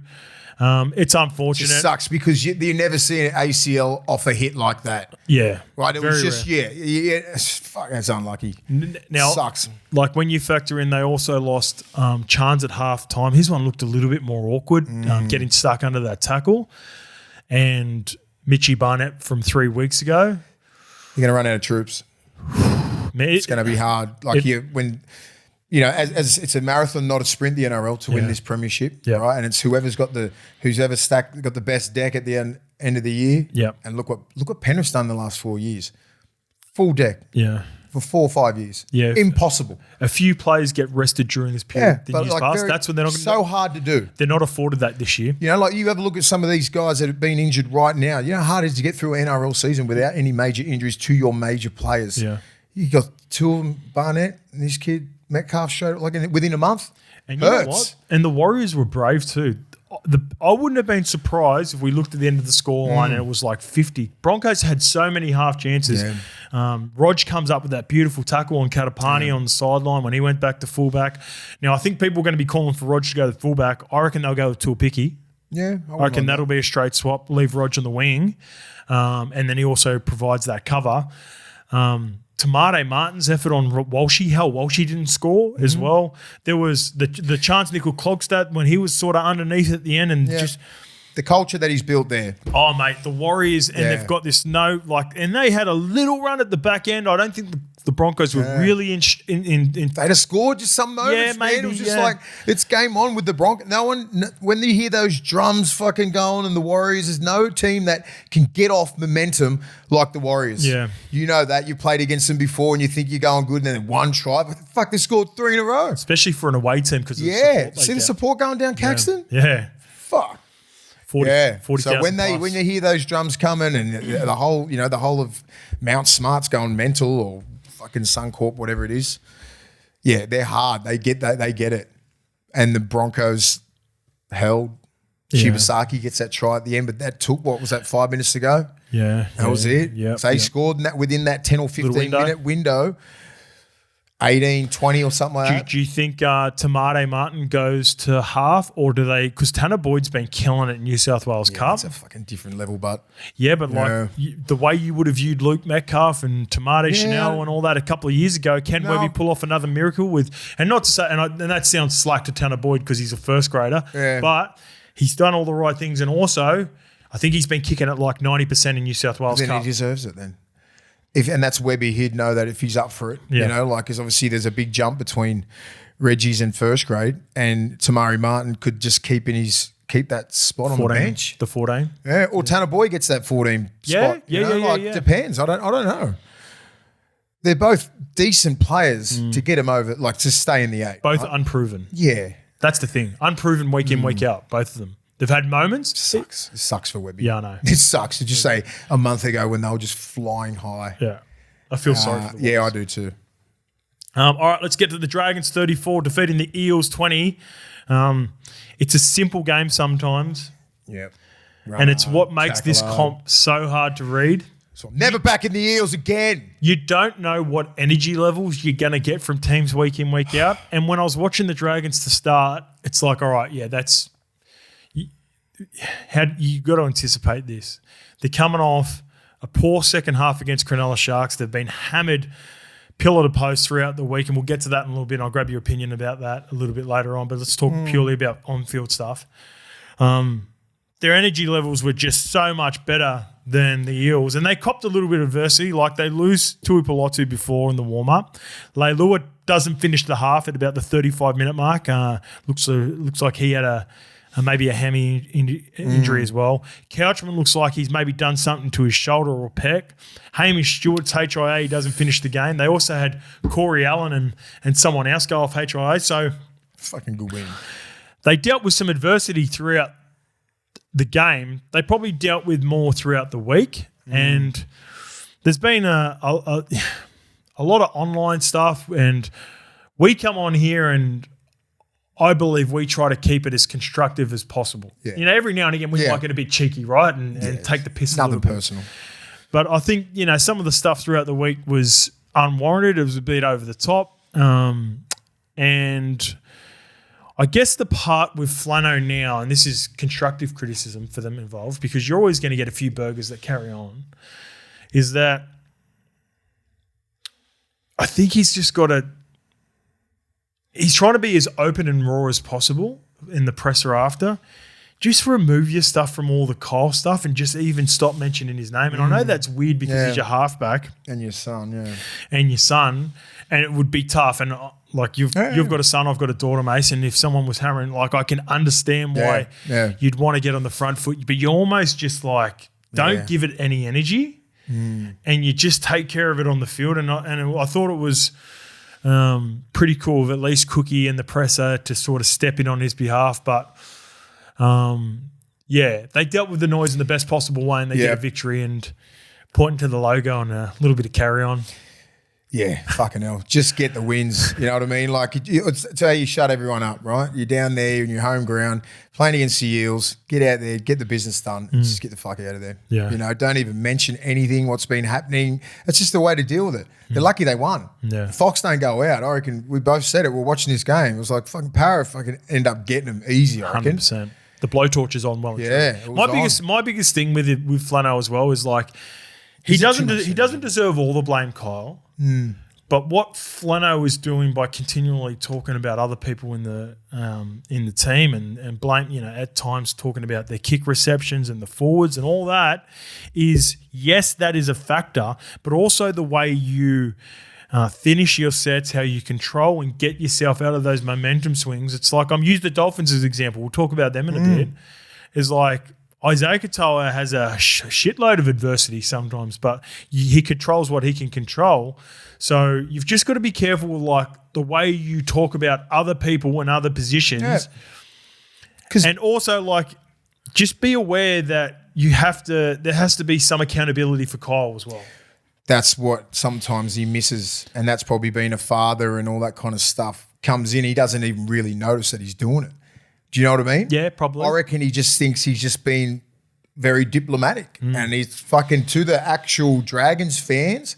it's unfortunate. It sucks because you never see an ACL off a hit like that. Yeah. Right? It was just, it's unlucky. Now, sucks. Like when you factor in, they also lost Chance at half time. His one looked a little bit more awkward, getting stuck under that tackle. And Mitchy Barnett from 3 weeks ago. You're going to run out of troops. Man, it's going to be hard. As it's a marathon, not a sprint, the NRL, to win this premiership, right? And it's whoever's got the best deck at the end of the year. Yeah. And look what Penrith's done the last 4 years, full deck. Yeah. For 4 or 5 years. Yeah. Impossible. A few players get rested during this period. Yeah, but that's when they're not so hard to do. They're not afforded that this year. You have a look at some of these guys that have been injured right now. You know how hard it is to get through an NRL season without any major injuries to your major players. Yeah. You got two of them, Barnett and this kid Metcalf showed within a month. And you know what? And the Warriors were brave too. I wouldn't have been surprised if we looked at the end of the scoreline and it was like 50. Broncos had so many half chances. Yeah. Rog comes up with that beautiful tackle on Katapani on the sideline when he went back to fullback. Now, I think people are going to be calling for Rog to go to fullback. I reckon they'll go with Tuapiki. Yeah. I reckon that'll be a straight swap. Leave Rog on the wing. And then he also provides that cover. Tamate Martin's effort on Walshy. Hell, Walshy didn't score as well. There was the Chance Nickel-Klogstad when he was sort of underneath at the end and just the culture that he's built there. Oh, mate, the Warriors and they've got this and they had a little run at the back end. I don't think the Broncos were really in. They'd have scored just some moments. Yeah, maybe. Man. It was just like it's game on with the Broncos. No one, when you hear those drums fucking going and the Warriors, there's no team that can get off momentum like the Warriors. Yeah, you know that you played against them before and you think you're going good, and then one try, but fuck, they scored 3 in a row, especially for an away team because see the support going down Caxton. Yeah, fuck. 40, so when you hear those drums coming and the whole of Mount Smart's going mental or fucking Suncorp, whatever it is, they're hard. They get that. They get it. And the Broncos held. Shibasaki gets that try at the end, but that took 5 minutes to go? Yeah, that was it. Yeah, so they scored within that 10 or 15 minute window. 18, 20 or something like that. Do you think Tamate Martin goes to half or do they – because Tanner Boyd's been killing it in New South Wales Cup. It's a fucking different level, but – the way you would have viewed Luke Metcalf and Tamate Chanel and all that a couple of years ago, can Webby pull off another miracle with – and not to say – and that sounds slack to Tanner Boyd because he's a first grader, but he's done all the right things and also I think he's been kicking it like 90% in New South Wales Cup. Then he deserves it then. And that's Webby, he'd know that if he's up for it, because obviously there's a big jump between Reggie's and first grade, and Tamari Martin could just keep that spot on the bench. The 14. Yeah, or Tanner Boy gets that 14 spot. Yeah. Depends. I don't know. They're both decent players to get them over, to stay in the 8. Both unproven. Yeah. That's the thing. Unproven week in, week out, both of them. They've had moments. It sucks for Webby. Yeah, I know. It sucks to just say a month ago when they were just flying high. Yeah. I feel sorry for them. Yeah, I do too. All right, let's get to the Dragons 34, defeating the Eels 20. It's a simple game sometimes. Yeah. And it's what makes this comp so hard to read. So I'm never back in the Eels again. You don't know what energy levels you're going to get from teams week in, week out. And when I was watching the Dragons to start, it's like, all right, that's... You got to anticipate this. They're coming off a poor second half against Cronulla Sharks. They've been hammered pillar to post throughout the week, and we'll get to that in a little bit. I'll grab your opinion about that a little bit later on, but let's talk purely about on-field stuff. Their energy levels were just so much better than the Eels, and they copped a little bit of adversity. Like, they lose Tuipulotu before in the warm-up. Leilua doesn't finish the half at about the 35-minute mark. Looks like he had maybe a hammy injury as well. Couchman looks like he's maybe done something to his shoulder or pec. Hamish Stewart's HIA doesn't finish the game. They also had Corey Allen and someone else go off HIA. So fucking good win. They dealt with some adversity throughout the game. They probably dealt with more throughout the week. And there's been a lot of online stuff, and we come on here and I believe we try to keep it as constructive as possible. Yeah. You know, every now and again we might get a bit cheeky, right, and take the piss a little bit. Nothing personal. But I think, you know, some of the stuff throughout the week was unwarranted. It was a bit over the top. And I guess the part with Flano now, and this is constructive criticism for them involved, because you're always going to get a few burgers that carry on, is that I think he's just got to – he's trying to be as open and raw as possible in the presser after. Just remove your stuff from all the Kyle stuff and just even stop mentioning his name. And I know that's weird because he's your halfback. And your son, And your son. And it would be tough. And like you've got a son, I've got a daughter, Mason. If someone was hammering, like, I can understand why you'd want to get on the front foot. But you almost just like don't give it any energy and you just take care of it on the field. And I thought it was pretty cool of at least Cookie and the presser to sort of step in on his behalf. But they dealt with the noise in the best possible way, and they get a victory, and pointing to the logo and a little bit of carry on. Yeah, fucking hell. Just get the wins, you know what I mean? Like, it's how you shut everyone up, right? You're down there in your home ground, playing against the Eels. Get out there, get the business done, and just get the fuck out of there. Yeah. You know, don't even mention anything, what's been happening. It's just the way to deal with it. They're lucky they won. Yeah. Fox don't go out. I reckon we both said it. We're watching this game. It was like fucking Parramatta fucking end up getting them easy, I reckon. 100%. The blowtorch is on well. Yeah. My biggest thing with Flano as well is like he doesn't deserve all the blame, Kyle. But what Flano is doing by continually talking about other people in the team and blame, you know, at times talking about their kick receptions and the forwards and all that is, yes, that is a factor, but also the way you finish your sets, how you control and get yourself out of those momentum swings. It's like, I'm using the Dolphins as an example. We'll talk about them in a bit. Is like Isaiah Katoa has a shitload of adversity sometimes, but he controls what he can control. So you've just got to be careful with like the way you talk about other people and other positions. And also like just be aware that there has to be some accountability for Kyle as well. That's what sometimes he misses, and that's probably being a father and all that kind of stuff comes in. He doesn't even really notice that he's doing it. Do you know what I mean? Yeah, probably. I reckon he just thinks he's just been very diplomatic, and he's fucking to the actual Dragons fans.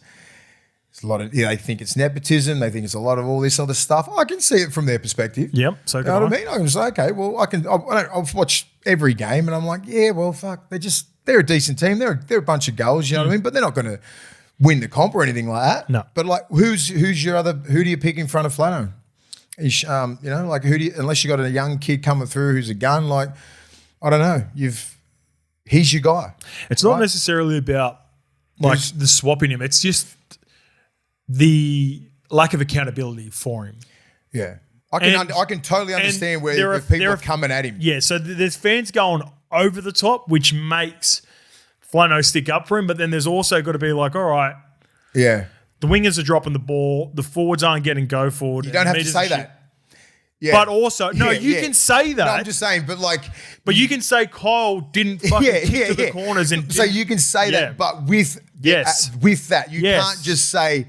There's a lot of they think it's nepotism. They think it's a lot of all this other stuff. I can see it from their perspective. Yep. So you know what I mean? I was like, okay, well, I've watched every game, and I'm like, yeah, well, fuck, they're a decent team. They're a bunch of goals. You know what I mean? But they're not going to win the comp or anything like that. No. But like, who do you pick in front of Flano? You know, like unless you got a young kid coming through who's a gun, like, I don't know, he's your guy. It's not necessarily about like the swapping him. It's just the lack of accountability for him. Yeah. I can totally understand where people are coming at him. Yeah, so there's fans going over the top, which makes Flano stick up for him, but then there's also got to be like, all right. Yeah. The wingers are dropping the ball. The forwards aren't getting go forward. You don't have to say that. Yeah. But also, you can say that. No, I'm just saying, but you can say Kyle didn't fucking kick to the corners. So you can say that, but with that, you can't just say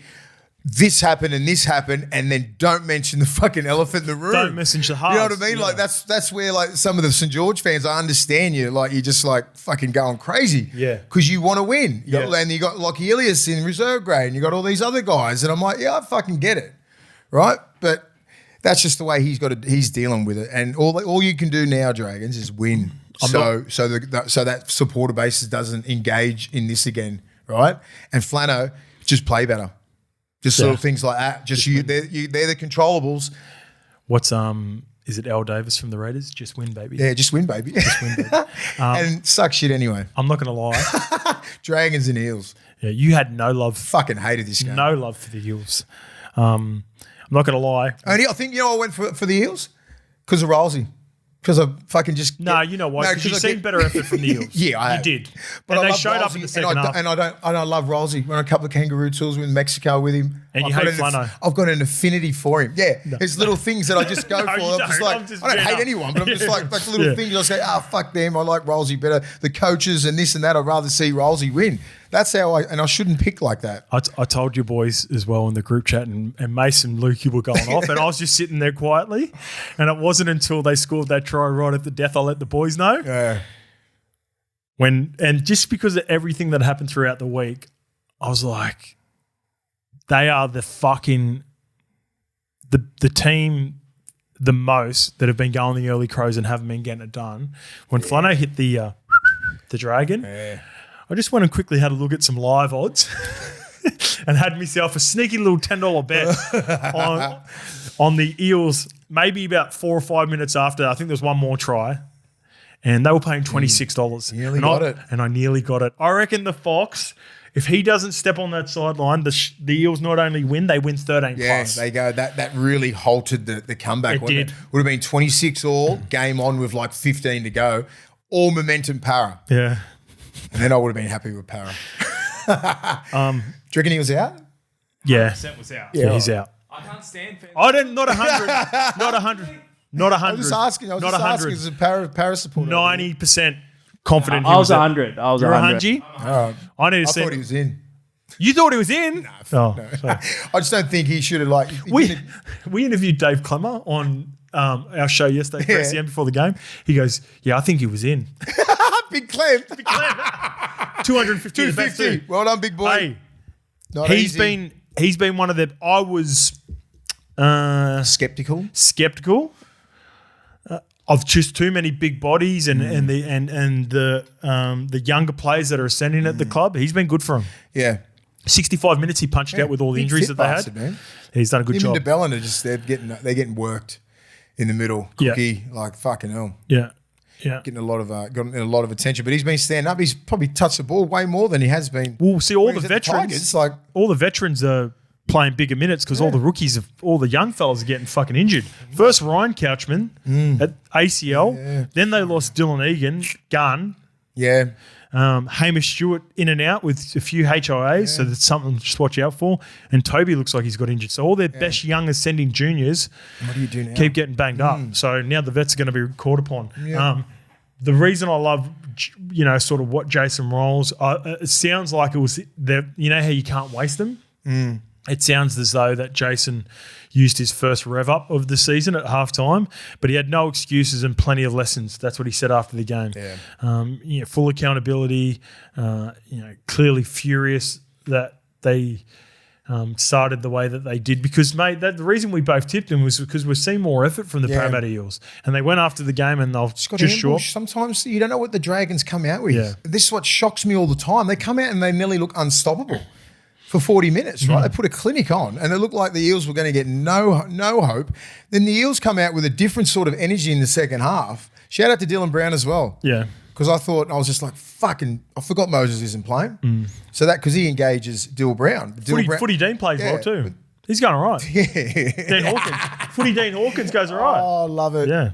this happened and then don't mention the fucking elephant in the room. Don't mention the halves. You know what I mean? Yeah. Like that's where like some of the St. George fans, I understand you. Like you're just like fucking going crazy. Yeah. Because you want to win. And you got Lockie Ilias in reserve grade and you got all these other guys. And I'm like, yeah, I fucking get it. Right? But that's just the way he's dealing with it. And all you can do now, Dragons, is win. So that supporter base doesn't engage in this again. right? And Flano, just play better. Just little things like that. They're the controllables. What's is it Al Davis from the Raiders? Just win, baby. Yeah, just win, baby. Just win, baby. And suck shit anyway. I'm not going to lie. Dragons and Eels. Yeah, you had no love. Fucking hated this game. No love for the Eels. I'm not going to lie. Only I think I went for the Eels because of Rolsey. Because I fucking just you know why? Because you've seen better effort from the Eels. Yeah, you did. But and they showed up in the second half. And I love Rolsey. Went on a couple of kangaroo tours with Mexico with him. And you hate Flano. I've got an affinity for him. Yeah, there's little things that I just go for. I'm just like, I don't hate anyone, but I'm just like little things. I say, fuck them. I like Rolsey better. The coaches and this and that. I'd rather see Rolsey win. That's how I shouldn't pick like that. I told you boys as well in the group chat, and Mason and Lukey were going off, and I was just sitting there quietly. And it wasn't until they scored that try right at the death I let the boys know. Yeah. And just because of everything that happened throughout the week, I was like, they are the fucking the team the most that have been going the early crows and haven't been getting it done. When Flano hit the dragon. Yeah. I just went and quickly had a look at some live odds and had myself a sneaky little $10 bet on the Eels, maybe about 4 or 5 minutes after. I think there was one more try. And they were paying $26. Nearly got it. And I nearly got it. I reckon the Fox, if he doesn't step on that sideline, the Eels not only win, they win 13 plus. They go. That really halted the comeback. It did. Would have been 26 all, game on with like 15 to go. All momentum para. Yeah. And then I would have been happy with para. Do you reckon he was out? Yeah. 100% was out. Yeah, he's out. I can't stand fans. I didn't, not 100. Not 100. Not 100. I was just asking. I was just asking as a para supporter. 90% confident. I was 100. I was You're 100. 100? I need to see. I thought he was in. You thought he was in? No. Sorry. I just don't think he should have like. We interviewed Dave Clemmer on our show yesterday for SCM before the game. He goes, I think he was in. Big Clem. 250. 250. Well done, big boy. Hey, he's been one of the. I was skeptical of just too many big bodies and the younger players that are ascending at the club. He's been good for him. Yeah. 65 minutes he punched out with all the injuries that they had. Man. He's done a good job. Him and DeBellin are just they're getting worked in the middle. Cookie, like fucking hell. Yeah. Yeah, getting a lot of attention, but he's been standing up. He's probably touched the ball way more than he has been. Well, see, all the veterans, all the veterans are playing bigger minutes because all the rookies, all the young fellas are getting fucking injured. First Ryan Couchman at ACL, then they lost Dylan Egan, gun. Yeah. Hamish Stewart in and out with a few HIAs, so that's something to just watch out for. And Toby looks like he's got injured. So all their best young ascending juniors what do you do now? keep getting banged up. So now the vets are going to be called upon. Yeah. The reason I love, sort of what Jason rolls, it sounds like it was, how you can't waste them? It sounds as though that Jason used his first rev up of the season at halftime, but he had no excuses and plenty of lessons. That's what he said after the game. Yeah. Full accountability. Clearly furious that they started the way that they did because, mate, the reason we both tipped them was because we're seeing more effort from the Parramatta Eels, and they went after the game and they'll just short. Sometimes you don't know what the Dragons come out with. Yeah. This is what shocks me all the time. They come out and they nearly look unstoppable. For 40 minutes, right? They put a clinic on and it looked like the Eels were going to get no hope. Then the Eels come out with a different sort of energy in the second half. Shout out to Dylan Brown as well. Yeah. Because I was just like, I forgot Moses isn't playing. So because he engages Dill Brown. Footy Dean plays well too. He's going all right. Yeah. Dean Hawkins. Footy Dean Hawkins goes all right. Oh, I love it. Yeah.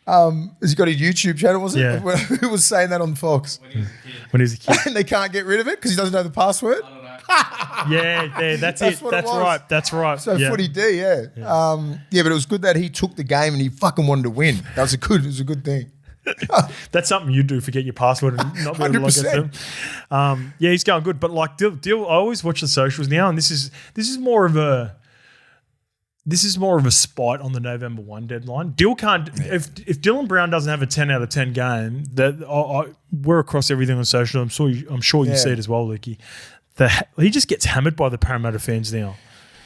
Has he got a YouTube channel, was it? Yeah. Who was saying that on Fox? When he was a kid. And they can't get rid of it because he doesn't know the password? Yeah, that's it. That's right. So Footy D, yeah. But it was good that he took the game and he fucking wanted to win. It was a good thing. That's something you do, forget your password and not be able to log into them. He's going good. But like Dill, I always watch the socials now, and this is more of a spite on the November 1 deadline. Dill can't if Dylan Brown doesn't have a 10 out of 10 game, that we're across everything on social. I'm sure you see it as well, Lukey. He just gets hammered by the Parramatta fans now.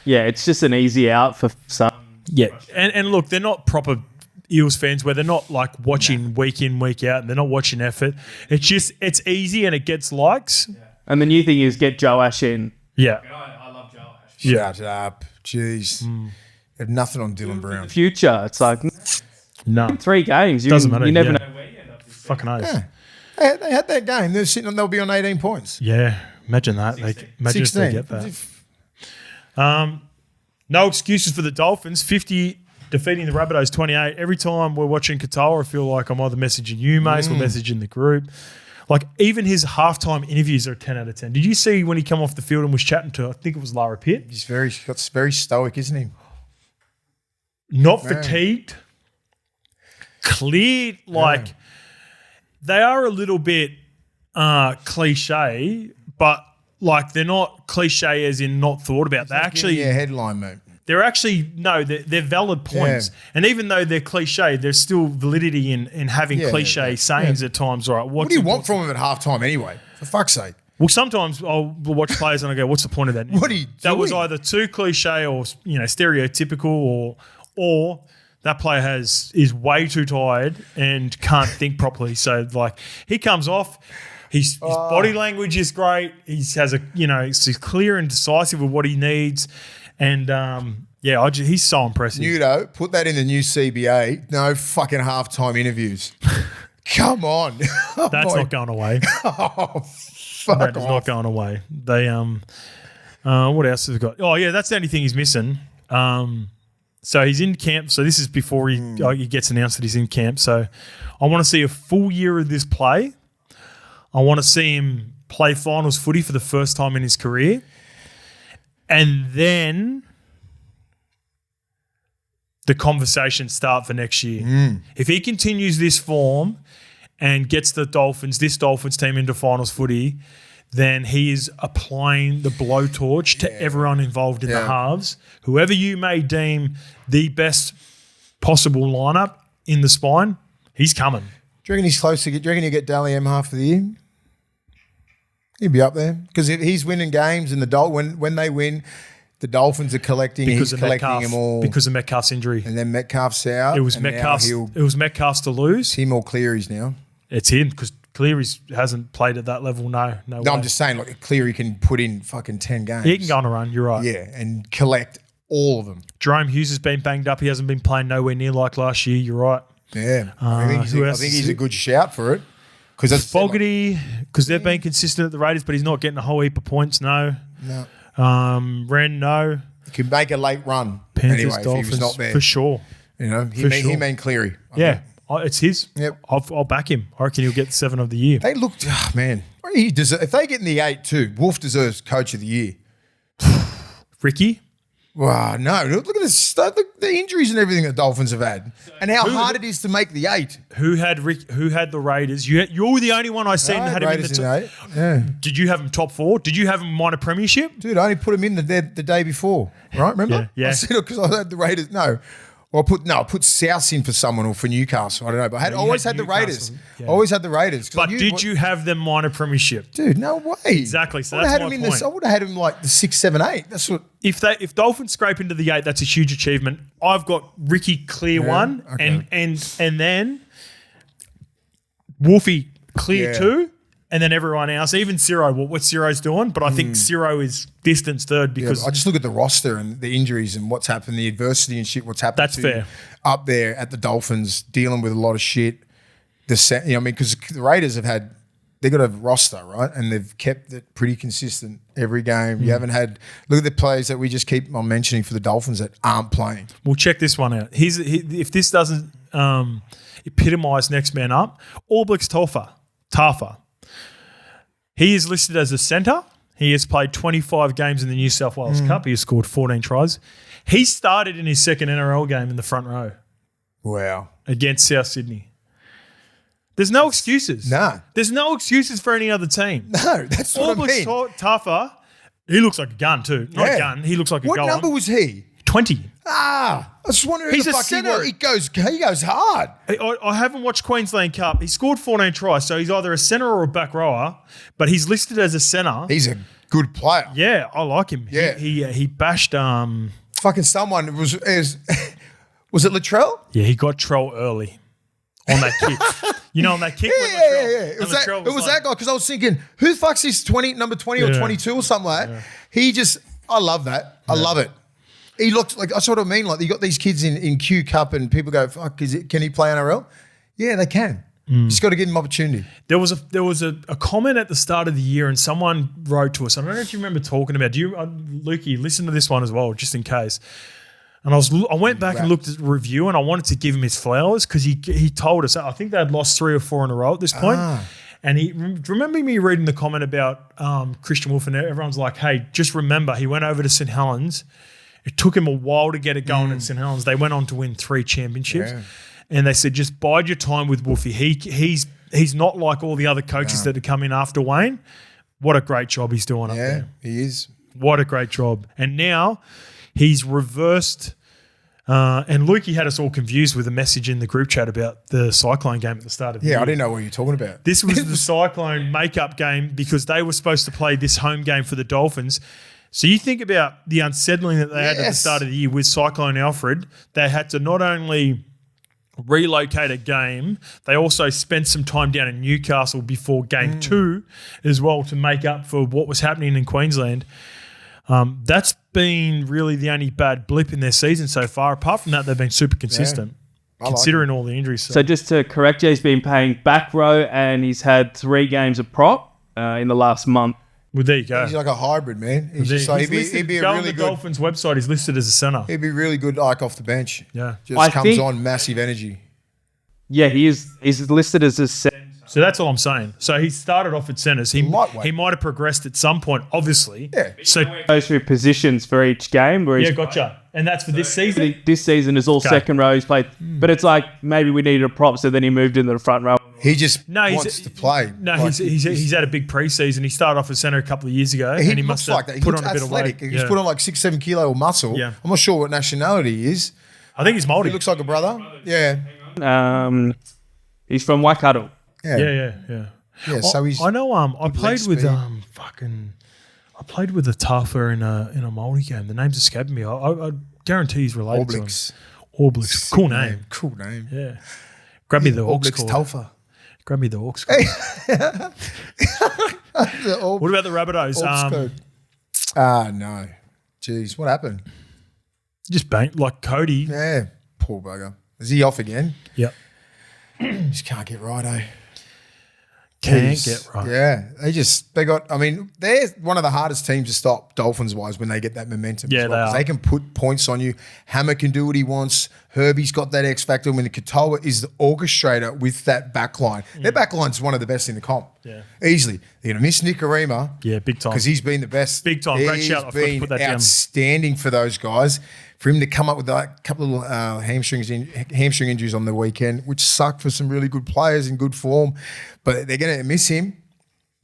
Yeah, it's just an easy out for some. Yeah, and look, they're not proper Eels fans where they're not like watching week in, week out, and they're not watching effort. It's easy and it gets likes. And the new thing is get Joash in. Yeah. I love Joash. Shut up. Jeez. You have nothing on Dylan Brown. Future, it's like No. 3 games. Doesn't matter. You never yeah. know where you end up. Fucking oath. Yeah. They had that game. They're sitting on, they'll be on 18 points. Yeah. Imagine that. Imagine if they get that. No excuses for the Dolphins. 50 defeating the Rabbitohs 28. Every time we're watching Qatar, I feel like I'm either messaging you, Mace, or messaging the group. Like, even his halftime interviews are 10 out of 10. Did you see when he came off the field and was chatting to, I think it was Lara Pitt? He's very stoic, isn't he? Not fatigued. Clear, like, they are a little bit cliche, but, like, they're not cliche as in not thought about. They actually... Yeah, headline, mate. They're actually, no, they're valid points. Yeah. And even though they're cliche, there's still validity in having cliche sayings at times. All right, what do you want from him at halftime anyway? For fuck's sake. Well, sometimes I'll watch players and I go, what's the point of that? What are you doing? That was either too cliche or, stereotypical or that player is way too tired and can't think properly. So, like, he comes off, his body language is great. He has he's clear and decisive with what he needs. And, he's so impressive. Nudo, put that in the new CBA. No fucking halftime interviews. Come on. That's not going away. Oh, fuck That is off. not going away. They, what else has he got? Oh, yeah, that's the only thing he's missing. So he's in camp. So this is before he gets announced that he's in camp. So I want to see a full year of this play. I want to see him play finals footy for the first time in his career. And then the conversations start for next year. If he continues this form and gets this Dolphins team into finals footy, then he is applying the blowtorch to everyone involved in the halves. Whoever you may deem the best possible lineup in the spine, he's coming. Do you reckon he's close to get? Do you reckon he'll get Dally M half of the year? He'd be up there because he's winning games, and when they win, the Dolphins are collecting. He's collecting them all because of Metcalf's injury, and then Metcalf's out. It was Metcalf's to lose. Him or Cleary's now. It's him because Cleary hasn't played at that level. No way. I'm just saying, like, Cleary can put in fucking 10 games. He can go on a run. You're right. Yeah, and collect all of them. Jerome Hughes has been banged up. He hasn't been playing nowhere near like last year. You're right. Yeah, I think he's a good shout for it. Because that's Fogarty, because they've been consistent at the Raiders, but he's not getting a whole heap of points. No. Ren, no. He could make a late run. Panthers, anyway, Dolphins, if he was not there. for sure. He meant Cleary. It's his. Yep. I'll back him. I reckon he'll get 7 of the year. They looked, man. If they get in the 8 too, Wolf deserves Coach of the Year. Ricky? Wow, no. Look at this stuff. The injuries and everything the Dolphins have had. And how hard it is to make the 8. Who had the Raiders? You're the only one I seen that had him in the top. 8. Yeah. Did you have him top 4? Did you have him minor premiership? Dude, I only put him in the day before. Right? Remember? Yeah. I said it because I had the Raiders. No. Or I put South in for someone or for Newcastle. I don't know. But I always had the Raiders. Yeah. Always had the Raiders. But did you have them minor premiership? Dude, no way. Exactly. So that's my point. I would have had him like the 6, 7, 8. That's what. If Dolphins scrape into the 8, that's a huge achievement. I've got Ricky clear 1, okay. and then Wolfie clear 2, and then everyone else, even Ciro. What Ciro's doing, but I think Ciro is distance 3rd because I just look at the roster and the injuries and what's happened, the adversity and shit. What's happened? That's fair. Up there at the Dolphins, dealing with a lot of shit. Because the Raiders they got a roster, right? And they've kept it pretty consistent every game. You haven't had – look at the players that we just keep on mentioning for the Dolphins that aren't playing. We'll check this one out. If this doesn't epitomise next man up, All Blacks Tafa. He is listed as a centre. He has played 25 games in the New South Wales Cup. He has scored 14 tries. He started in his second NRL game in the front row. Wow. Against South Sydney. There's no excuses. No. There's no excuses for any other team. No, that's what I mean. Tafa, he looks like a gun too. Not a gun. He looks like a gun. What number was he? 20. I was wondering He's who the a fuck he centre. was. He goes hard. I haven't watched Queensland Cup. He scored 14 tries, so he's either a centre or a back rower, but he's listed as a centre. He's a good player. Yeah, I like him. Yeah. He bashed fucking someone was it Latrell? Yeah, he got Trell early. on that kick. You know, on that kick. Yeah. It was that guy, because I was thinking, who the fuck's this number 20 or 22 or something like that? He just, I love that. I love it. He looked like, I sort of mean, like you got these kids in Q Cup and people go, fuck, can he play NRL? Yeah, they can. Just got to give them opportunity. There was a comment at the start of the year, and someone wrote to us. I don't know if you remember talking about. Do you, Lukey, listen to this one as well, just in case. And I went back and looked at the review, and I wanted to give him his flowers because he told us. I think they had lost 3 or 4 in a row at this point. And he remember me reading the comment about Christian Wolf, and everyone's like, "Hey, just remember, he went over to St Helens. It took him a while to get it going at St Helens. They went on to win 3 championships." Yeah. And they said, just bide your time with Wolfie. He's not like all the other coaches that have come in after Wayne. What a great job he's doing up there. Yeah, he is. What a great job. And now he's reversed. And Lukey had us all confused with a message in the group chat about the Cyclone game at the start of the year. I didn't know what you were talking about. This was the Cyclone makeup game because they were supposed to play this home game for the Dolphins. So you think about the unsettling that they had at the start of the year with Cyclone Alfred. They had to not only relocate a game, they also spent some time down in Newcastle before game 2 as well to make up for what was happening in Queensland. That's been really the only bad blip in their season so far. Apart from that, they've been super consistent, considering all the injuries. So just to correct you, he's been playing back row and he's had 3 games of prop in the last month. Well, there you go. He's like a hybrid, man. He'd be a really on the Dolphins website. He's listed as a centre. He'd be really good, like off the bench. Yeah, just comes on massive energy. Yeah, he's listed as a centre. So that's all I'm saying. So he started off at centres. He might have progressed at some point, obviously. Yeah. So goes through positions for each game. Where gotcha. And that's for this season. This season is all second row. He's played, but it's like maybe we needed a prop, so then he moved into the front row. He just wants to play. No, he's had a big preseason. He started off as centre a couple of years ago, and he must have put on a bit of weight. He's put on like 6-7 kilo of muscle. Yeah. I'm not sure what nationality he is. I think he's Māori. He looks like a brother. Yeah. He's from Waikato. Yeah. Yeah, so he's. I know. I played with I played with a tougher in a Māori game. The name's escaping me. I guarantee he's related to him. Orblicks. Cool name. Cool name. Yeah. Grab me the Hawks. Orblicks Telfer. Grab me the Hawks. What about the Rabbitohs? No. Jeez, what happened? Just banged like Cody. Yeah, poor bugger. Is he off again? Yep. Just can't get right, eh? Can't get right. Yeah, they're one of the hardest teams to stop Dolphins-wise when they get that momentum. Yeah, as well, they can put points on you. Hammer can do what he wants. Herbie's got that X factor. When Katoa is the orchestrator with that back line. Their back line's one of the best in the comp. Yeah. Easily. They're going to miss Nicarima. Yeah, big time. Because he's been the best. Big time. Great shout. I've got to put that outstanding for those guys. For him to come up with a couple of hamstring injuries on the weekend, which sucked for some really good players in good form. But they're going to miss him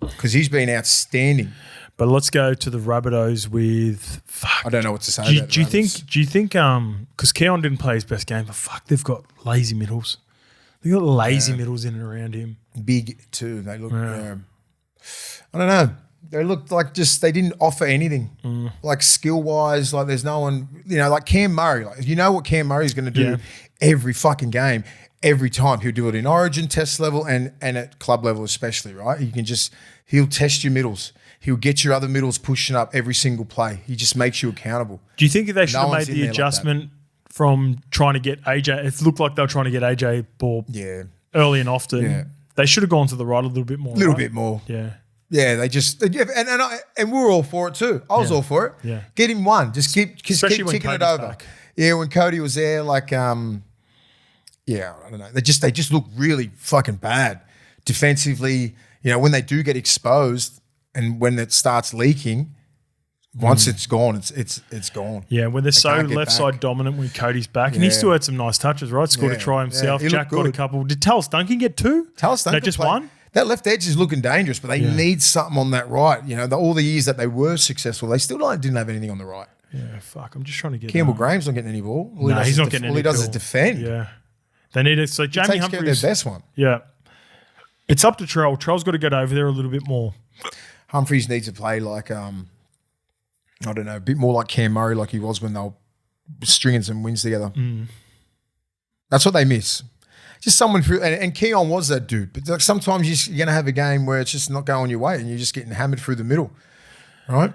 because he's been outstanding. But let's go to the Rabbitohs with I don't know what to say about do you think because Keon didn't play his best game, but they've got lazy middles. They've got lazy middles in and around him. Big too. They look I don't know. They looked like they didn't offer anything. Like skill-wise, like there's no one, like Cam Murray. Like you know what Cam Murray's going to do every fucking game, every time. He'll do it in Origin test level and at club level especially, right? He'll test your middles. He'll get your other middles pushing up every single play. He just makes you accountable. Do you think they should have made the adjustment from trying to get AJ? It looked like they were trying to get AJ ball early and often. Yeah. They should have gone to the right a little bit more. Bit more. Yeah. Yeah, they just and we were all for it too. I was all for it. Yeah, get him one. Just keep ticking it over. Back. Yeah, when Cody was there, I don't know. They just look really fucking bad defensively. When they do get exposed and when it starts leaking, once it's gone, it's gone. Yeah, when they're so left side dominant when Cody's back, and he still had some nice touches, right? Scored a try himself. Jack got a couple. Did Tallis Duncan get 2? Tallis Duncan just one. That left edge is looking dangerous, but they need something on that right. All the years that they were successful, they still didn't have anything on the right. Yeah, I'm just trying to get Campbell Graham's not getting any ball. He's not getting any ball. All he does is defend. Yeah. They need it. So Jamie Humphries. Their best one. Yeah. It's up to Trell. Trell's got to get over there a little bit more. Humphries needs to play like, I don't know, a bit more like Cam Murray like he was when they were stringing some wins together. That's what they miss. just someone who, and Keon was that dude. But like sometimes you're going to have a game where it's just not going your way and you're just getting hammered through the middle, right?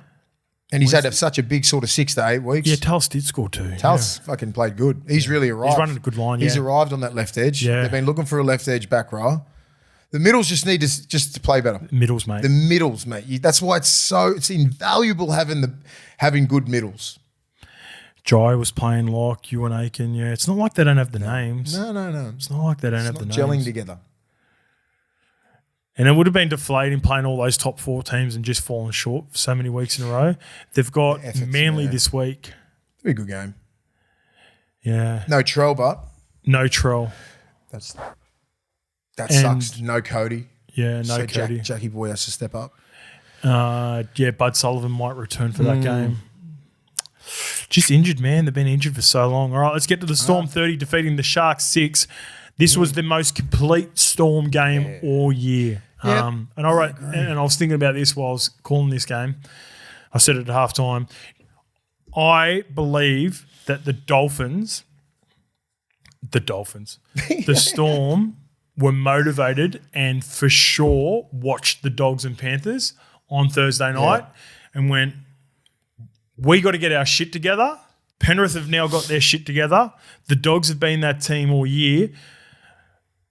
And he's had such a big sort of 6 to 8 weeks. Yeah, Tallis did score too. Tallis fucking played good. He's really arrived. He's running a good line, He's arrived on that left edge. Yeah. They've been looking for a left edge back row. The middles just need to play better. Middles, mate. The middles, mate. That's why it's invaluable having good middles. Jai was playing like Ewan Aiken. Yeah, it's not like they don't have the names. No. It's not like they don't have the names. Gelling together. And it would have been deflating playing all those top 4 teams and just falling short for so many weeks in a row. They've got Manly this week. Be a good game. Yeah. No Trell, but no Trell. That sucks. No Cody. Yeah, no Cody. Jackie Boy has to step up. Bud Sullivan might return for that game. Just injured, man. They've been injured for so long. All right, let's get to the Storm 30 defeating the Sharks 6. This was the most complete Storm game all year. And I was thinking about this while I was calling this game. I said it at halftime. I believe that the Storm were motivated and for sure watched the Dogs and Panthers on Thursday night and went, we got to get our shit together. Penrith have now got their shit together. The Dogs have been that team all year.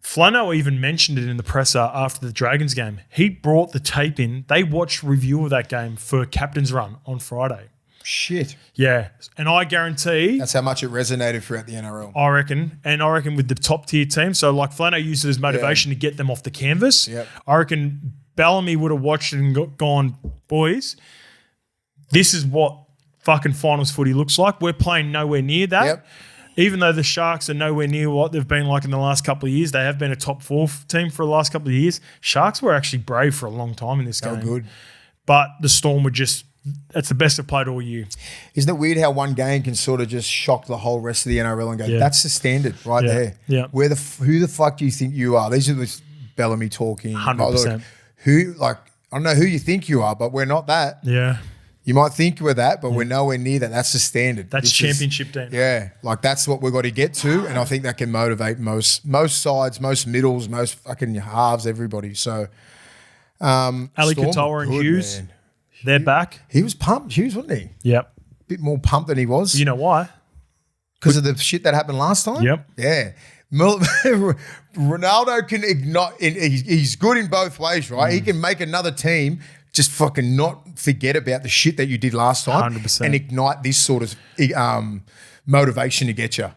Flano even mentioned it in the presser after the Dragons game. He brought the tape in. They watched review of that game for Captain's Run on Friday. Shit. Yeah. And I guarantee... That's how much it resonated throughout the NRL. I reckon. And I reckon with the top tier team, so like Flano used it as motivation to get them off the canvas. Yep. I reckon Bellamy would have watched it and gone, boys, this is what fucking finals footy looks like. We're playing nowhere near that. Yep. Even though the Sharks are nowhere near what they've been like in the last couple of years, they have been a top 4 team for the last couple of years. Sharks were actually brave for a long time in this game. Oh, good. But the Storm were just, that's the best they've played all year. Isn't it weird how one game can sort of just shock the whole rest of the NRL and go, that's the standard right there. Yeah. Who the fuck do you think you are? These are the Bellamy talking. 100%. I don't know who you think you are, but we're not that. Yeah. You might think we're that, but we're nowhere near that. That's the standard. That's championship day. Yeah, like that's what we've got to get to, and I think that can motivate most sides, most middles, most fucking halves, everybody. So, Ali Katoa and Hughes, man. They're back. He was pumped. Hughes, wasn't he? Yep. Bit more pumped than he was. You know why? Because of the shit that happened last time? Yep. Yeah. Ronaldo can ignite. He's good in both ways, right? He can make another team just fucking not forget about the shit that you did last time 100%. and ignite this sort of motivation to get you.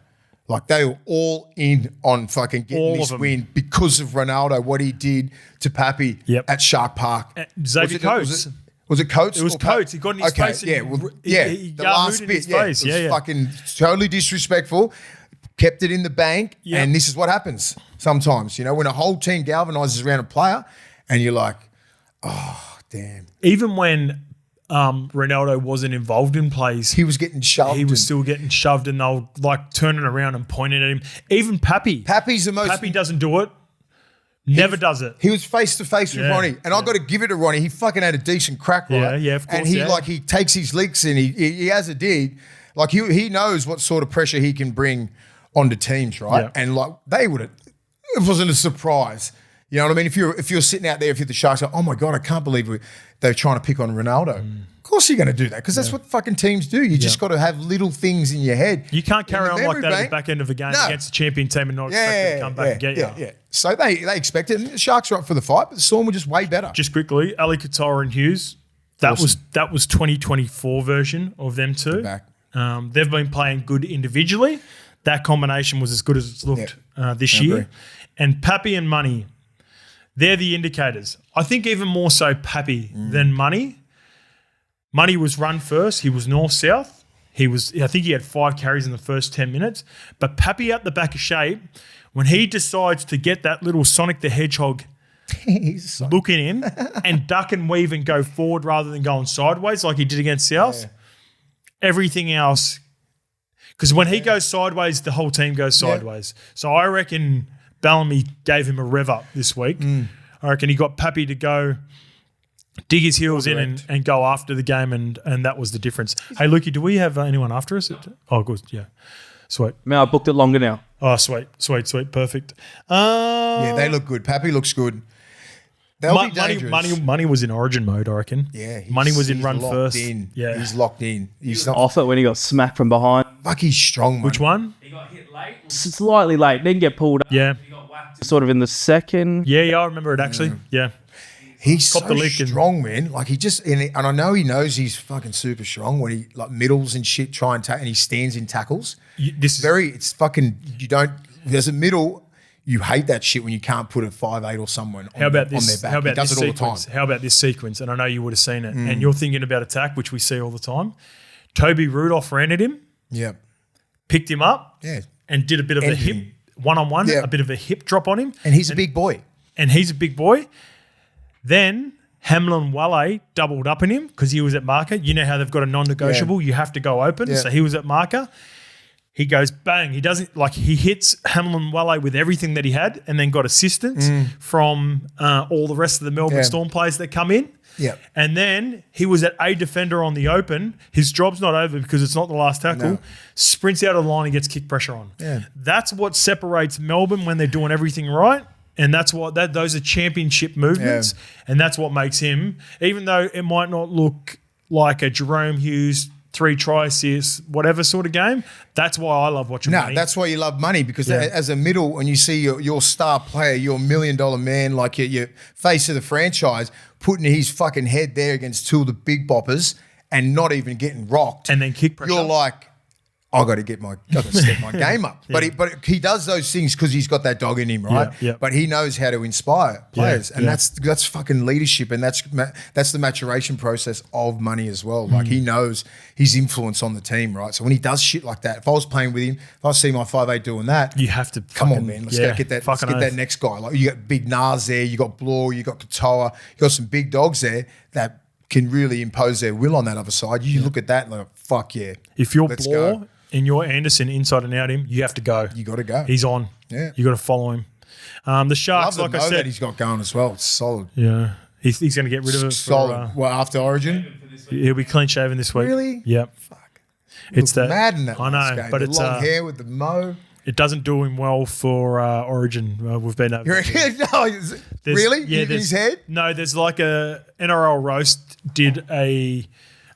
Like they were all in on fucking getting this win because of Ronaldo, what he did to Pappy at Shark Park. Xavier Coates. Was it Coates? It was Coates. He got in his face. Yeah, the last bit. Face. It was fucking totally disrespectful. Kept it in the bank, and this is what happens sometimes. You know, when a whole team galvanizes around a player and you're like, oh, damn. Even when Ronaldo wasn't involved in plays, he was getting shoved. He was still getting shoved, and they were like turning around and pointing at him. Even Pappy. Pappy's the most. Pappy doesn't do it. Never does it. He was face to face with Ronnie, and I've got to give it to Ronnie. He fucking had a decent crack, right? Yeah, of course. And he takes his licks, and he has a dig. Like he knows what sort of pressure he can bring onto teams, right? Yeah. And like they would have. It wasn't a surprise. You know what I mean? If you're sitting out there, if you're the Sharks, like, oh my God, I can't believe they're trying to pick on Ronaldo. Of course you're going to do that because that's what fucking teams do. You just got to have little things in your head. You can't carry on like that at the back end of a game against a champion team and not expect them to come back and get you. Yeah. So they expect it. And the Sharks are up for the fight, but the Storm were just way better. Just quickly, Ali Katoa and Hughes, that was 2024 version of them two. Back. They've been playing good individually. That combination was as good as it's looked this year. And Pappy and Money, they're the indicators. I think even more so Pappy than Money. Money was run first. He was north-south. I think he had 5 carries in the first 10 minutes. But Pappy out the back of shape, when he decides to get that little Sonic the Hedgehog looking in and duck and weave and go forward rather than going sideways like he did against South, everything else, because when he goes sideways, the whole team goes sideways. So I reckon Bellamy gave him a rev up this week. I reckon he got Pappy to go dig his heels in and go after the game, and that was the difference. Hey, Lukey, do we have anyone after us? Oh, good, yeah. Sweet. Man, I booked it longer now. Oh, sweet. Perfect. Yeah, they look good. Pappy looks good. They'll be dangerous. Money was in origin mode, I reckon. Yeah. Money was in run locked first. In. Yeah. He's locked in. He's not. Off it when he got smacked from behind. Fuck, he's strong, man. Which one? He got hit late. Slightly late. Didn't get pulled up. Yeah. He got whacked sort of in the second. Yeah, I remember it actually. Yeah. He's Cop so the lick and- strong, man. Like he just and I know he knows he's fucking super strong when he like middles and shit try and and he stands in tackles. It's fucking you don't. There's a middle. You hate that shit when you can't put a 5'8" or someone on their back. How about he does this it all sequence? the time. How about this sequence? And I know you would have seen it. And you're thinking about attack, which we see all the time. Toby Rudolph ran at him, Yeah. picked him up, Yeah. and did a bit of a hip one-on-one, Yeah. a bit of a hip drop on him. And he's a big boy. And he's a big boy. Then Hamlin Wale doubled up in him because he was at marker. You know how they've got a non-negotiable. You have to go open. Yeah. So he was at marker. He goes bang. He doesn't he hits Hamlin Wale with everything that he had, and then got assistance from all the rest of the Melbourne Storm players that come in. Yeah. And then he was at a defender on the open. His job's not over because it's not the last tackle. No. Sprints out of the line and gets kick pressure on. Yeah. That's what separates Melbourne when they're doing everything right. And that's what those are championship movements. Yeah. And that's what makes him, even though it might not look like a Jerome Hughes 3 try assists, whatever sort of game, that's why I love watching Money. That's why you love Money because as a middle, when you see your star player, your $1 million man, like your face of the franchise, putting his fucking head there against two of the big boppers and not even getting rocked, And then kick pressure. you're like, I got to step my game up. Yeah. But he does those things because he's got that dog in him, right? Yeah. But he knows how to inspire players, and yeah. that's fucking leadership, and that's the maturation process of Money as well. Like he knows his influence on the team, right? So when he does shit like that, if I was playing with him, if I see my 5'8" doing that, You have to come on, fucking- man, let's yeah, go get that. Let's fucking get that oath. next guy. Like you got big Nas there, you got Bloor, you got Katoa, you got some big dogs there that can really impose their will on that other side. You look at that and like, fuck yeah. If you're let's Bloor go. and you're Anderson inside and out him, you have to go. You got to go. He's on. Yeah. You got to follow him. The Love Sharks, the like I mo that said, he's got going as well. It's solid. yeah, he's going to get rid of it. Solid. Well, after Origin, He'll be clean shaven this week. Really? Yep. fuck. It's that. Mad in that I last know, game. but the it's long hair with the mo. it doesn't do him well for Origin. We've been over. You reckon? No, really? Yeah, In his head? No, there's like a NRL roast did a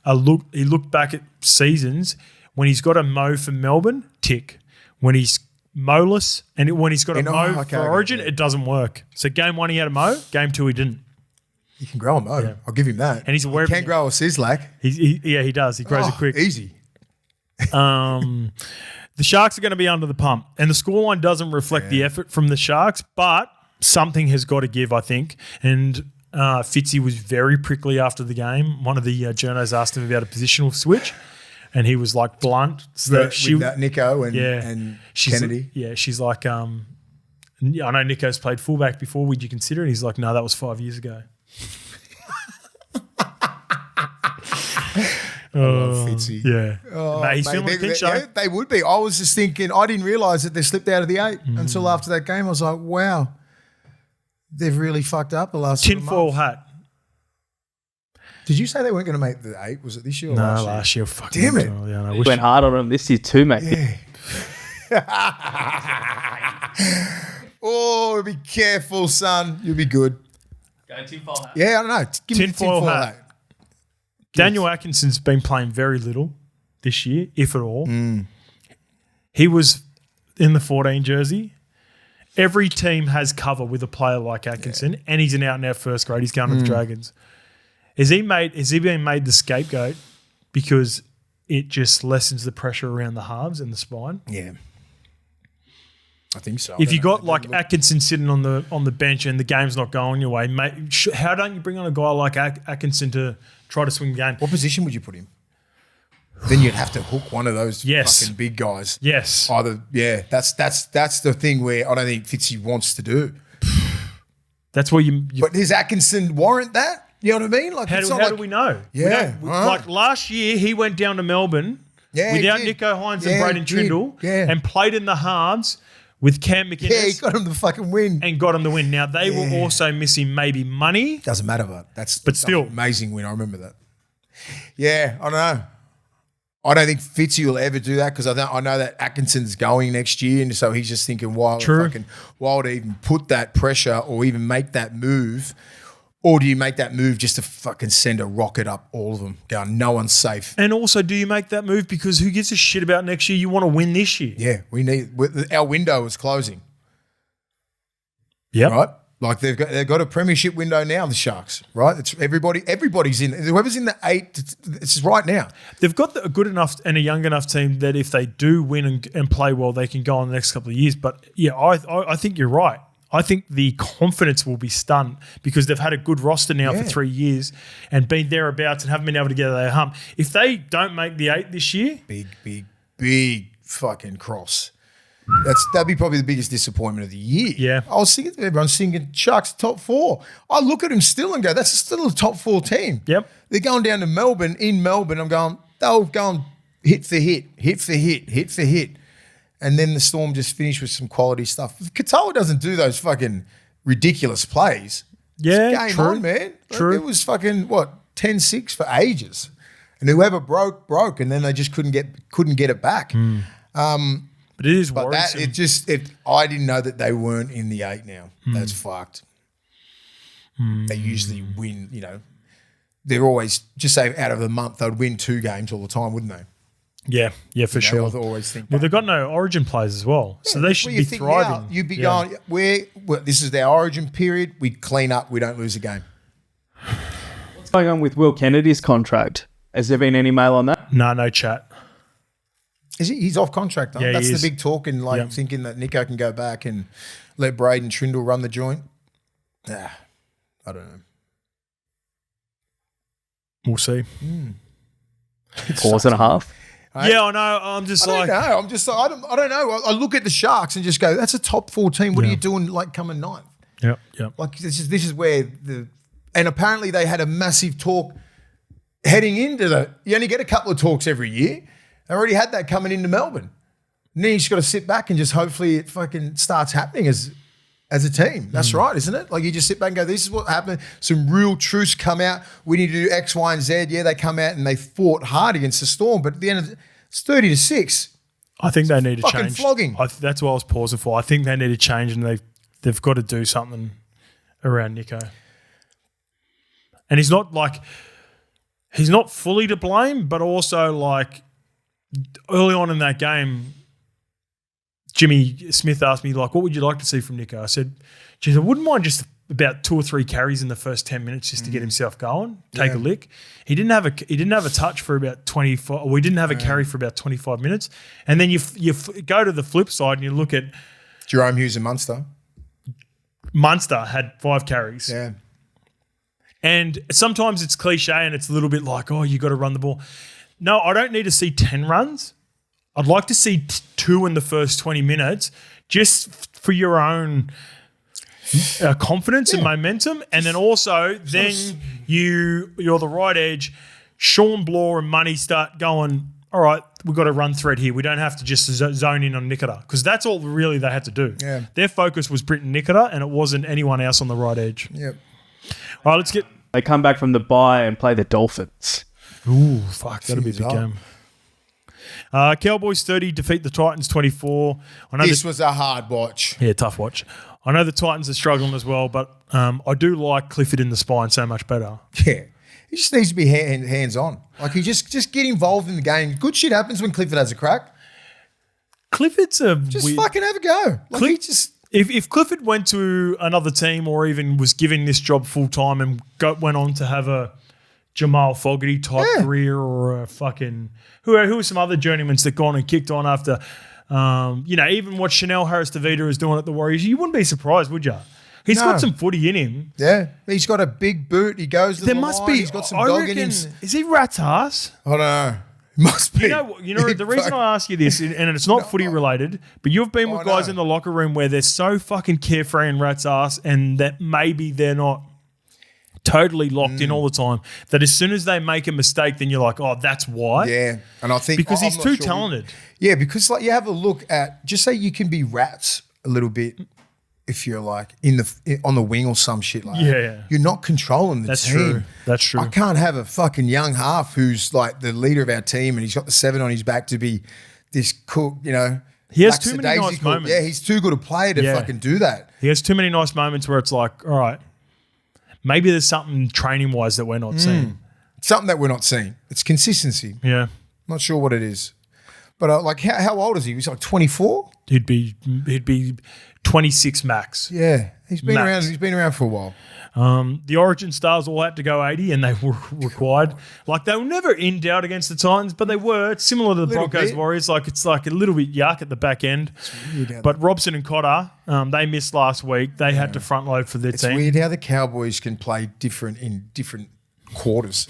look. He looked back at seasons when he's got a mo for Melbourne, tick. When he's mo-less and when he's got a mo for Origin, it doesn't work. So game 1 he had a mo, game 2 he didn't. He can grow a mo. Yeah. I'll give him that. And he's aware of He can it. grow a Sislak. He does. He grows it quick. Easy. The Sharks are going to be under the pump, and the scoreline doesn't reflect the effort from the Sharks, but something has got to give, I think. And Fitzy was very prickly after the game. One of the journos asked him about a positional switch, and he was like blunt. So With that Nico and she's, Kennedy. Yeah, she's like, I know Nico's played fullback before. Would you consider it? And he's like, no, that was 5 years ago. Fitzy. Yeah. Oh, Mate, he's mate, feeling the pinch, though. yeah, they would be. I was just thinking, I didn't realise that they slipped out of the 8 until after that game. I was like, wow, they've really fucked up the last Tinfoil hat. Did you say they weren't going to make the 8? Was it this year or No, last year? last year. Fucking Damn it. Yeah, I He wish went hard on him this year too, mate. Oh, be careful, son. You'll be good. Go tinfoil hat. Yeah, I don't know. Give me the Tinfoil tinfoil hat. hat. Daniel Atkinson's been playing very little this year, if at all. He was in the 14 jersey. Every team has cover with a player like Atkinson, and he's an out-and-out first grade. He's going to the Dragons. Has he been made the scapegoat because it just lessens the pressure around the halves and the spine? Yeah. I think so. If you got like Atkinson sitting on the bench and the game's not going your way, mate, how don't you bring on a guy like Atkinson to try to swing the game? What position would you put him? Then you'd have to hook one of those fucking big guys. Yes. That's the thing where I don't think Fitzy wants to do. That's where you But does Atkinson warrant that? You know what I mean? Like, how do we know? Yeah. Like last year, he went down to Melbourne without he did. Nico Hines Yeah, and Braden he did. Trindle Yeah. and played in the halves with Cam McInnes Yeah, he got him the fucking win. and got him the win. Now, they were also missing maybe money. Doesn't matter, but that's But still. an amazing win. I remember that. Yeah, I don't know. I don't think Fitzy will ever do that because I know that Atkinson's going next year, and so he's just thinking, why to even put that pressure or even make that move, or do you make that move just to fucking send a rocket up all of them, going, no one's safe? And also, do you make that move because who gives a shit about next year? You want to win this year. Yeah, our window is closing. Yeah, right. Like they've got a premiership window now, the Sharks, right? It's everybody's in. Whoever's in the 8, it's right now. They've got a good enough and a young enough team that if they do win and play well, they can go on the next couple of years. But yeah, I think you're right. I think the confidence will be stunned because they've had a good roster now for 3 years and been thereabouts and haven't been able to get their hump. If they don't make the 8 this year, big fucking cross. That'd be probably the biggest disappointment of the year. Yeah. I was thinking, everyone's thinking Sharks top 4. I look at them still and go, that's still a top 4 team. Yep. They're going down to Melbourne. In Melbourne, I'm going, they'll go and hit for hit. And then the Storm just finished with some quality stuff. Katoa doesn't do those fucking ridiculous plays. Yeah, it's game on, man. True. It was fucking, 10-6 for ages. And whoever broke, and then they just couldn't get it back. But it is worrisome. I didn't know that they weren't in the 8 now. That's fucked. They usually win, they're always, just say out of the month, they'd win 2 games all the time, wouldn't they? Yeah, for sure. I always think they've got no Origin players as well, so they should be thriving. Now, you'd be going, this is their Origin period, we clean up, we don't lose a game. What's going on with Will Kennedy's contract? Has there been any mail on that? No chat. Is he? He's off contract. Yeah, that's the big talk, and thinking that Nico can go back and let Braden Trindle run the joint. I don't know. We'll see. Pause and a half. Yeah, I know. I'm just I don't know. I look at the Sharks and just go, that's a top 4 team. What are you doing coming 9th? Yep. Like this is where and apparently they had a massive talk heading into you only get a couple of talks every year. They already had that coming into Melbourne. And then you just got to sit back and just hopefully it fucking starts happening as a team. That's right, isn't it? Like you just sit back and go, this is what happened. Some real truths come out. We need to do X, Y, and Z. Yeah, they come out and they fought hard against the Storm, but at the end of it's 30-6. I think they need to fucking change. Flogging. That's what I was pausing for. I think they need to change and they've got to do something around Nico. And he's not fully to blame, but also early on in that game, Jimmy Smith asked me, what would you like to see from Nico? I said, geez, I wouldn't mind just about 2 or 3 carries in the first 10 minutes just to get himself going, take a lick. He didn't have a touch for about 25, or we didn't have a carry for about 25 minutes. And then you go to the flip side and you look at Jerome Hughes and Munster. Munster had 5 carries. Yeah. And sometimes it's cliche and it's a little bit like, you got to run the ball. No, I don't need to see 10 runs. I'd like to see 2 in the first 20 minutes just for your own confidence and momentum. And then also you're the right edge. Sean Bloor and Money start going, all right, we've got a run thread here. We don't have to just zone in on Nikita because that's all really they had to do. Yeah. Their focus was Britton Nikita and it wasn't anyone else on the right edge. Yep. All right, let's get... They come back from the bye and play the Dolphins. Ooh, fuck, that'll be a big game. Cowboys 30 defeat the Titans 24. This was a hard watch. Yeah, tough watch. I know the Titans are struggling as well, but I do like Clifford in the spine so much better. Yeah. He just needs to be hands-on. He just get involved in the game. Good shit happens when Clifford has a crack. Clifford's just fucking have a go. If Clifford went to another team or even was given this job full-time and went on to have a Jamal Fogarty type career or a fucking who are some other journeymans that gone and kicked on after even what Chanel Harris-Tavita is doing at the Warriors, you wouldn't be surprised, would you? He's got some footy in him. Yeah, he's got a big boot. He goes to there the must line. be. He's got some dog in him. Is he rat's ass? I don't know. Must be. You know the reason I ask you this, and it's not footy related, but you've been with guys in the locker room where they're so fucking carefree and rat's ass, and that maybe they're not totally locked in all the time. That as soon as they make a mistake, then you're like, oh, that's why. Yeah, and I think because he's too talented. Yeah, because you have a look at just say you can be rats a little bit. if you're like on the wing or some shit like Yeah. that. You're not controlling the That's team. true. That's true. I can't have a fucking young half who's like the leader of our team and he's got the 7 on his back to be this cool, you know. He has too many nice moments. Yeah, he's too good a player to fucking do that. He has too many nice moments where it's like, all right, maybe there's something training-wise that we're not seeing. Something that we're not seeing. It's consistency. Yeah. Not sure what it is. But like, how old is he? He's like 24? He'd be 26 max. Yeah. He's been Max. around. He's been around for a while. The Origin stars all had to go 80 and they were required. Like they were never in doubt against the Titans, but they were. It's similar to the Broncos bit. Warriors. Like it's like a little bit yuck at the back end. But Robson and Cotter, they missed last week. They had to front load for their It's team. weird how the Cowboys can play different in different quarters.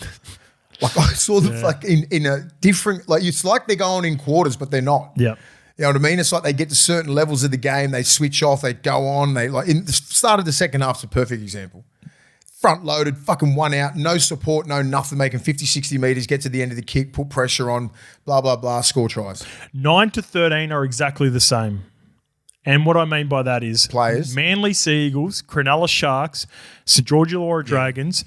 Like I saw them like in a different, like it's like they're going in quarters, but they're not. Yeah. You know what I mean? It's like they get to certain levels of the game, they switch off, they go on. They like in the start of the second half's a perfect example. Front loaded, fucking one out, no support, no nothing, making 50, 60 metres, get to the end of the kick, put pressure on, blah, blah, blah, score tries. 9 to 13 are exactly the same. And what I mean by that is Players. Manly Sea Eagles, Cronulla Sharks, St George Illawarra Dragons,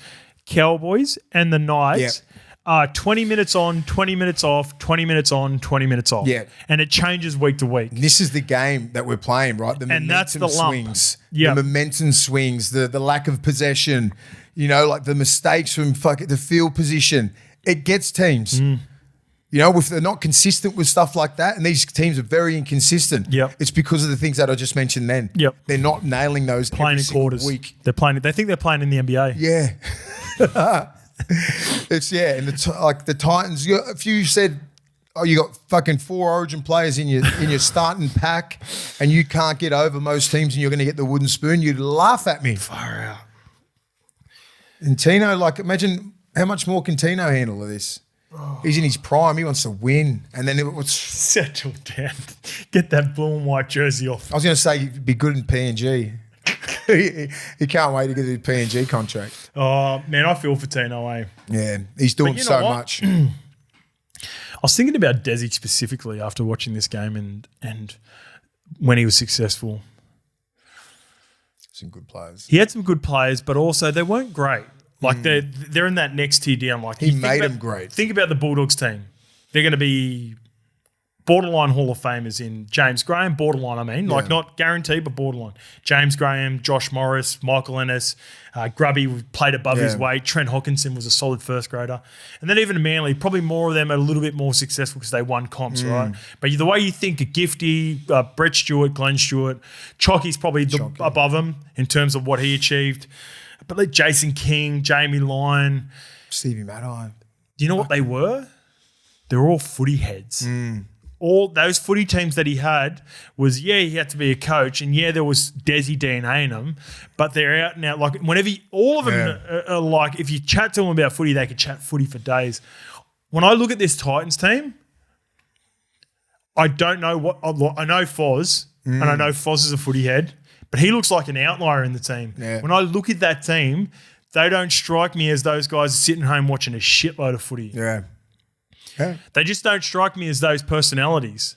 Cowboys, and the Knights are 20 minutes on, 20 minutes off, 20 minutes on, 20 minutes off. Yeah. And it changes week to week. This is the game that we're playing, right? The And that's momentum the lump. swings. Yeah. The momentum swings, the lack of possession, you know, like the mistakes from the field position. It gets teams. You know, if they're not consistent with stuff like that, and these teams are very inconsistent, Yep. it's because of the things that I just mentioned then. Yep. They're not nailing those Playing every in single quarters. week. They think they're playing in the NBA. Yeah. It's and the Titans. If you said, "Oh, you got fucking 4 Origin players in your starting pack, and you can't get over most teams, and you're going to get the wooden spoon," you'd laugh at me. Far out. And Tino, like, imagine how much more can Tino handle of this? He's in his prime. He wants to win, and then Settle down. Get that blue and white jersey off. I was going to say he'd be good in PNG. he can't wait to get his PNG contract. Oh, man, I feel for Tino, eh? Yeah, he's doing you know so what? much. I was thinking about Desi specifically after watching this game and when he was successful. Some good players. He had some good players, but also they weren't great. Like they're in that next tier down. Like He made them great. Think about the Bulldogs team. They're going to be borderline Hall of Famers in James Graham, borderline, I mean. Like not guaranteed, but borderline. James Graham, Josh Morris, Michael Ennis, Grubby played above his weight. Trent Hawkinson was a solid first grader. And then even Manly, probably more of them are a little bit more successful because they won comps, right? But the way you think of Gifty, Brett Stewart, Glenn Stewart, Chalky's probably above him in terms of what he achieved. But like Jason King, Jamie Lyon. Stevie Maddai. Do you know what they were? They were all footy heads. All those footy teams that he had was, he had to be a coach, and there was Desi DNA in them, but they're out now. Like whenever all of them are like, if you chat to them about footy, they could chat footy for days. When I look at this Titans team, I don't know what I know. Foz, and I know Foz is a footy head, but he looks like an outlier in the team. Yeah. When I look at that team, they don't strike me as those guys sitting home watching a shitload of footy. Yeah. They just don't strike me as those personalities.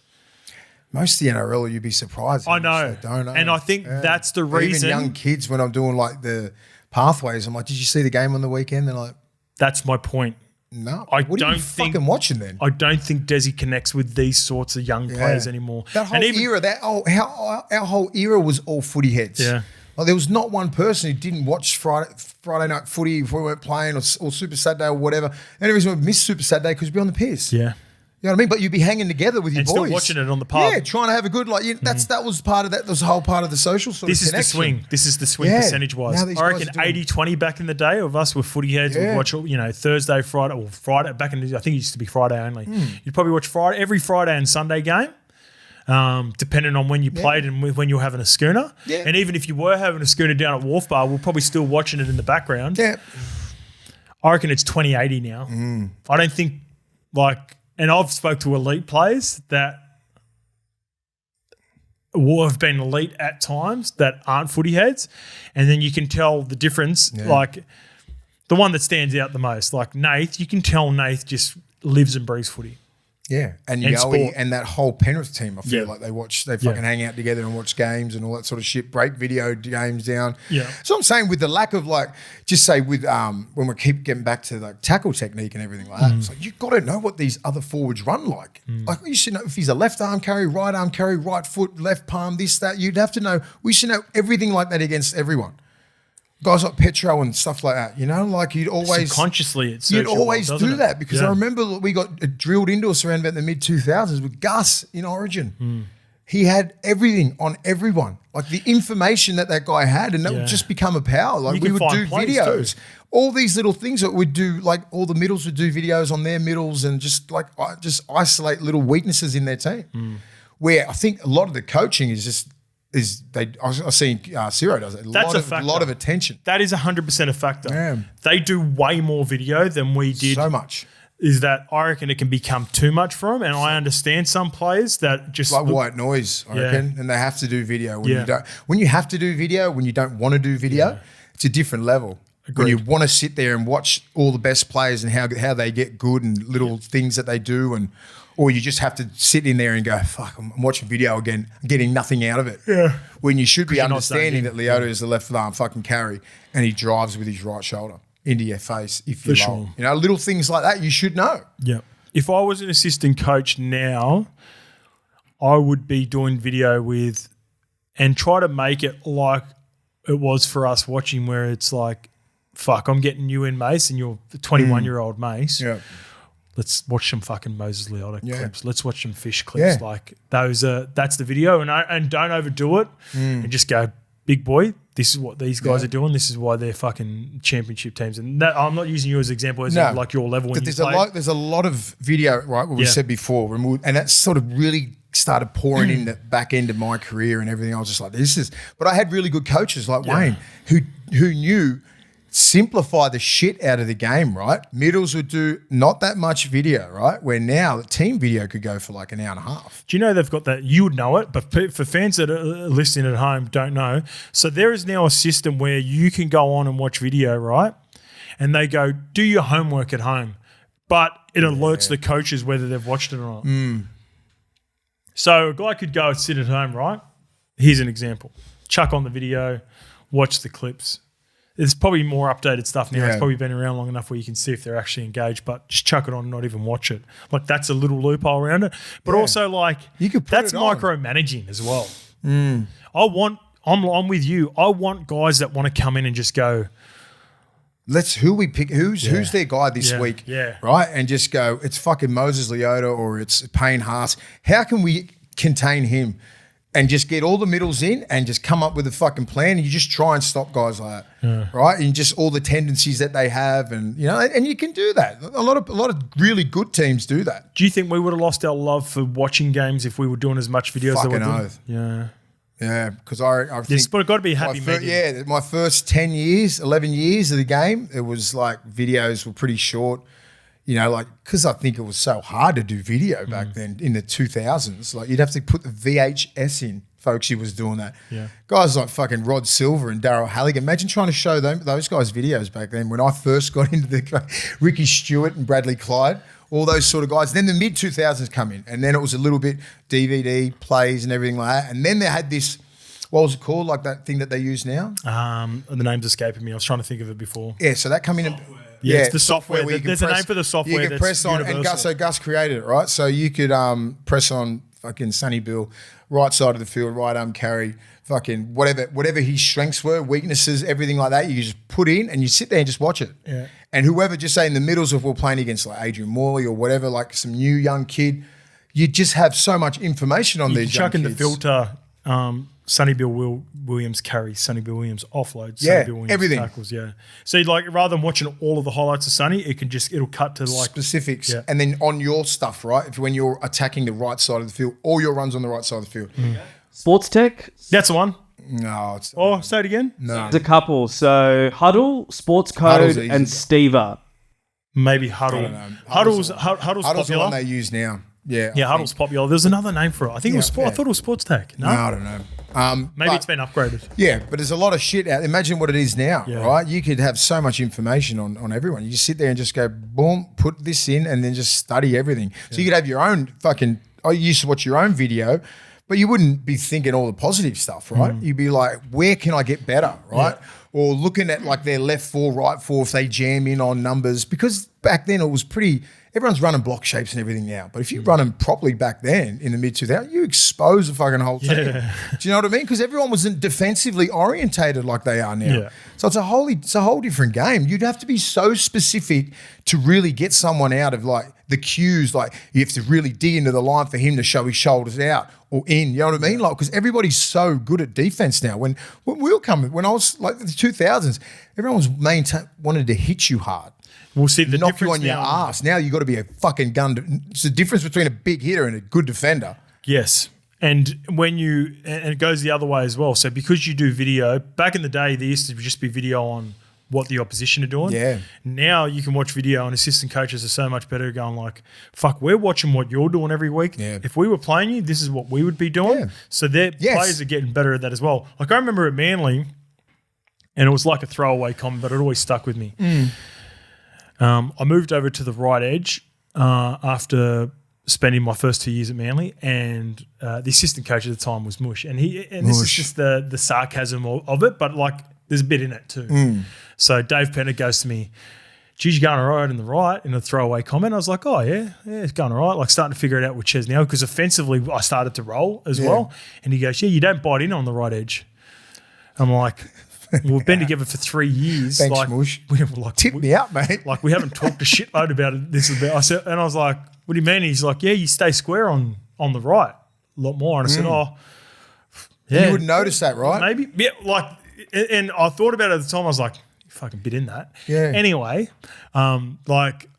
Most of the NRL, you'd be surprised. I know. They don't know. And I think that's the reason. Even young kids, when I'm doing like the pathways, I'm like, did you see the game on the weekend? They're like, That's my point. no. I what are you don't think- fucking watching then? I don't think Desi connects with these sorts of young players anymore. That whole And even- era, our whole era was all footy heads. Yeah. Like there was not one person who didn't watch Friday night footy before we weren't playing or Super Saturday or whatever. The only reason we missed Super Saturday because we'd be on the piss. Yeah. You know what I mean? But you'd be hanging together with your And boys. still watching it on the pub. Yeah, trying to have a good, that was part of that. That was a whole part of the social sort This of is the connection. swing. This is the swing Yeah. percentage-wise. Now these I guys reckon are doing- 80-20 back in the day of us were footy heads. Yeah. We'd watch, Thursday, Friday, or Friday. Back in I think it used to be Friday only. You'd probably watch every Friday and Sunday game, depending on when you played and when you were having a schooner. Yeah. And even if you were having a schooner down at Wharf Bar, we're probably still watching it in the background. Yeah. I reckon it's 20-80 now. I don't think and I've spoke to elite players that have been elite at times that aren't footy heads, and then you can tell the difference. Yeah. Like the one that stands out the most, like Nath, you can tell Nath just lives and breathes footy. Yeah, and And Yowie sport. and that whole Penrith team, I feel Yeah. like they fucking hang out together and watch games and all that sort of shit, break video games down. Yeah. So I'm saying with the lack of just say with when we keep getting back to like tackle technique and everything like that, it's like you've got to know what these other forwards run like. Like you should know if he's a left arm carry, right foot, left palm, this, that. You'd have to know. We should know everything like that against everyone. Guys like Petro and stuff like that, like you'd always Subconsciously, you'd always do that because I remember we got drilled into us around about the mid 2000s with Gus in Origin. He had everything on everyone, like the information that guy had, and that would just become a power. Like we would do videos, all these little things that we'd do. Like all the middles would do videos on their middles and just isolate little weaknesses in their team. Where I think a lot of the coaching is just. I've seen Ciro does it. That's a lot of attention. That is 100% a factor. Yeah. They do way more video than we did. So much. Is that I reckon it can become too much for them, and I understand some players that just like white noise, I reckon, and they have to do video. When you don't, when you have to do video, when you don't want to do video, it's a different level. Agreed. When you want to sit there and watch all the best players and how they get good and little things that they do, or you just have to sit in there and go, fuck, I'm watching video again, getting nothing out of it. Yeah. When you should be understanding that Leota is the left arm fucking carry and he drives with his right shoulder into your face if you're low. Sure. Little things like that you should know. Yeah. If I was an assistant coach now, I would be doing video with and try to make it like it was for us watching where it's like, fuck, I'm getting you in, Mace, and you're the 21-year-old Mace. Yeah. Let's watch some fucking Moses Leota clips. Let's watch some fish Yeah. clips. Like those that's the video, and don't overdo it, and just go, big boy, this is what these guys are doing. This is why they're fucking championship teams. And that, I'm not using you as an example as in like your level. When there's a lot of video, right? What we said before, and that sort of really started pouring in the back end of my career and everything. I was just like, but I had really good coaches like Wayne who knew. Simplify the shit out of the game, right? Middles would do not that much video, right? Where now the team video could go for like an hour and a half. Do you know they've got that? You would know it, but for fans that are listening at home don't know. So there is now a system where you can go on and watch video, right? And they go, do your homework at home, but it alerts the coaches whether they've watched it or not. So a guy could go sit at home, right? Here's an example. Chuck on the video, watch the clips. There's probably more updated stuff now. It's probably been around long enough where you can see if they're actually engaged, but just chuck it on and not even watch it. Like that's a little loophole around it. But also like you could that's micromanaging as well. I'm with you. I want guys that want to come in and just go, who we pick, who's their guy this week, right? And just go, it's fucking Moses Leota or it's Payne Haas. How can we contain him? And just get all the middles in and just come up with a fucking plan, and you just try and stop guys like that, right? And just all the tendencies that they have, and and you can do that. A lot of really good teams do that. Do you think we would have lost our love for watching games if we were doing as much video as they were doing? Oath. Yeah, because I think there's got to be a happy medium. My first 10 years, 11 years of the game, it was like videos were pretty short. Because I think it was so hard to do video back then in the 2000s. Like you'd have to put the VHS in. Folks, was doing that. Yeah. Guys like fucking Rod Silver and Darryl Halligan. Imagine trying to show those guys videos back then when I first got into the Ricky Stewart and Bradley Clyde, all those sort of guys. Then the mid-2000s come in, and then it was a little bit DVD plays and everything like that. And then they had this, what was it called, like that thing that they use now? The name's escking me. I was trying to think of it before. Yeah, so that come in. Yeah, it's the software. Where you There's a name for the software. You can press on, and Gus created it, right? So you could press on fucking Sonny Bill, right side of the field, right arm carry, fucking whatever his strengths were, weaknesses, everything like that. You just put in and you sit there and just watch it. Yeah. And whoever, just say in the middles of we're playing against like Adrian Morley or whatever, like some new young kid, you just have so much information on these young kids. Chuck in the filter. Sonny Bill Williams carries, Sonny Bill Williams offloads, Sonny Bill Williams everything. tackles. Yeah. So rather than watching all of the highlights of Sonny, it'll cut to like specifics, and then on your stuff, right? When you're attacking the right side of the field, all your runs on the right side of the field. Sports Tech. That's the one. No, say it again. No, there's a couple. So Huddle, Sports Code, and Steva. Maybe Huddle. I don't know. Huddle's popular. the one they use now. Yeah. Yeah, Huddle's popular. There's another name for it. I think it was sport. yeah. I thought it was Sports Tech. No, I don't know. maybe it's been upgraded. Yeah, but there's a lot of shit out. Imagine what it is now, Yeah. right? You could have so much information on everyone. You just sit there and just go, boom, put this in, and then just study everything. So you could have your own fucking. I used to watch your own video, but you wouldn't be thinking all the positive stuff, right? You'd be like, where can I get better, right? Yeah. Or looking at like their left four, right four, if they jam in on numbers, because back then it was pretty. Everyone's running block shapes and everything now, but if you run them properly back then in the mid 2000s, you expose the fucking whole team. Yeah. Do you know what I mean? Because everyone wasn't defensively orientated like they are now. Yeah. So it's a whole different game. You'd have to be so specific to really get someone out of like the cues. Like you have to really dig into the line for him to show his shoulders out or in. You know what I mean? Like because everybody's so good at defense now. When we were coming, when I was like the 2000s, everyone was wanted to hit you hard. We'll see the Knock you difference on your now. ass. Now you got to be a fucking gun. It's the difference between a big hitter and a good defender. Yes. And and it goes the other way as well. So because you do video, back in the day, there used to just be video on what the opposition are doing. Yeah. Now you can watch video and assistant coaches are so much better going like, fuck, we're watching what you're doing every week. Yeah. If we were playing you, this is what we would be doing. Yeah. So their players are getting better at that as well. Like I remember at Manly, and it was like a throwaway comment, but it always stuck with me. I moved over to the right edge after spending my first 2 years at Manly, and the assistant coach at the time was Mush, and this is just the sarcasm of it, but like there's a bit in it too. So Dave Penner goes to me, "Geez, you're going all right in the right," in a throwaway comment. I was like, "Oh yeah, it's going all right." Like starting to figure it out with Ches now because offensively I started to roll as well, and he goes, "Yeah, you don't bite in on the right edge." I'm like. We've been together for 3 years. Thanks, like, Mush. Like, Tip me out, mate. Like we haven't talked a shitload about it. I said, and I was like, "What do you mean?" He's like, "Yeah, you stay square on the right a lot more." And I said, "Oh, yeah." You wouldn't notice that, right? Maybe, yeah. Like, and I thought about it at the time. I was like, "You fucking bit in that." Yeah. Anyway, like,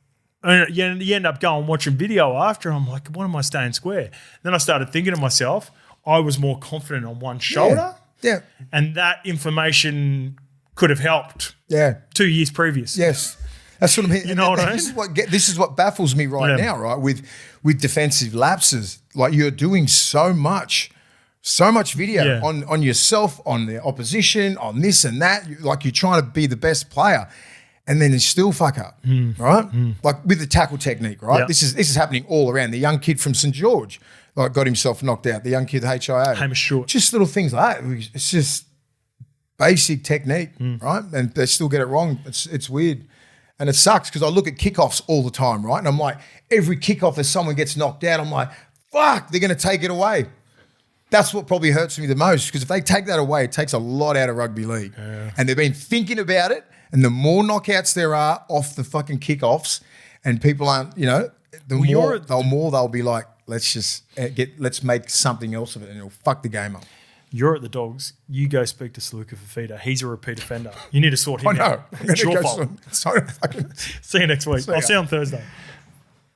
and you end up going watching video after. I'm like, "What am I staying square?" Then I started thinking to myself, I was more confident on one shoulder. Yeah. And that information could have helped. Yeah. 2 years previous. Yes. That's what I mean. You know what I mean? This is what baffles me right now, right? With defensive lapses. Like you're doing so much video on yourself, on the opposition, on this and that. Like you're trying to be the best player. And then you still fuck up, right? Like with the tackle technique, right? Yep. This is happening all around. The young kid from St. George, like got himself knocked out. The young kid, HIA. Hamiso. Just little things like that. It's just basic technique, right? And they still get it wrong. It's weird. And it sucks because I look at kickoffs all the time, right? And I'm like, every kickoff as someone gets knocked out, I'm like, fuck, they're going to take it away. That's what probably hurts me the most because if they take that away, it takes a lot out of rugby league. Yeah. And they've been thinking about it. And the more knockouts there are off the fucking kickoffs and people aren't, the more they'll be like, let's make something else of it and it'll fuck the game up. You're at the Dogs. You go speak to Saluka Fafita. He's a repeat offender. You need to sort him out. I know. It's your fault. Sorry. See you next week. I'll see you on Thursday.